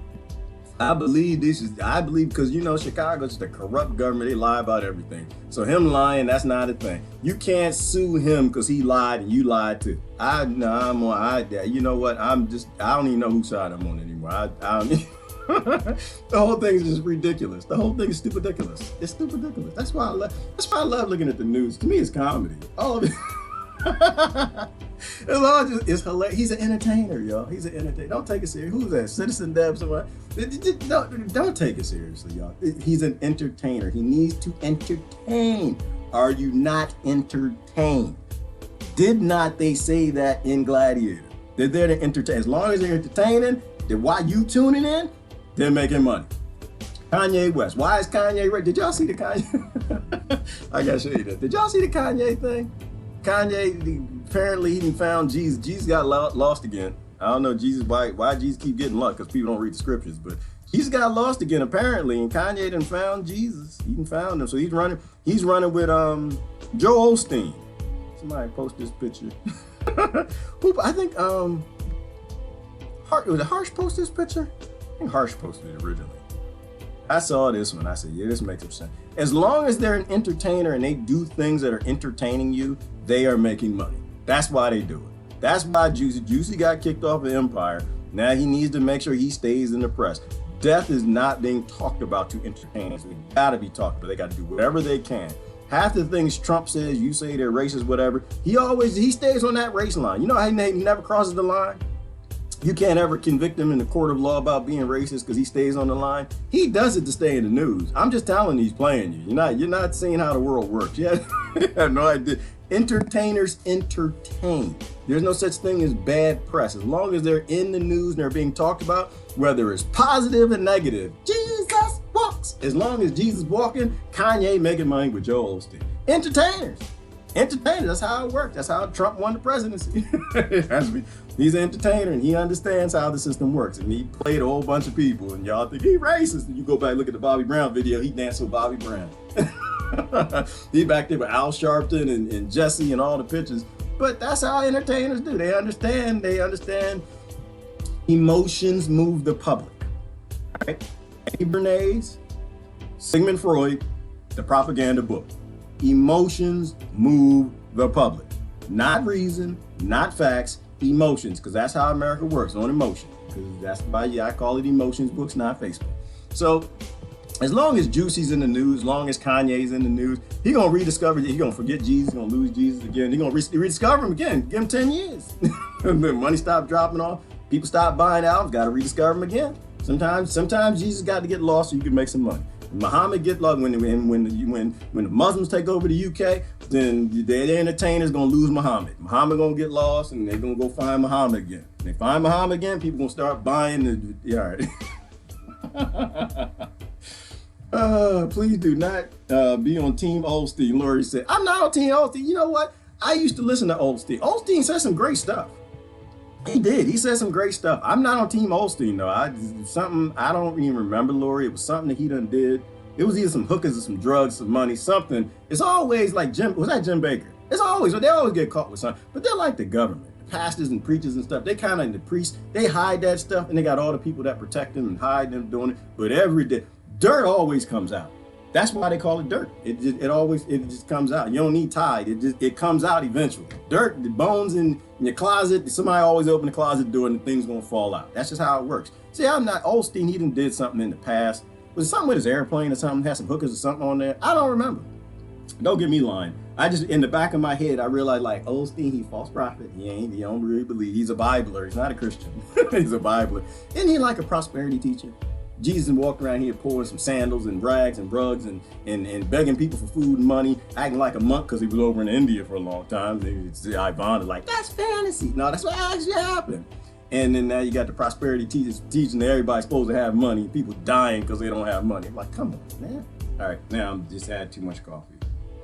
I believe because, Chicago's just a corrupt government. They lie about everything. So him lying, that's not a thing. You can't sue him because he lied and you lied too. You know what? I don't even know whose side I'm on anymore. The whole thing is just ridiculous. The whole thing is stupid ridiculous. It's stupid ridiculous. That's why I love looking at the news. To me, it's comedy. All of it. It's hilarious. He's an entertainer, y'all. He's an entertainer. Don't take it serious. Who's that? Citizen Deb? Somebody? Don't take it seriously, y'all. He's an entertainer. He needs to entertain. Are you not entertained? Did not they say that in Gladiator? They're there to entertain. As long as they're entertaining, then why you tuning in? They're making money. Kanye West. Why is Kanye right? Did y'all see the Kanye? I gotta show you that. Did y'all see the Kanye thing? Kanye, apparently he didn't found Jesus. Jesus got lost again. I don't know Jesus why Jesus keep getting lost, because people don't read the scriptures, but Jesus got lost again apparently, and Kanye done found Jesus. He done found him, so he's running with Joel Osteen. Somebody post this picture. I think was it Harsh post this picture? I think Harsh posted it originally. I saw this one. I said, yeah, this makes sense. As long as they're an entertainer and they do things that are entertaining you, they are making money. That's why they do it. That's why Jussie got kicked off of Empire. Now he needs to make sure he stays in the press. Death is not being talked about to entertainers. They gotta be talked about. They gotta do whatever they can. Half the things Trump says, you say they're racist, whatever. He stays on that race line. You know how he never crosses the line? You can't ever convict him in the court of law about being racist because he stays on the line. He does it to stay in the news. I'm just telling you, he's playing you. You're not seeing how the world works. You have no idea. Entertainers entertain. There's no such thing as bad press. As long as they're in the news and they're being talked about, whether it's positive or negative, Jesus walks. As long as Jesus walking, Kanye making money with Joel Osteen. Entertainers. That's how it works. That's how Trump won the presidency. He's an entertainer and he understands how the system works. And he played a whole bunch of people and y'all think he's racist. And you go back, look at the Bobby Brown video, he danced with Bobby Brown. He back there with Al Sharpton and Jesse and all the pictures. But that's how entertainers do. They understand emotions move the public. Right? Bernays, Sigmund Freud, the propaganda book. Emotions move the public. Not reason, not facts, emotions, because that's how America works, on emotion. Because that's why I call it emotions books, not Facebook. So as long as Jussie's in the news, as long as Kanye's in the news, he gonna rediscover, he gonna forget Jesus, he gonna lose Jesus again, he gonna rediscover him again, give him 10 years. Money stop dropping off, people stop buying albums, gotta rediscover him again. Sometimes Jesus got to get lost so you can make some money. Muhammad get lost when the Muslims take over the UK, then the entertainers gonna lose Muhammad. Muhammad gonna get lost and they're gonna go find Muhammad again. When they find Muhammad again, people gonna start buying the all right. Please do not be on Team Osteen. Lori said, I'm not on Team Osteen. You know what? I used to listen to Osteen. Osteen said some great stuff. He did. He said some great stuff. I'm not on Team Osteen though. I don't even remember, Lori. It was something that he done did. It was either some hookers or some drugs, some money, something. It's always like Jim Baker? They always get caught with something. But they're like the government. The pastors and preachers and stuff. They kind of, the priests, they hide that stuff and they got all the people that protect them and hide them doing it. But every day, dirt always comes out. That's why they call it dirt. It just comes out. You don't need Tide. It comes out eventually. Dirt, the bones in your closet. Somebody always open the closet door and the thing's gonna fall out. That's just how it works. See, I'm not Osteen. He done did something in the past. Was it something with his airplane or something? Had some hookers or something on there? I don't remember. Don't get me lying. I just, in the back of my head, I realized like Osteen, he false prophet. He don't really believe. He's a Bibler. He's not a Christian. He's a Bibler. Isn't he like a prosperity teacher? Jesus walked around here pouring some sandals and rags and rugs and begging people for food and money, acting like a monk because he was over in India for a long time. Ivan is like, that's fantasy. No, that's what actually happened. And then now you got the prosperity teachers teaching that everybody's supposed to have money, people dying because they don't have money. I'm like, come on, man. All right, now I'm just had too much coffee.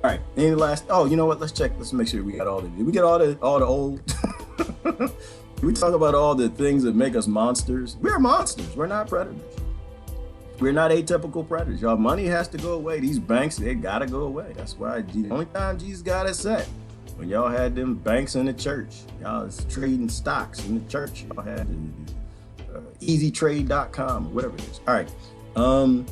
All right, any last, oh, you know what? Let's make sure we got all the, did we get all the old, we talk about all the things that make us monsters. We're monsters, we're not predators. We're not atypical predators. Y'all, money has to go away. These banks, they gotta go away. That's why the only time Jesus got it set, when y'all had them banks in the church. Y'all was trading stocks in the church. Y'all had easytrade.com or whatever it is. All right.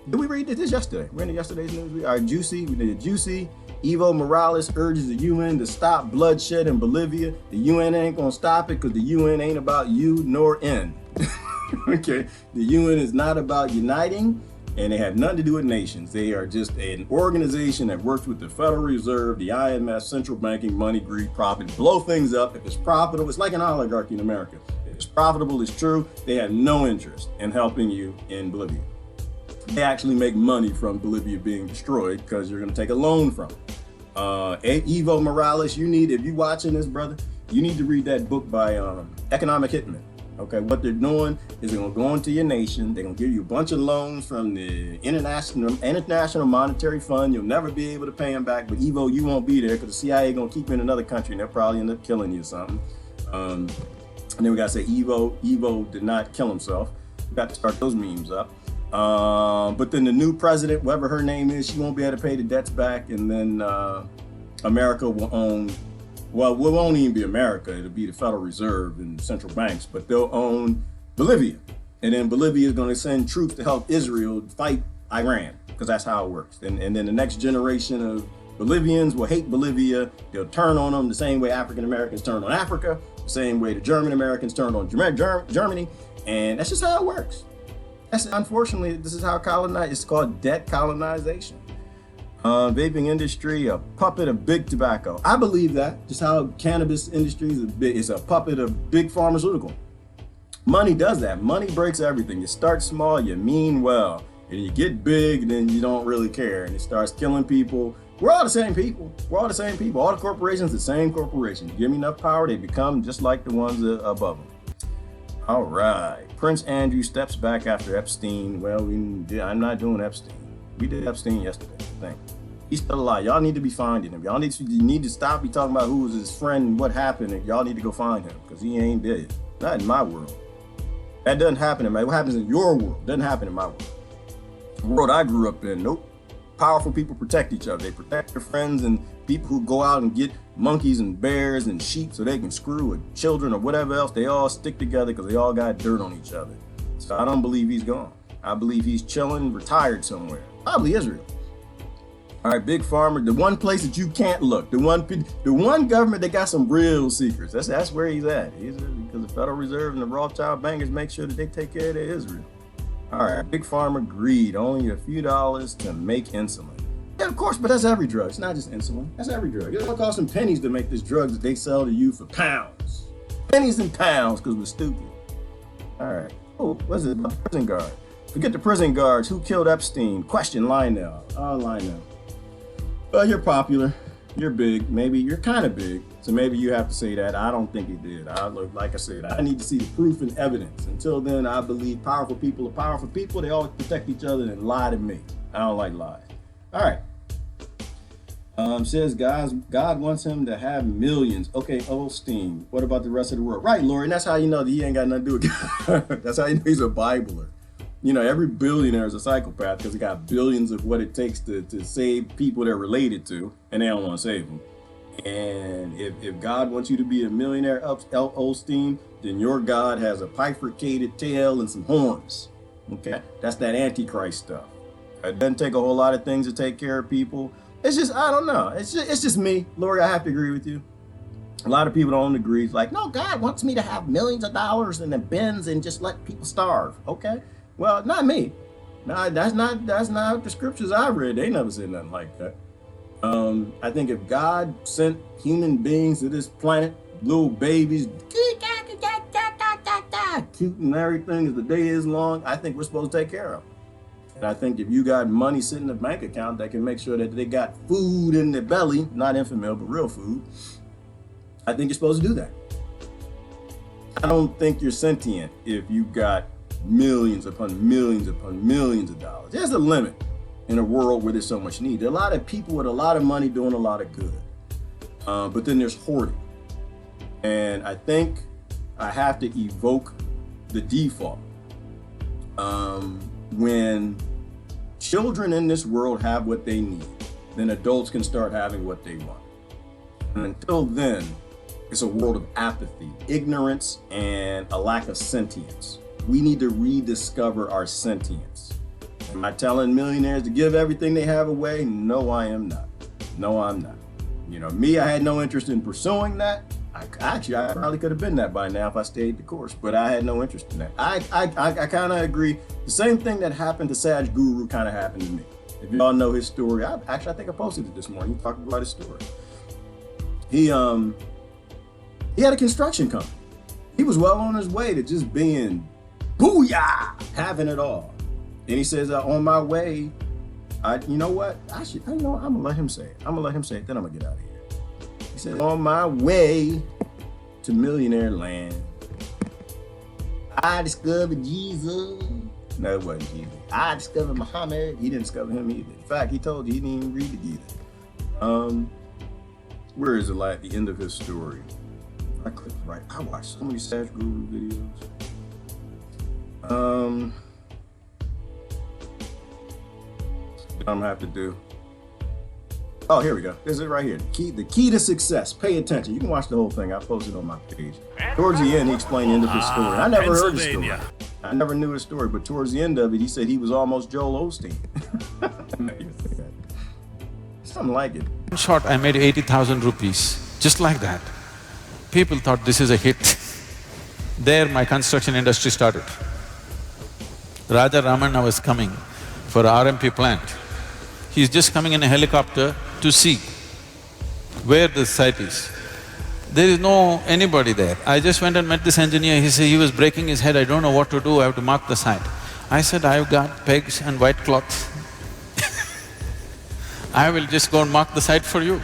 Did we read this yesterday? We're in yesterday's news. All right, Jussie, we did Jussie. Evo Morales urges the UN to stop bloodshed in Bolivia. The UN ain't gonna stop it because the UN ain't about you nor N. Okay, the UN is not about uniting, and they have nothing to do with nations. They are just an organization that works with the Federal Reserve, the IMF, central banking, money, greed, profit, blow things up. If it's profitable, it's like an oligarchy in America. If it's profitable, it's true. They have no interest in helping you in Bolivia. They actually make money from Bolivia being destroyed because you're going to take a loan from it. Evo Morales, if you're watching this, brother, you need to read that book by Economic Hitman. Okay, what they're doing is they're gonna go into your nation. They're gonna give you a bunch of loans from the International Monetary Fund. You'll never be able to pay them back, but Evo, you won't be there because the CIA gonna keep you in another country and they'll probably end up killing you or something. And then we gotta say Evo did not kill himself. We got to start those memes up. But then the new president, whatever her name is, she won't be able to pay the debts back, and then America will own. Well, it won't even be America. It'll be the Federal Reserve and central banks, but they'll own Bolivia. And then Bolivia is going to send troops to help Israel fight Iran, because that's how it works. And then the next generation of Bolivians will hate Bolivia. They'll turn on them the same way African Americans turned on Africa, the same way the German Americans turned on Germany. And that's just how it works. Unfortunately, this is how it's called debt colonization. Vaping industry, a puppet of big tobacco. I believe that, just how cannabis industry is a puppet of big pharmaceutical. Money does that. Money breaks everything. You start small, you mean well. And you get big, then you don't really care. And it starts killing people. We're all the same people. All the corporations, the same corporation. You give me enough power, they become just like the ones above them. All right. Prince Andrew steps back after Epstein. Well, I'm not doing Epstein. We did Epstein yesterday, I think. He's still alive. Y'all need to be finding him. You need to stop talking about who was his friend and what happened. And y'all need to go find him because he ain't dead. Not in my world. That doesn't happen in my. What happens in your world doesn't happen in my world. The world I grew up in, nope. Powerful people protect each other. They protect their friends and people who go out and get monkeys and bears and sheep so they can screw with children or whatever else. They all stick together because they all got dirt on each other. So I don't believe he's gone. I believe he's chilling, retired somewhere. Probably Israel. All right, big pharma, the one place that you can't look, the one government that got some real secrets. That's where he's at. Because the Federal Reserve and the Rothschild bankers make sure that they take care of their Israel. All right, big pharma greed, only a few dollars to make insulin. Yeah, of course, but that's every drug. It's not just insulin. That's every drug. It'll cost them pennies to make this drug that they sell to you for pounds. Pennies and pounds because we're stupid. All right. Oh, what's it about? Prison guard. Forget the prison guards. Who killed Epstein? Question Lionel. Oh, Lionel. Well, you're popular. You're big. Maybe you're kind of big. So maybe you have to say that. I don't think he did. Like I said, I need to see the proof and evidence. Until then, I believe powerful people are powerful people. They always protect each other and lie to me. I don't like lies. All right. Says God wants him to have millions. Okay, Osteen. What about the rest of the world? Right, Lori. And that's how you know that he ain't got nothing to do with God. That's how you know he's a Bibler. You know, every billionaire is a psychopath because he got billions of what it takes to save people they're related to, and they don't want to save them. And if God wants you to be a millionaire, Osteen, then your God has a bifurcated tail and some horns. Okay, that's that Antichrist stuff. It doesn't take a whole lot of things to take care of people. It's just, I don't know. It's just me. Lori, I have to agree with you. A lot of people don't agree. It's like, no, God wants me to have millions of dollars in the bins and just let people starve. Okay. Well, not me. No, that's not the scriptures I read. They never said nothing like that. I think if God sent human beings to this planet, little babies, cute and everything as the day is long, I think we're supposed to take care of them. And I think if you got money sitting in a bank account that can make sure that they got food in their belly, not infant milk, but real food, I think you're supposed to do that. I don't think you're sentient if you got millions upon millions upon millions of dollars. There's a limit in a world where there's so much need. There are a lot of people with a lot of money doing a lot of good. But then there's hoarding. And I think I have to evoke the default. When children in this world have what they need, then adults can start having what they want. And until then, it's a world of apathy, ignorance, and a lack of sentience. We need to rediscover our sentience. Am I telling millionaires to give everything they have away? No, I am not. No, I'm not. You know, me, I had no interest in pursuing that. I probably could have been that by now if I stayed the course, but I had no interest in that. I kind of agree. The same thing that happened to Sadhguru kind of happened to me. If you all know his story, I think I posted it this morning. He talked about his story. He had a construction company. He was well on his way to just being booyah, having it all. And he says, on my way, you know what? I'm gonna let him say it. I'm gonna let him say it, then I'm gonna get out of here. He said, on my way to millionaire land, I discovered Jesus. No, it wasn't Jesus. I discovered Muhammad. He didn't discover him either. In fact, he told you he didn't even read it either. Where is it like the end of his story? I clicked right. I watched so many Sadhguru videos. What I'm gonna have to do. Oh, here we go. This is it right here. The key to success. Pay attention. You can watch the whole thing. I posted it on my page. Towards the end, he explained the end of his story. I never heard his story. I never knew his story, but towards the end of it, he said he was almost Joel Osteen. Something like it. In short, I made 80,000 rupees, just like that. People thought this is a hit. There my construction industry started. Raja Ramana was coming for RMP plant. He's just coming in a helicopter to see where the site is. There is no anybody there. I just went and met this engineer. He said he was breaking his head, I don't know what to do, I have to mark the site. I said, I've got pegs and white cloth. I will just go and mark the site for you.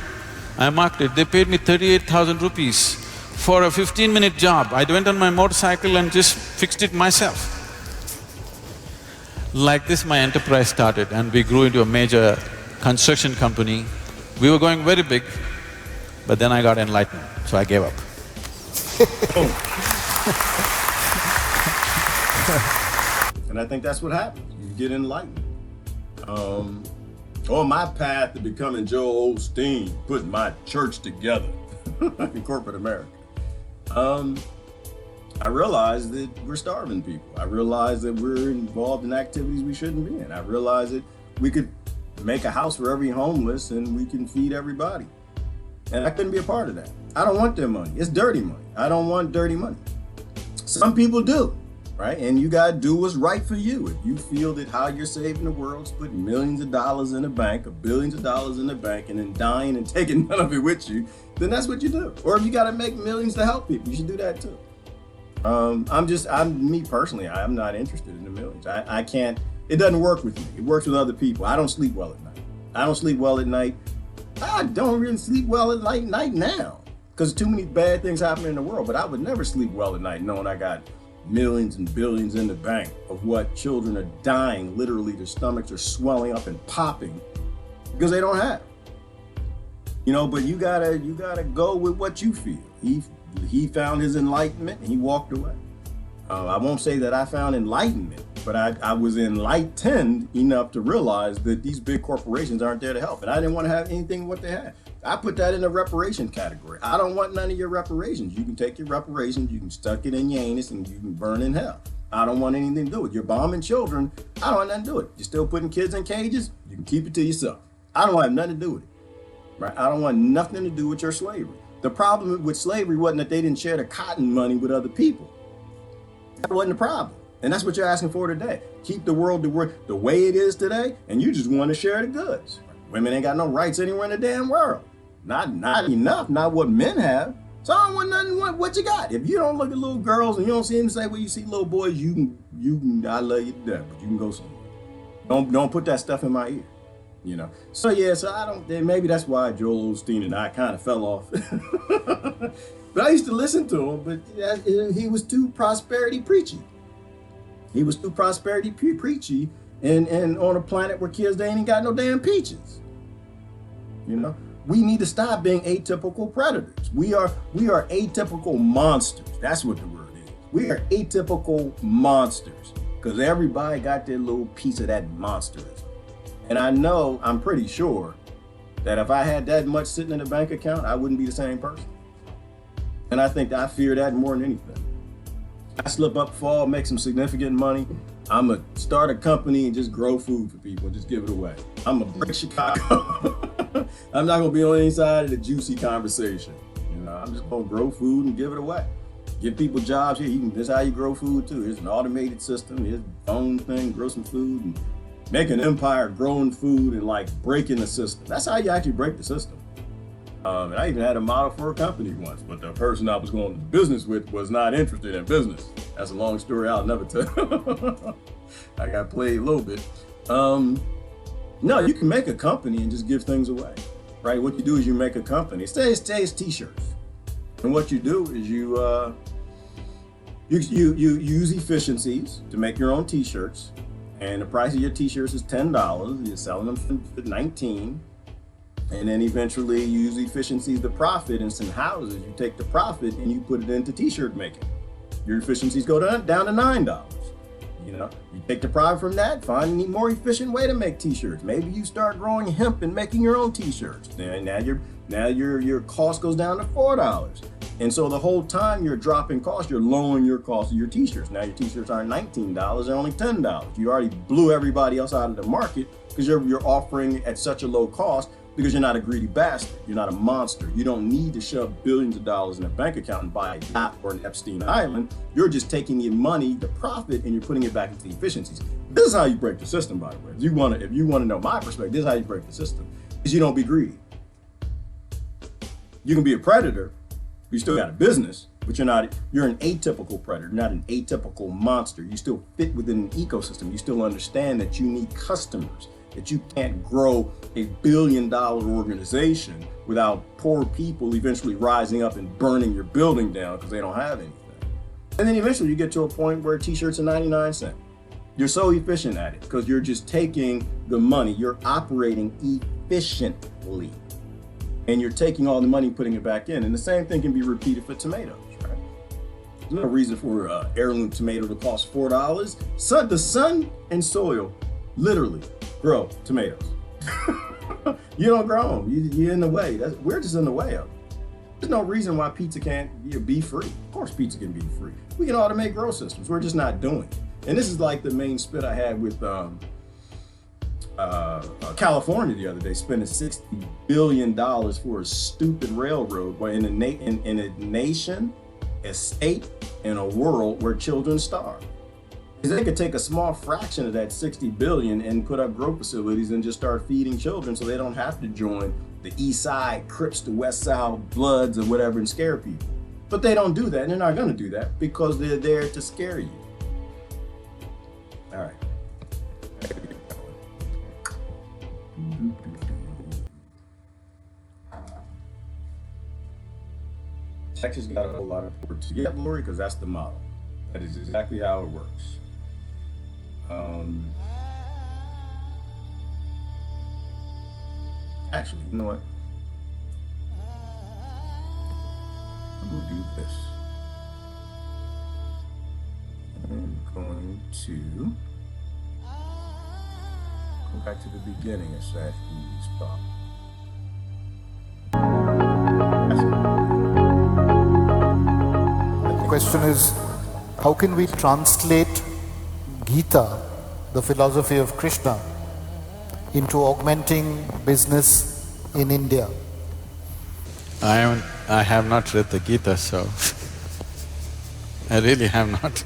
I marked it. They paid me 38,000 rupees for a 15-minute job. I went on my motorcycle and just fixed it myself. Like this, my enterprise started and we grew into a major construction company. We were going very big, but then I got enlightened, so I gave up. And I think that's what happens. You get enlightened. On my path to becoming Joel Osteen, putting my church together in corporate America, I realized that we're starving people. I realized that we're involved in activities we shouldn't be in. I realized that we could make a house for every homeless and we can feed everybody. And I couldn't be a part of that. I don't want their money. It's dirty money. I don't want dirty money. Some people do, right? And you gotta do what's right for you. If you feel that how you're saving the world is putting millions of dollars in the bank or billions of dollars in the bank and then dying and taking none of it with you, then that's what you do. Or if you gotta make millions to help people, you should do that too. Me personally, I'm not interested in the millions. I can't, it doesn't work with me. It works with other people. I don't sleep well at night. I don't sleep well at night. I don't really sleep well at night now because too many bad things happen in the world, but I would never sleep well at night knowing I got millions and billions in the bank of what children are dying, literally their stomachs are swelling up and popping because they don't have. You know, but you gotta go with what you feel. He found his enlightenment and he walked away. I won't say that I found enlightenment, but I was enlightened enough to realize that these big corporations aren't there to help. And I didn't want to have anything what they had. I put that in the reparation category. I don't want none of your reparations. You can take your reparations, you can stuck it in your anus and you can burn in hell. I don't want anything to do with it. You're bombing children. I don't want nothing to do with it. You're still putting kids in cages. You can keep it to yourself. I don't have nothing to do with it. Right? I don't want nothing to do with your slavery. The problem with slavery wasn't that they didn't share the cotton money with other people. That wasn't the problem. And that's what you're asking for today. Keep the world the way it is today, and you just want to share the goods. Women ain't got no rights anywhere in the damn world. Not enough, not what men have. So I don't want nothing, what you got. If you don't look at little girls and you don't see them say, well, you see little boys, you can, I love you to death, but you can go somewhere. Don't put that stuff in my ear. You know, so yeah, so I don't, maybe that's why Joel Osteen and I kind of fell off. But I used to listen to him, but he was too prosperity preachy. He was too prosperity preachy and on a planet where kids, they ain't got no damn peaches. You know, we need to stop being atypical predators. We are atypical monsters. That's what the word is. We are atypical monsters because everybody got their little piece of that monsterism. And I'm pretty sure that if I had that much sitting in a bank account, I wouldn't be the same person. And I think I fear that more than anything. I slip up, fall, make some significant money. I'm gonna start a company and just grow food for people and just give it away. I'm gonna break Chicago. I'm not gonna be on any side of the juicy conversation. You know, I'm just gonna grow food and give it away. Give people jobs here. This is how you grow food too. Here's an automated system. Here's a phone thing, grow some food and make an empire growing food and like breaking the system. That's how you actually break the system. And I even had a model for a company once, but the person I was going to business with was not interested in business. That's a long story I'll never tell. I got played a little bit. No, you can make a company and just give things away, right? What you do is you make a company. Say it's t-shirts. And what you do is you use efficiencies to make your own t-shirts. And the price of your t-shirts is $10. You're selling them for $19. And then eventually you use efficiencies to profit in some houses. You take the profit and you put it into t-shirt making. Your efficiencies go down to $9. You know, you take the profit from that, find a more efficient way to make t-shirts. Maybe you start growing hemp and making your own t-shirts. Now your cost goes down to $4. And so the whole time you're dropping costs, you're lowering your cost of your t-shirts. Now your t-shirts aren't $19, they're only $10. You already blew everybody else out of the market because you're offering at such a low cost because you're not a greedy bastard. You're not a monster. You don't need to shove billions of dollars in a bank account and buy a yacht or an Epstein Island. You're just taking the money, the profit, and you're putting it back into the efficiencies. This is how you break the system, by the way. If you want to know my perspective, this is how you break the system. Is you don't be greedy. You can be a predator, but you still got a business, but you're an atypical predator, not an atypical monster. You still fit within an ecosystem. You still understand that you need customers, that you can't grow a $1 billion organization without poor people eventually rising up and burning your building down because they don't have anything. And then eventually you get to a point where t-shirts are 99 cents. You're so efficient at it because you're just taking the money, you're operating efficiently. And you're taking all the money and putting it back in. And the same thing can be repeated for tomatoes, right? There's no reason for an heirloom tomato to cost $4. The sun and soil literally grow tomatoes. You don't grow them, you're in the way. We're just in the way of it. There's no reason why pizza can't be free. Of course pizza can be free. We can automate grow systems, we're just not doing it. And this is like the main spit I had with California the other day, spending $60 billion for a stupid railroad, where in a nation, a state, in a world where children starve. Because they could take a small fraction of that $60 billion and put up growth facilities and just start feeding children, so they don't have to join the East Side Crips, the West Side Bloods, or whatever, and scare people. But they don't do that, and they're not going to do that because they're there to scare you. All right. Texas got a whole lot of work to get, Lori, because that's the model. That is exactly how it works. Actually, you know what? I'm going to do this. I'm going to go back to the beginning of Sadhguru's thought. The question is, how can we translate Gita, the philosophy of Krishna, into augmenting business in India? I have not read the Gita, so I really have not.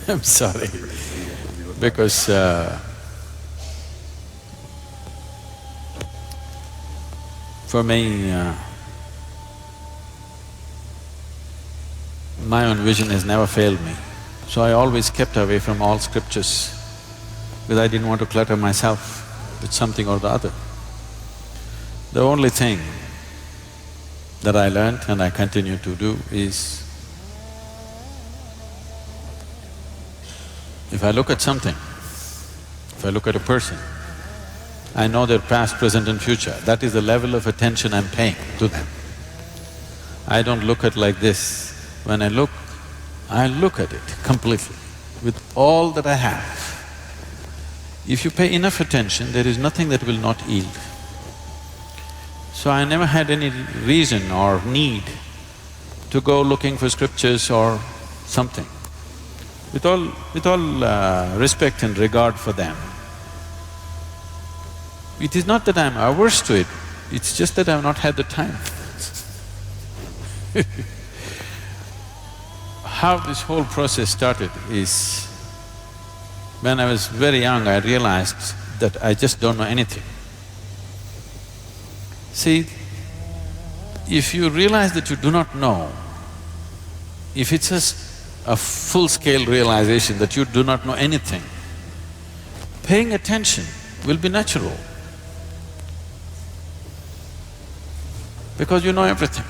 I'm sorry, because for me, my own vision has never failed me. So I always kept away from all scriptures because I didn't want to clutter myself with something or the other. The only thing that I learned and I continue to do is, if I look at something, if I look at a person, I know their past, present and future. That is the level of attention I'm paying to them. I don't look at like this. When I look at it completely, with all that I have. If you pay enough attention, there is nothing that will not yield. So I never had any reason or need to go looking for scriptures or something. With all respect and regard for them, it is not that I'm averse to it, it's just that I've not had the time. How this whole process started is, when I was very young, I realized that I just don't know anything. See, if you realize that you do not know, if it's a full-scale realization that you do not know anything, paying attention will be natural, because you know everything.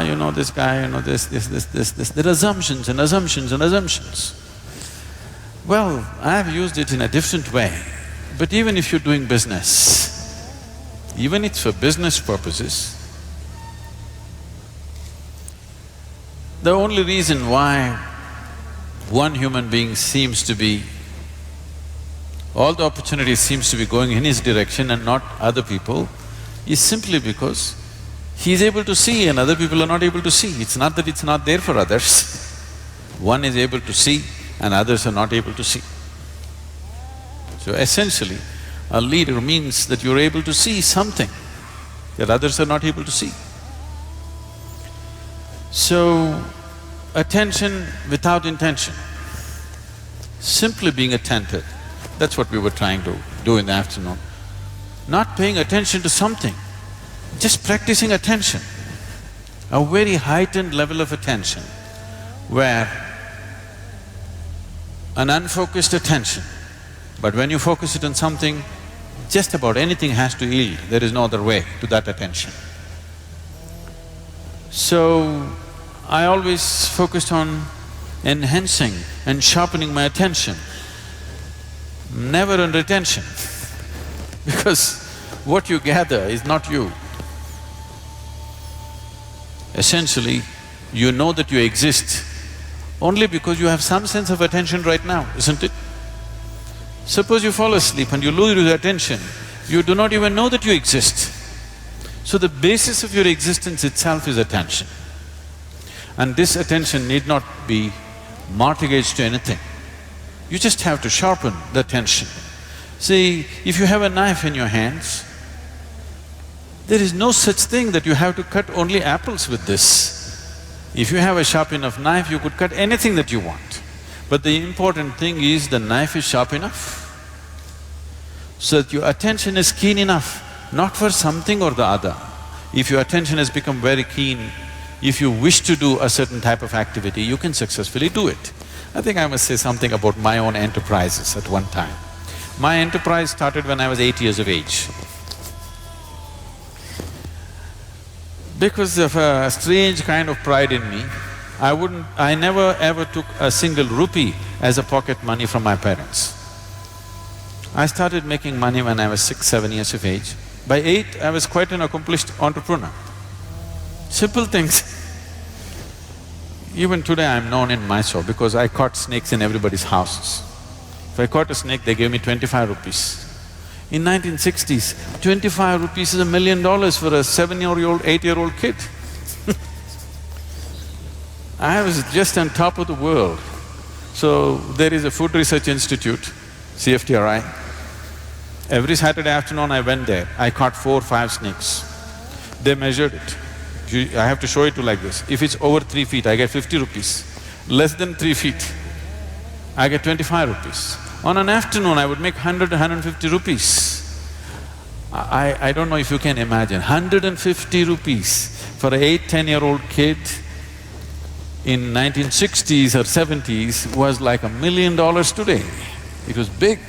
You know this guy, you know this. There are assumptions and assumptions and assumptions. Well, I've used it in a different way, but even if you're doing business, even if it's for business purposes, the only reason why one human being seems to be… all the opportunities seems to be going in his direction and not other people is simply because he is able to see and other people are not able to see. It's not that it's not there for others. One is able to see and others are not able to see. So essentially, a leader means that you're able to see something that others are not able to see. So, attention without intention, simply being attentive, that's what we were trying to do in the afternoon. Not paying attention to something, just practicing attention, a very heightened level of attention where an unfocused attention, but when you focus it on something, just about anything has to yield, there is no other way to that attention. So, I always focused on enhancing and sharpening my attention, never on retention, because what you gather is not you. Essentially, you know that you exist only because you have some sense of attention right now, isn't it? Suppose you fall asleep and you lose your attention, you do not even know that you exist. So the basis of your existence itself is attention. And this attention need not be mortgaged to anything. You just have to sharpen the attention. See, if you have a knife in your hands, there is no such thing that you have to cut only apples with this. If you have a sharp enough knife, you could cut anything that you want. But the important thing is the knife is sharp enough, so that your attention is keen enough, not for something or the other. If your attention has become very keen, if you wish to do a certain type of activity, you can successfully do it. I think I must say something about my own enterprises at one time. My enterprise started when I was 8 years of age. Because of a strange kind of pride in me, I never ever took a single rupee as a pocket money from my parents. I started making money when I was 6, 7 years of age. By 8, I was quite an accomplished entrepreneur. Simple things. Even today I'm known in Mysore because I caught snakes in everybody's houses. If I caught a snake, they gave me 25 rupees. In 1960s, 25 rupees is $1 million for a 7-year-old, 8-year-old kid. I was just on top of the world. So there is a Food Research Institute, CFTRI. Every Saturday afternoon I went there, I caught 4 or 5 snakes. They measured it. I have to show it to you like this. If it's over 3 feet, I get 50 rupees. Less than 3 feet, I get 25 rupees. On an afternoon, I would make 100 to 150 rupees. I don't know if you can imagine, 150 rupees for an 8, 10-year-old kid in 1960s or 70s was like $1 million today. It was big.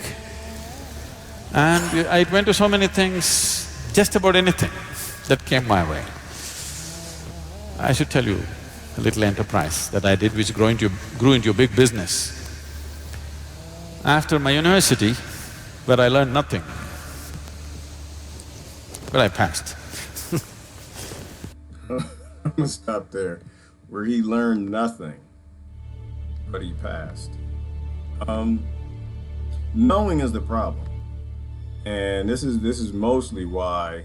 And I went to so many things, just about anything that came my way. I should tell you a little enterprise that I did which grew into a big business. After my university, where I learned nothing, but I passed. I'm gonna stop there, where he learned nothing, but he passed. Knowing is the problem. And this is mostly why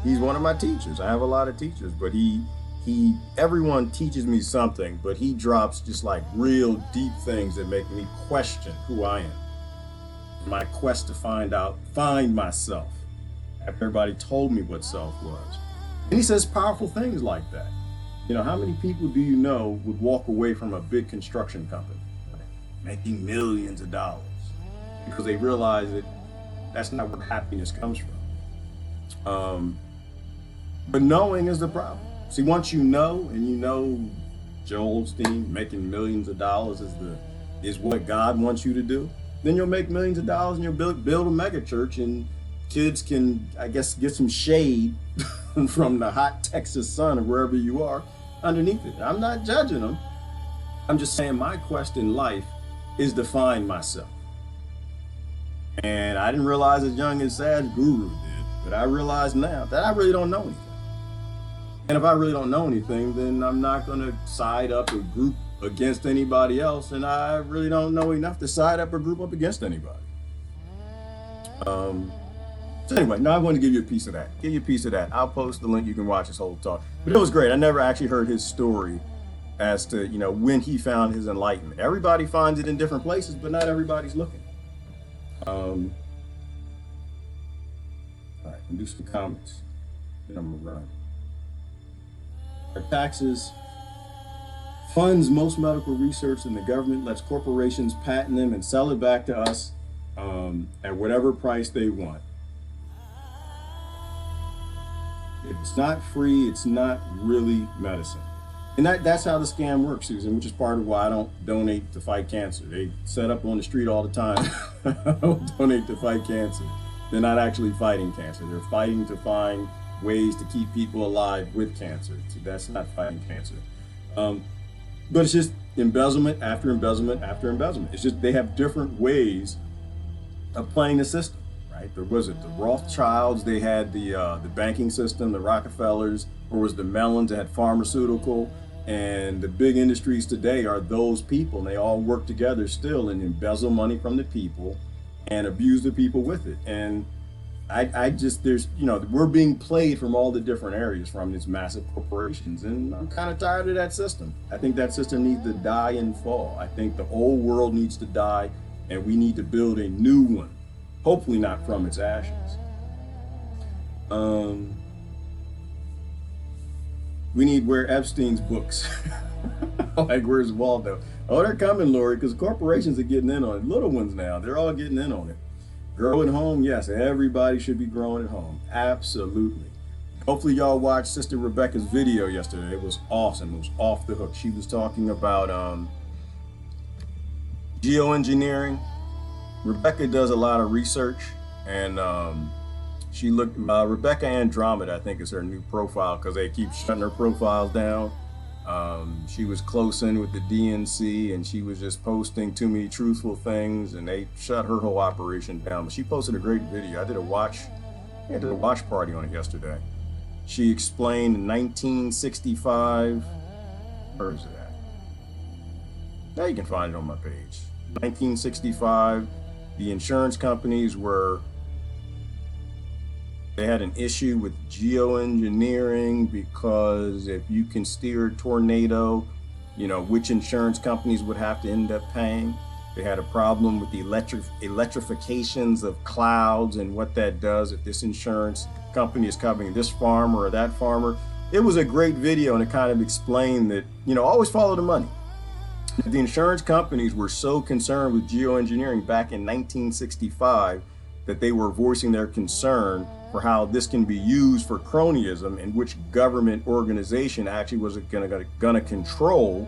he's one of my teachers. I have a lot of teachers, but everyone teaches me something, but he drops just like real deep things that make me question who I am. My quest to find myself after everybody told me what self was. And he says powerful things like that. You know, how many people do you know would walk away from a big construction company making millions of dollars because they realize that that's not where happiness comes from. But knowing is the problem. See, once you know, and you know Joel Osteen making millions of dollars is what God wants you to do, then you'll make millions of dollars and you'll build a mega church, and kids can, I guess, get some shade from the hot Texas sun or wherever you are underneath it. I'm not judging them. I'm just saying my quest in life is to find myself. And I didn't realize as young as Sadhguru did, but I realize now that I really don't know anything. And if I really don't know anything, then I'm not gonna side up or group against anybody else, and I really don't know enough to side up or group up against anybody. So anyway, now I'm going to give you a piece of that. Give you a piece of that. I'll post the link, you can watch this whole talk. But it was great. I never actually heard his story as to, you know, when he found his enlightenment. Everybody finds it in different places, but not everybody's looking. All right, I'll do some comments, then I'm gonna run. Our taxes funds most medical research, and the government lets corporations patent them and sell it back to us at whatever price they want. If it's not free, it's not really medicine. And that's how the scam works, Susan, which is part of why I don't donate to fight cancer. They set up on the street all the time. I don't donate to fight cancer. They're not actually fighting cancer. They're fighting to find ways to keep people alive with cancer. So that's not fighting cancer. But it's just embezzlement after embezzlement after embezzlement. It's just they have different ways of playing the system, right? There was it the Rothschilds, they had the banking system, the Rockefellers, or was the Mellons that had pharmaceutical, and the big industries today are those people, and they all work together still and embezzle money from the people and abuse the people with it. And I just, there's, you know, we're being played from all the different areas from these massive corporations, and I'm kind of tired of that system. I think that system needs to die and fall. I think the old world needs to die, and we need to build a new one, hopefully not from its ashes. We need Where Epstein's books. Like, where's Waldo? Oh, they're coming, Lori, because corporations are getting in on it. Little ones now, they're all getting in on it. Grow at home, yes, everybody should be growing at home. Absolutely. Hopefully y'all watched Sister Rebecca's video yesterday. It was awesome. It was off the hook. She was talking about geoengineering. Rebecca does a lot of research, and she looked, Rebecca Andromeda, I think is her new profile, because they keep shutting her profiles down. She was close in with the DNC, and she was just posting too many truthful things, and they shut her whole operation down. But she posted a great video. I did a watch party on it yesterday. She explained in 1965, where is it at? Now you can find it on my page. 1965, the insurance companies they had an issue with geoengineering, because if you can steer a tornado, you know, which insurance companies would have to end up paying. They had a problem with the electrifications of clouds and what that does if this insurance company is covering this farmer or that farmer. It was a great video, and it kind of explained that, you know, always follow the money. The insurance companies were so concerned with geoengineering back in 1965 that they were voicing their concern for how this can be used for cronyism, and which government organization actually was gonna control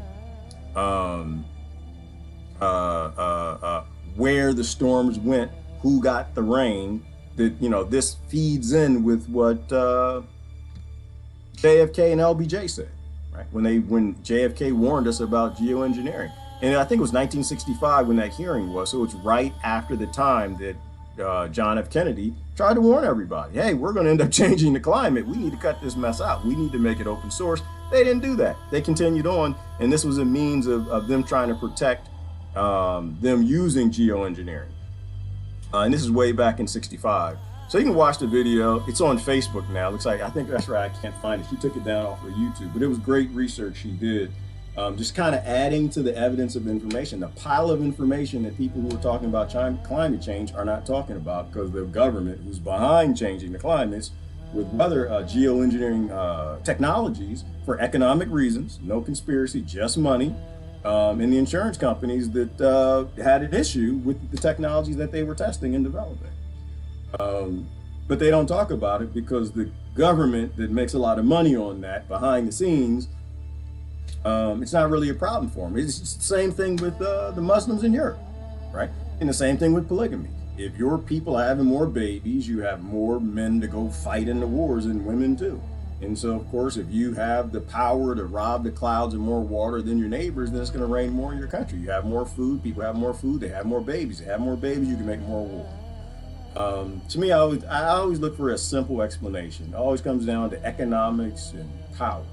where the storms went, who got the rain. That, you know, this feeds in with what JFK and LBJ said, right? When JFK warned us about geoengineering, and I think it was 1965 when that hearing was. So it's right after the time that John F. Kennedy tried to warn everybody, hey, we're going to end up changing the climate. We need to cut this mess out. We need to make it open source. They didn't do that. They continued on, and this was a means of them trying to protect them using geoengineering. And this is way back in 65. So you can watch the video. It's on Facebook now. Looks like, I think that's right, I can't find it. She took it down off of YouTube, but it was great research she did. Just kind of adding to the evidence of information, the pile of information that people who are talking about climate change are not talking about, because the government who's behind changing the climates with other geoengineering technologies for economic reasons, no conspiracy, just money, and the insurance companies that had an issue with the technologies that they were testing and developing. But they don't talk about it because the government that makes a lot of money on that behind the scenes, it's not really a problem for them. It's just the same thing with the Muslims in Europe, right? And the same thing with polygamy. If your people are having more babies, you have more men to go fight in the wars and women too. And so, of course, if you have the power to rob the clouds of more water than your neighbors, then it's going to rain more in your country. You have more food, people have more food, they have more babies. They have more babies, you can make more war. To me, I always look for a simple explanation. It always comes down to economics and power.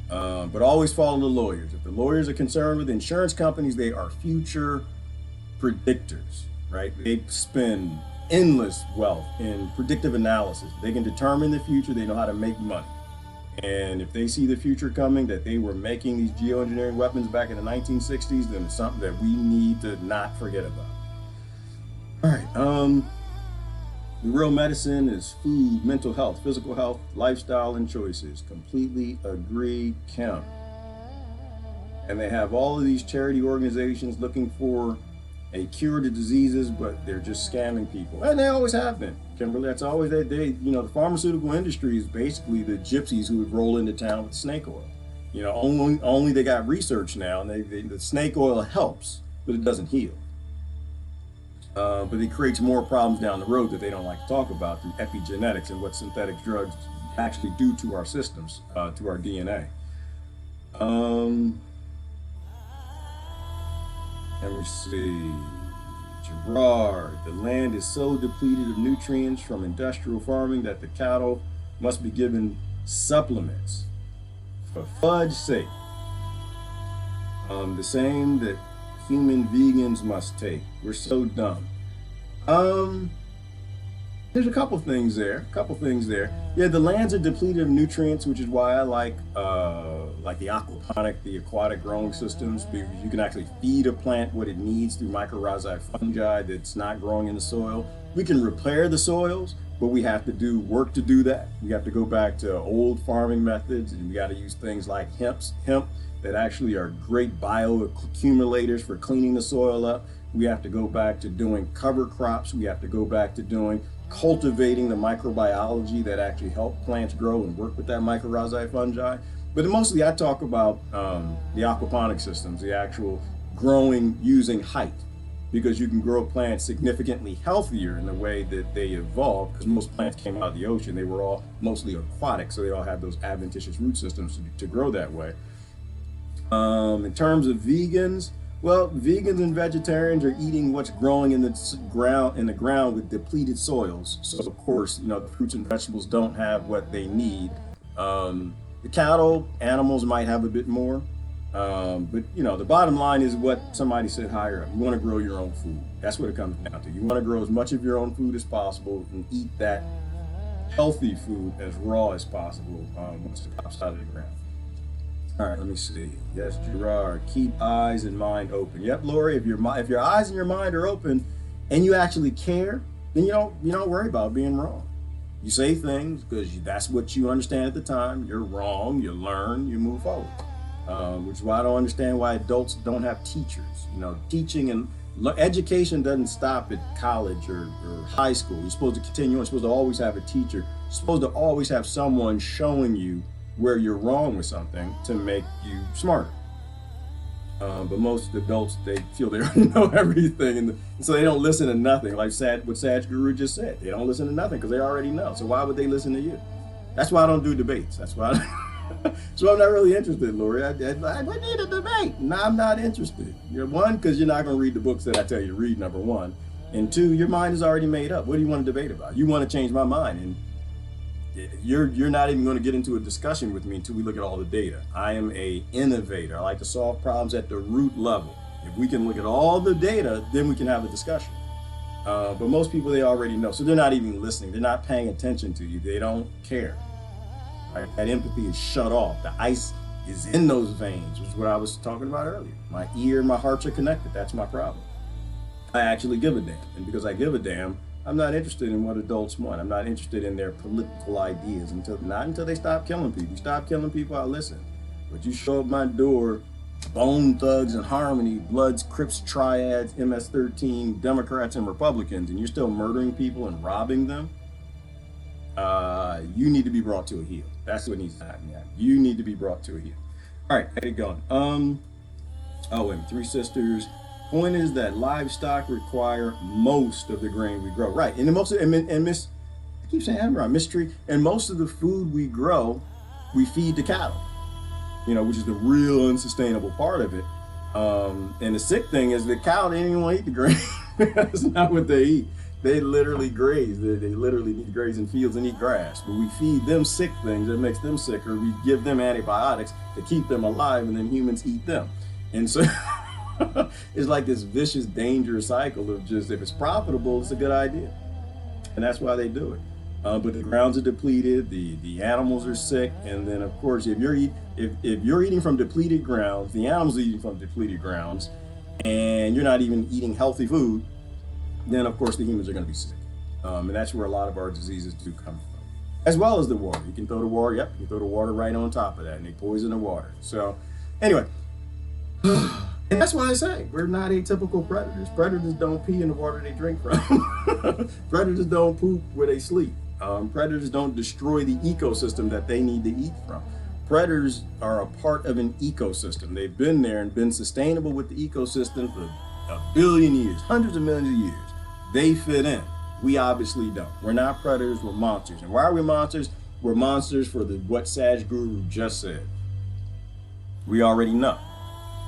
But always follow the lawyers. If the lawyers are concerned with insurance companies, they are future predictors, right? They spend endless wealth in predictive analysis. They can determine the future. They know how to make money. And if they see the future coming, that they were making these geoengineering weapons back in the 1960s, then it's something that we need to not forget about. All right. The real medicine is food, mental health, physical health, lifestyle, and choices. Completely agree, Kim. And they have all of these charity organizations looking for a cure to diseases, but they're just scamming people. And they always have been, Kimberly. That's always, the pharmaceutical industry is basically the gypsies who would roll into town with snake oil. You know, only they got research now, and the snake oil helps, but it doesn't heal. But it creates more problems down the road that they don't like to talk about through epigenetics and what synthetic drugs actually do to our systems, to our DNA. Let me see. Gerard, the land is so depleted of nutrients from industrial farming that the cattle must be given supplements for fudge's sake. The same that human vegans must take. We're so dumb. There's a couple things there. Yeah, the lands are depleted of nutrients, which is why I like the aquaponic, the aquatic growing systems, because you can actually feed a plant what it needs through mycorrhizae fungi that's not growing in the soil. We can repair the soils, but we have to do work to do that. We have to go back to old farming methods, and we got to use things like hemp that actually are great bioaccumulators for cleaning the soil up. We have to go back to doing cover crops. We have to go back to doing cultivating the microbiology that actually help plants grow and work with that mycorrhizae fungi. But mostly I talk about the aquaponic systems, the actual growing using height, because you can grow plants significantly healthier in the way that they evolved, because most plants came out of the ocean. They were all mostly aquatic, so they all have those adventitious root systems to grow that way. In terms of vegans, well, vegans and vegetarians are eating what's growing in the ground with depleted soils. So of course, the fruits and vegetables don't have what they need. The cattle, animals might have a bit more, but the bottom line is what somebody said higher up. You want to grow your own food. That's what it comes down to. You want to grow as much of your own food as possible and eat that healthy food as raw as possible once it pops out of the ground. All right, let me see. Yes, Gerard, keep eyes and mind open. Yep, Lori, if your eyes and your mind are open and you actually care, then you don't worry about being wrong. You say things because that's what you understand at the time. You're wrong, you learn, you move forward. Which is why I don't understand why adults don't have teachers. Teaching and education doesn't stop at college or high school. You're supposed to continue on. You're supposed to always have a teacher. You're supposed to always have someone showing you where you're wrong with something to make you smarter. But most adults, they feel they already know everything, and so they don't listen to nothing. Like what Sadhguru just said, they don't listen to nothing because they already know. So why would they listen to you? That's why I don't do debates. That's why. So I'm not really interested, Lori. I need a debate. No, I'm not interested. One, because you're not going to read the books that I tell you to read, number one. And two, your mind is already made up. What do you want to debate about? You want to change my mind, and you're not even going to get into a discussion with me until we look at all the data. I am an innovator. I like to solve problems at the root level. If we can look at all the data, then we can have a discussion. But most people, they already know. So they're not even listening. They're not paying attention to you. They don't care. Right? That empathy is shut off. The ice is in those veins, which is what I was talking about earlier. My ear and my hearts are connected. That's my problem. I actually give a damn. And because I give a damn, I'm not interested in what adults want. I'm not interested in their political ideas not until they stop killing people. You stop killing people, I'll listen. But you show up my door, Bone Thugs and Harmony, Bloods, Crips, Triads, MS-13, Democrats and Republicans, and you're still murdering people and robbing them, you need to be brought to a heel. That's what needs to happen. Yeah. You need to be brought to a heel. All right, get it going. Wait, Three Sisters. Point is that livestock require most of the grain we grow. Right, and I keep saying I'm right, mystery. And most of the food we grow, we feed to cattle. Which is the real unsustainable part of it. And the sick thing is the cow, they don't even want to eat the grain. That's not what they eat. They literally graze. They literally need to graze in fields and eat grass. But we feed them sick things that makes them sicker. We give them antibiotics to keep them alive, and then humans eat them. And so it's like this vicious, dangerous cycle of just, if it's profitable, it's a good idea. And that's why they do it. But the grounds are depleted, the animals are sick, and then of course, if you're eating from depleted grounds, the animals are eating from depleted grounds, and you're not even eating healthy food, then of course the humans are going to be sick. And that's where a lot of our diseases do come from. As well as the water. You can throw the water, you can throw the water right on top of that, and they poison the water. So anyway, and that's why I say we're not atypical predators. Predators don't pee in the water they drink from. Predators don't poop where they sleep. Predators don't destroy the ecosystem that they need to eat from. Predators are a part of an ecosystem. They've been there and been sustainable with the ecosystem for a billion years, hundreds of millions of years. They fit in. We obviously don't. We're not predators, we're monsters. And why are we monsters? We're monsters for what Sadhguru just said. We already know.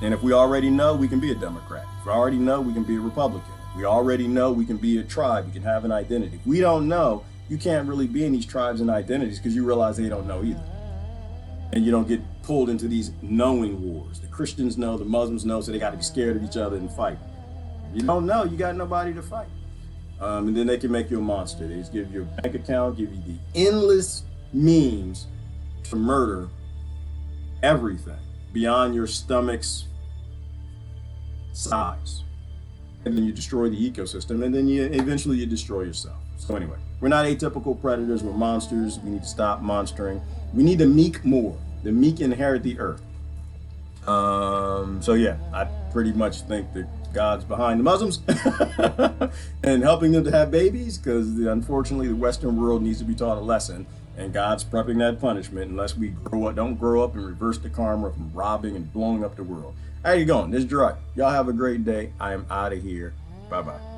And if we already know, we can be a Democrat. If we already know, we can be a Republican. If we already know, we can be a tribe. We can have an identity. If we don't know, you can't really be in these tribes and identities because you realize they don't know either. And you don't get pulled into these knowing wars. The Christians know, the Muslims know, so they got to be scared of each other and fight. If you don't know, you got nobody to fight. And then they can make you a monster. They just give you a bank account, give you the endless means to murder everything beyond your stomach's size. And then you destroy the ecosystem, and then eventually you destroy yourself. So anyway, we're not atypical predators, we're monsters. We need to stop monstering. We need the meek more. The meek inherit the earth. So yeah, I pretty much think that God's behind the Muslims and helping them to have babies, because unfortunately the Western world needs to be taught a lesson, and God's prepping that punishment unless we don't grow up and reverse the karma from robbing and blowing up the world. How you going? This is Dre. Y'all have a great day. I am out of here. Bye-bye.